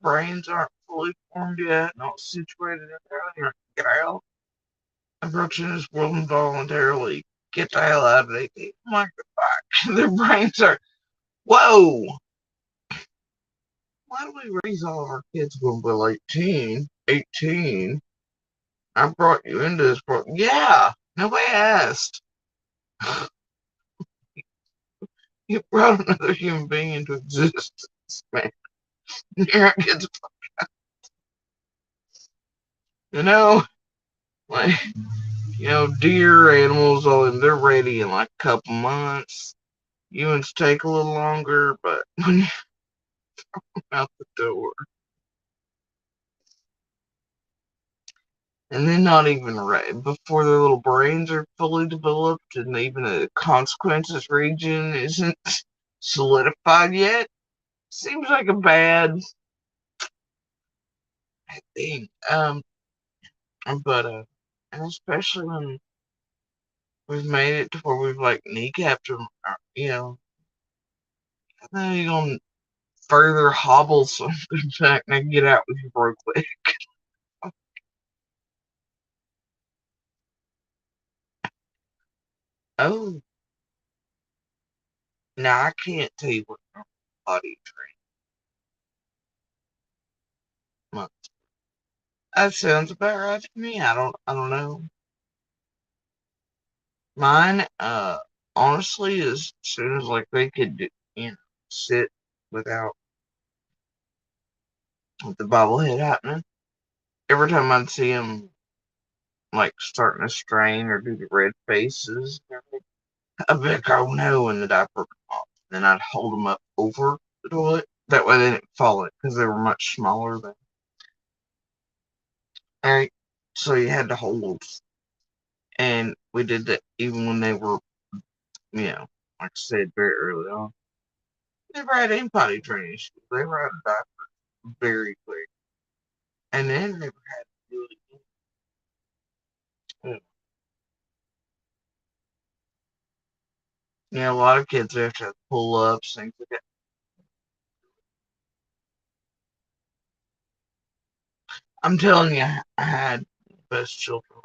brains aren't fully formed yet, not situated in get out, approach in this world involuntarily. Get the hell out of it. My God, their brains are whoa. Why do we raise all of our kids when we're 18? 18? I brought you into this world. Yeah, nobody asked. You brought another human being into existence, man. Here I get, you know, like, deer animals, all them, they're ready in like a couple months. Humans take a little longer, but when you're out the door, and then not even ready before their little brains are fully developed, and even the consequences region isn't solidified yet. Seems like a bad thing. But and especially when we've made it to where we've like kneecapped them, then you're gonna further hobble something back and get out with your broke leg. Oh, now I can't tell you what body train. That sounds about right to me. I don't know. Mine, honestly, as soon as like they could, sit without with the bobblehead happening. Every time I'd see them like starting to strain or do the red faces, I'd be like, "Oh no!" and the diaper would come off. Then I'd hold them up over the toilet. That way they didn't fall it because they were much smaller than. Alright, so you had to hold, and we did that even when they were, like I said very early on. Never had any potty training issues. They were out of diapers very quick, and then never had to do it again. A lot of kids have to have pull ups, things like that. I'm telling you, I had the best children.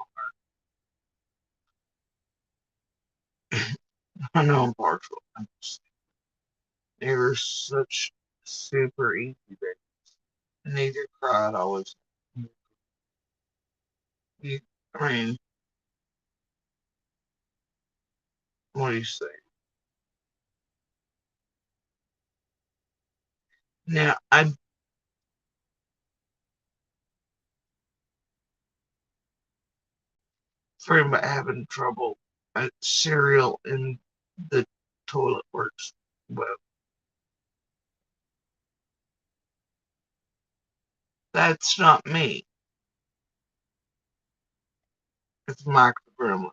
I know I'm partial. They were such super easy babies. Neither cried always. You, I mean, what do you say? Now, I afraid about having trouble at cereal in the toilet works well. That's not me. It's Mike the Gremlin.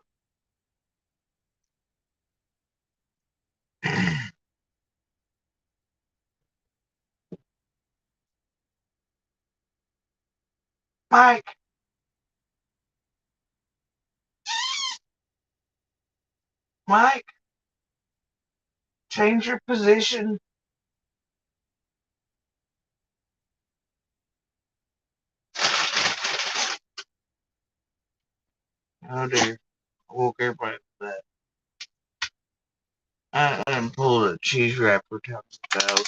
Mike, Mike, change your position. Oh dear. I woke everybody up with that. I pulled a cheese wrapper times 1,000.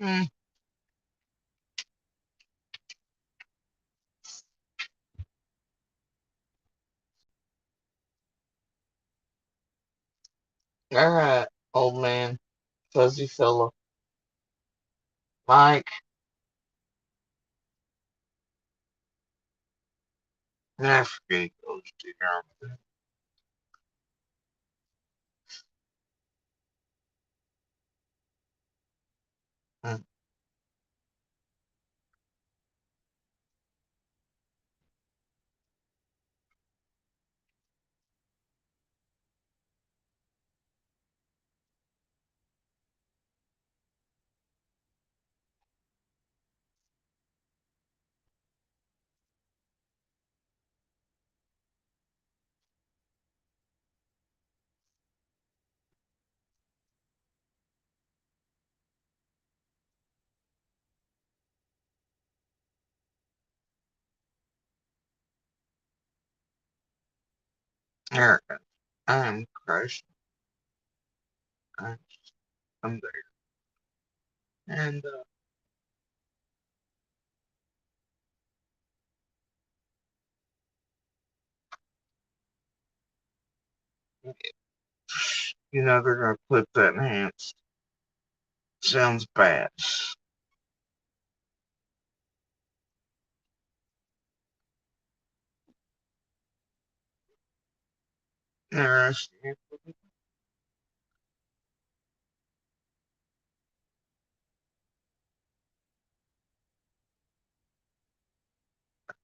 Mm. Alright, old man, fuzzy fella. Mike, I forget those two arms. Mm. Alright, I'm crushed. I'm, I'm there. And, they're gonna clip that enhanced. Sounds bad. Interesting.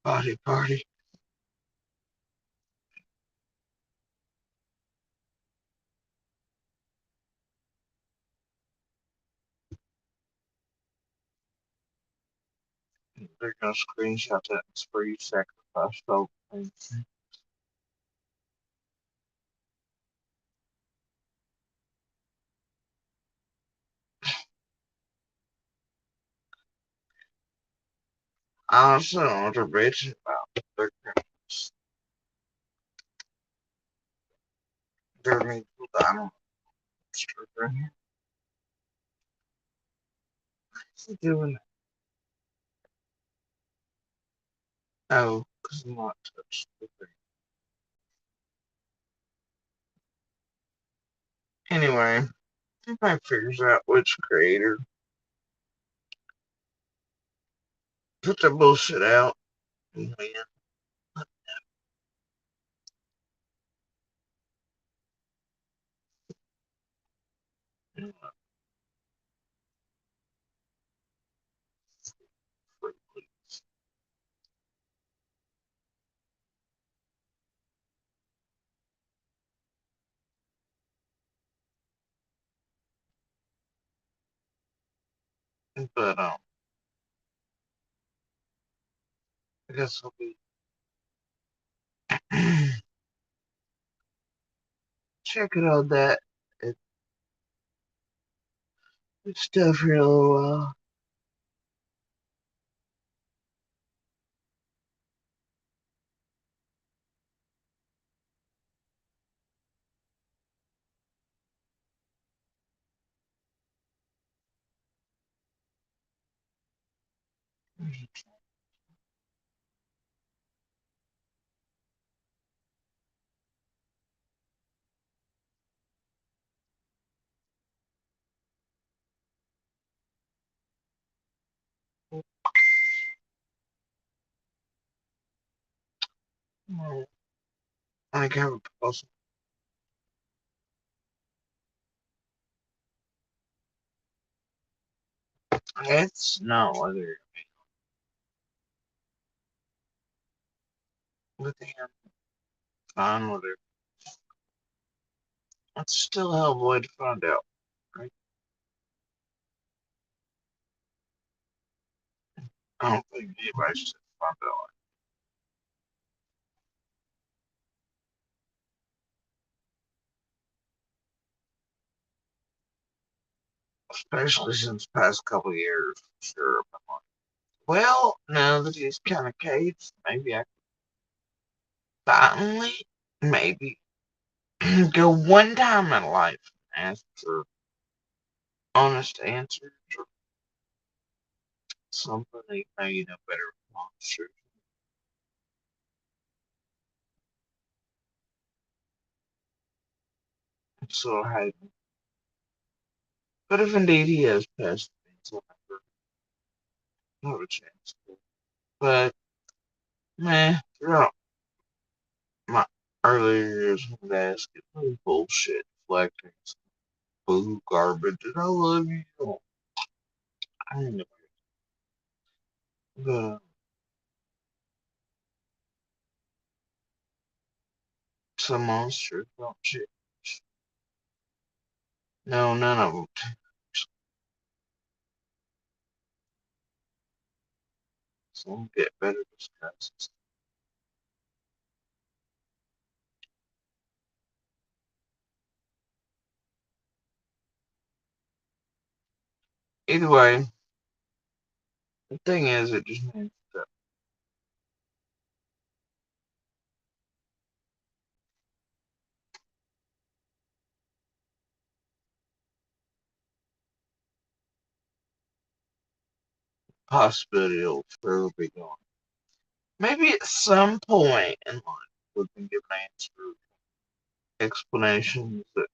Body party. They're gonna screenshot that spree sacrifice. So, I also don't know what they're bitching about. They're me. I don't know. What's he doing? Oh, because I'm not touched the thing. Anyway, everybody figures out which creator put the bullshit out and win. But I guess I'll be checking on that stuff for a little while. I have a proposal. It's no other. with him, fine, whatever. It's still a hell of a way to find out, right? I don't think anybody should find out. Especially since the past couple of years, sure. I'm like, well, now that he's kind of caged, maybe I can finally, maybe, go one time in life and ask for honest answers or something that you know better answers. So I had, but if indeed he has passed me, so I never have a chance. But, man, throughout my earlier years when I asked it, no bullshit, deflecting, boo garbage, and I love you. I know the some monsters don't change. No, none of them. Some get better disguises. Either way, the thing is, it just means the possibility will forever be gone. Maybe at some point in life we can give an answer, explanations that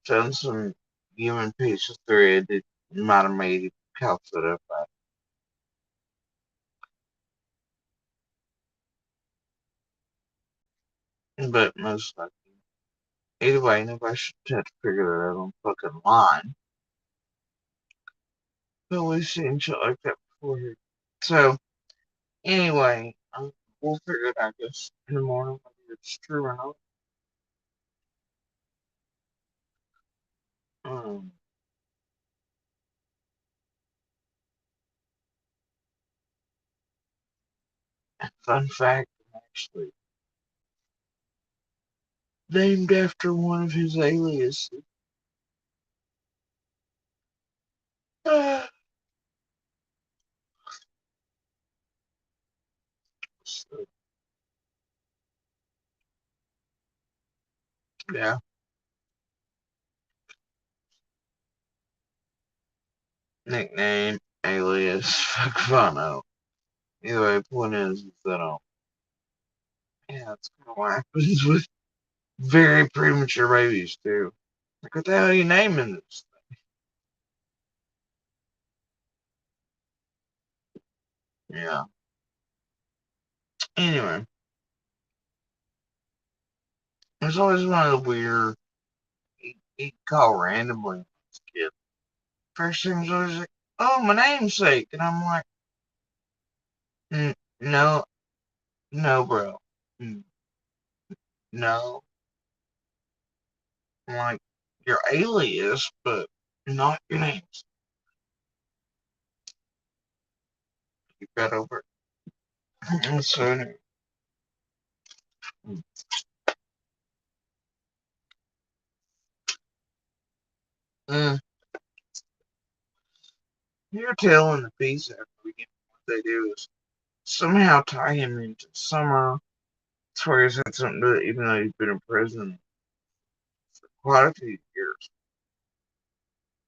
found some human piece of thread that might have made it calculate up at. But most likely. Either way, nobody should have to figure that out on fucking line. But we've seen shit like that before here. So, anyway, we'll figure it out, I guess, in the morning whether it's true or not. Um, Fun fact, I'm actually named after one of his aliases. So, yeah, nickname, alias, fuck Fano. Either way, the point is that, yeah, that's kind of what happens with very premature babies, too. Like, what the hell are you naming this? Yeah. Anyway, there's always one of the weird, he call randomly as a kid. First thing was always like, oh, my namesake. And I'm like, no, no, bro. Mm, no. I'm like, your alias, but not your name. You got over it. So, anyway, mm, you're telling the piece after we get what they do is somehow tie him into summer. That's where he's had something to do, even though he's been in prison for quite a few years.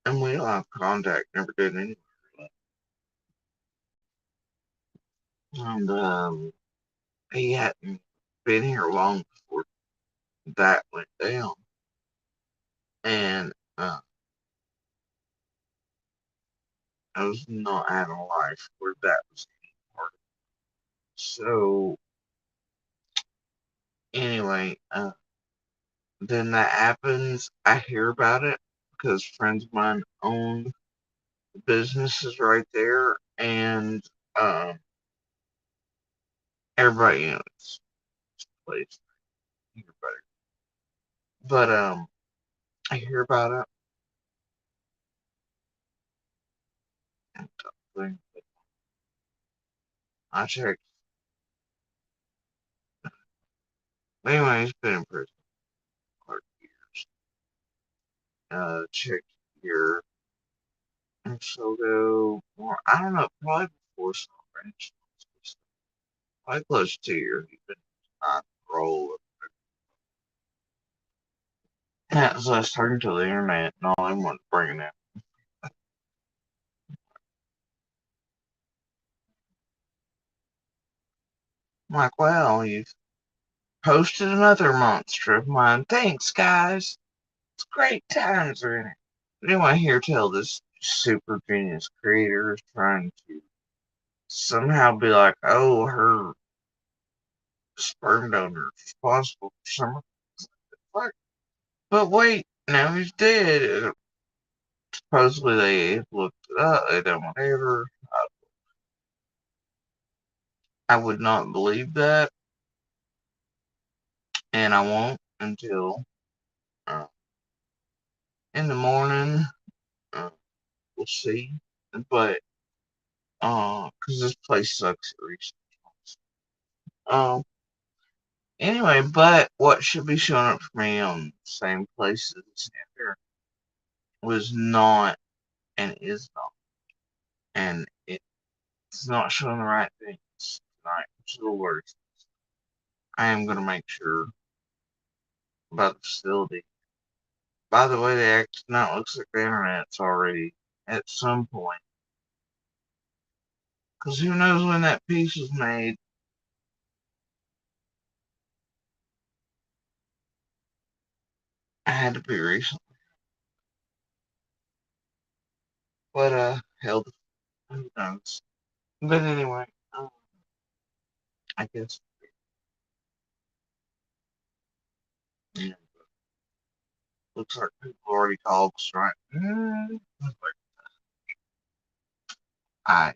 And we don't have contact, never did anyway. And he hadn't been here long before that went down. And I was not having a life where that was any part of it. So anyway, then that happens. I hear about it because friends of mine own businesses right there, and um, everybody, you know, it's place hear better. But I hear about it. And I checked. Anyway, he's been in prison for quite a few years. Checked here. And so go more. I don't know, probably before Ranch. Probably close to 2 years. He's been on roll. Yeah, so I was talking to the internet and all I wanted to bring it. I'm like, well, you've posted another monster of mine. Thanks, guys. It's great times are in it. But anyway, I hear tell this super genius creator is trying to somehow be like, oh, her sperm donor is responsible for some fuck. But wait, now he's dead. Supposedly they looked it up, they done whatever. I would not believe that, and I won't until uh, in the morning. Uh, we'll see. But because this place sucks at research. Um, anyway, but what should be showing up for me on the same places here was not and is not, and it's not showing the right things tonight, which is the worst. I am gonna make sure about the facility. By the way, they act now it looks like the internet's already at some point. Because who knows when that piece was made? I had to be recent. But hell, who knows? But anyway, I guess yeah, looks like people already called us, right? I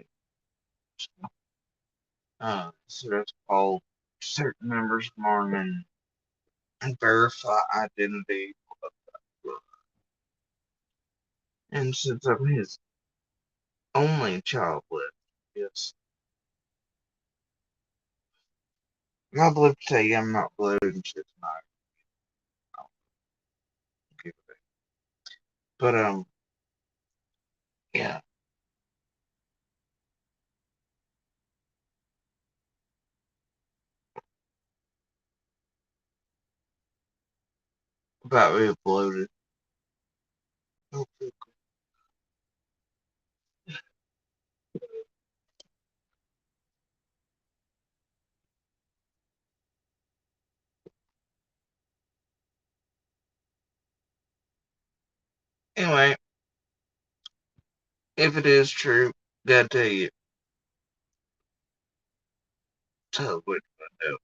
so that's called certain members of Mormon and verify identity. And since I'm his only child left, yes, I'm not to tell you I'm not blue and shit tonight. I'll give it. But yeah, about being bloated. Anyway, if it is true, gotta tell you, tell what I know.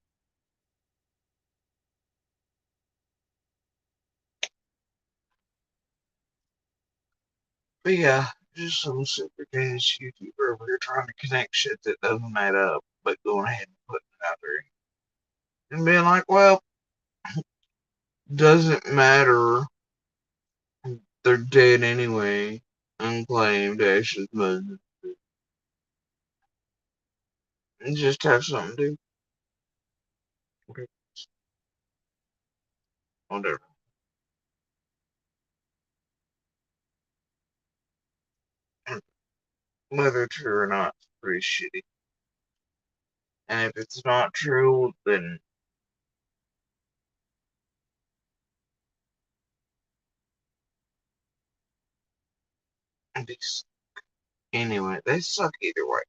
But yeah, just some super genius YouTuber over here trying to connect shit that doesn't add up, but going ahead and putting it out there and being like, well, doesn't matter. They're dead anyway. Unclaimed Ashes Mother. And just have something to do. Okay. Whatever. Whether true or not, it's pretty shitty. And if it's not true, then anyway, they suck either way.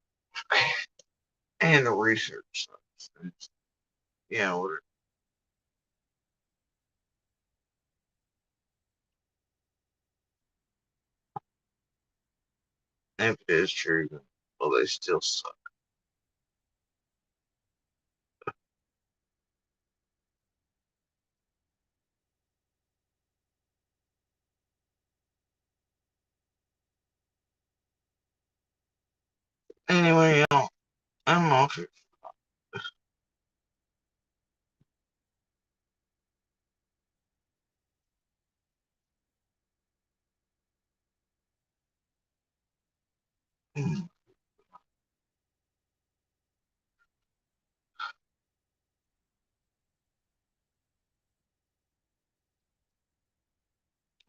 And the research sucks. Yeah, if it is true, then well, they still suck. Anyway, I'm off it. I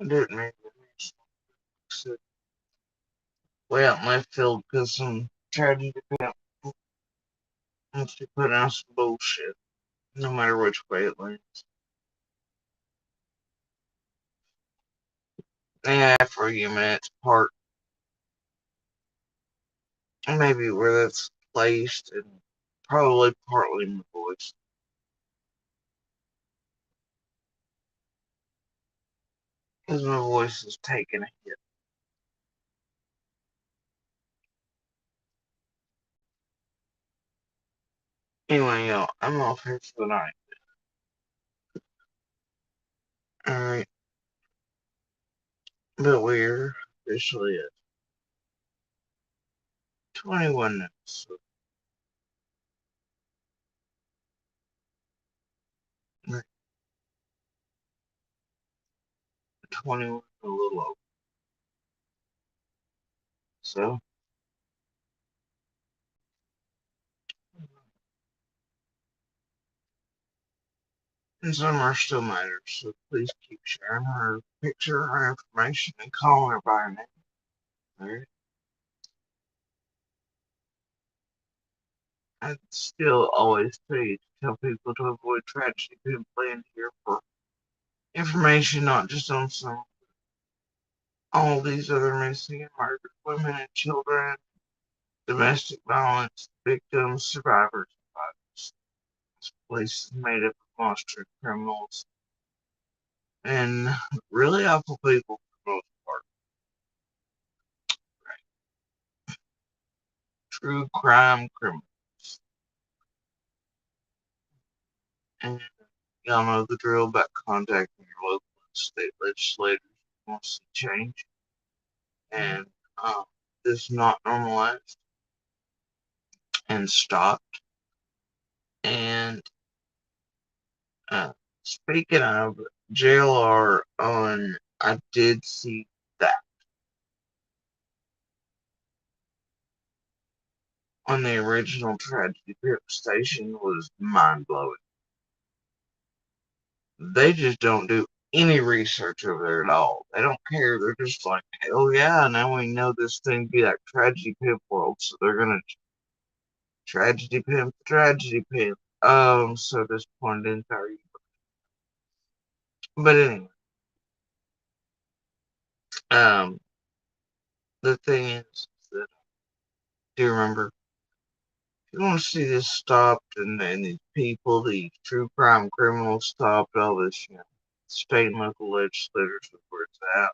didn't mean to sit way out in left field because some tragedy wants to put out some bullshit, no matter which way it lands. Yeah, for you minutes part, maybe where that's placed, and probably partly in the voice, because my voice is taking a hit. Anyway, y'all, I'm off here for the night. Alright, but we're officially at 21 minutes. So 21, a little over. So, and Summer still matters, so please keep sharing her picture, her information, and calling her by her name. Alright? I still always say to tell people to avoid tragedy being planned here for information, not just on some all these other missing and murdered women and children, domestic violence victims, survivors, and survivors. This place is made up of monster criminals and really awful people for the most part. Right? True crime criminals. And y'all know the drill about contacting your local and state legislators if you want to see change. And this is not normalized and stopped. And speaking of JLR, I did see that on the original Tragedy Pip station was mind blowing. They just don't do any research over there at all. They don't care. They're just like, hell yeah, now we know this thing be like Tragedy Pip world, so they're gonna Tragedy Pimp, Tragedy Pimp. So disappointed in entire. But anyway, um, the thing is that do you remember? If you want to see this stopped and these people, these true crime criminals stopped, all this, state and local legislators is where it's at.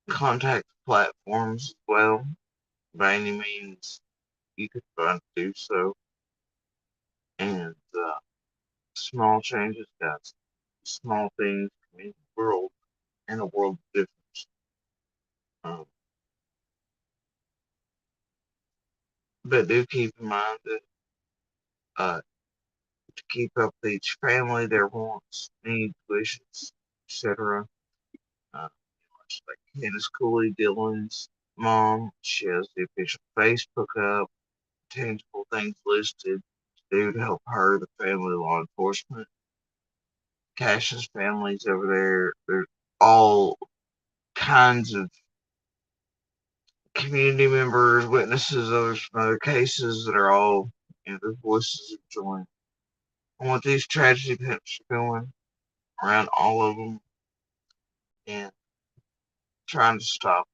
Contact platforms as well. By any means you could find to do so. And small changes, guys. Small things in the world and a world of difference. Um, but do keep in mind that to keep up with each family, their wants, needs, wishes, etc. Much like Candace Cooley, Dylan's mom, she has the official Facebook up, tangible things listed to do to help her, the family, law enforcement. Cash's family's over there. There's all kinds of community members, witnesses, others from other cases that are all, their voices are joined. And what these tragedy pimps are doing around all of them and trying to stop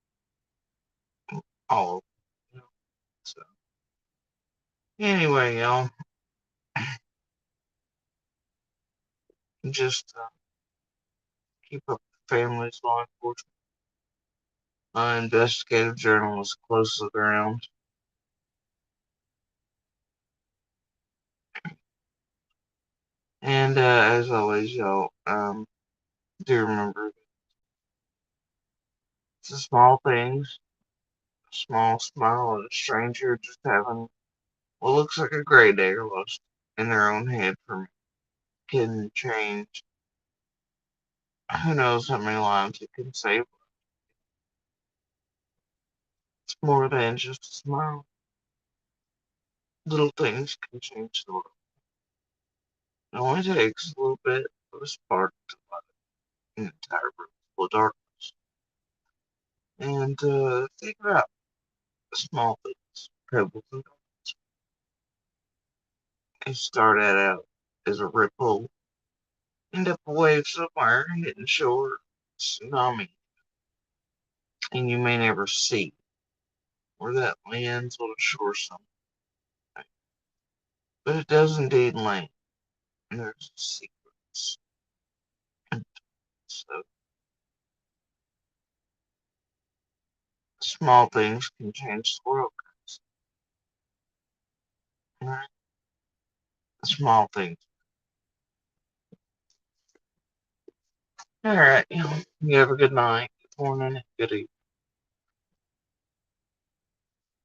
all of them. So, anyway, y'all, just keep up the families, law enforcement, investigative journalists close to the ground. And as always, y'all, do remember it's the small things, a small smile at a stranger just having what looks like a gray day or lost in their own head from can change Who knows how many lives it can save? It's more than just a smile. Little things can change the world. It only takes a little bit of a spark to light an entire room full of darkness. And think about the small things, pebbles and dots. They start out as a ripple, end up a wave somewhere, hitting shore, tsunami, and you may never see where that lands on a shore somewhere. But it does indeed land, and there's secrets. So small things can change the world, guys. Right? Small things. All right, you have a good night, good morning, good evening.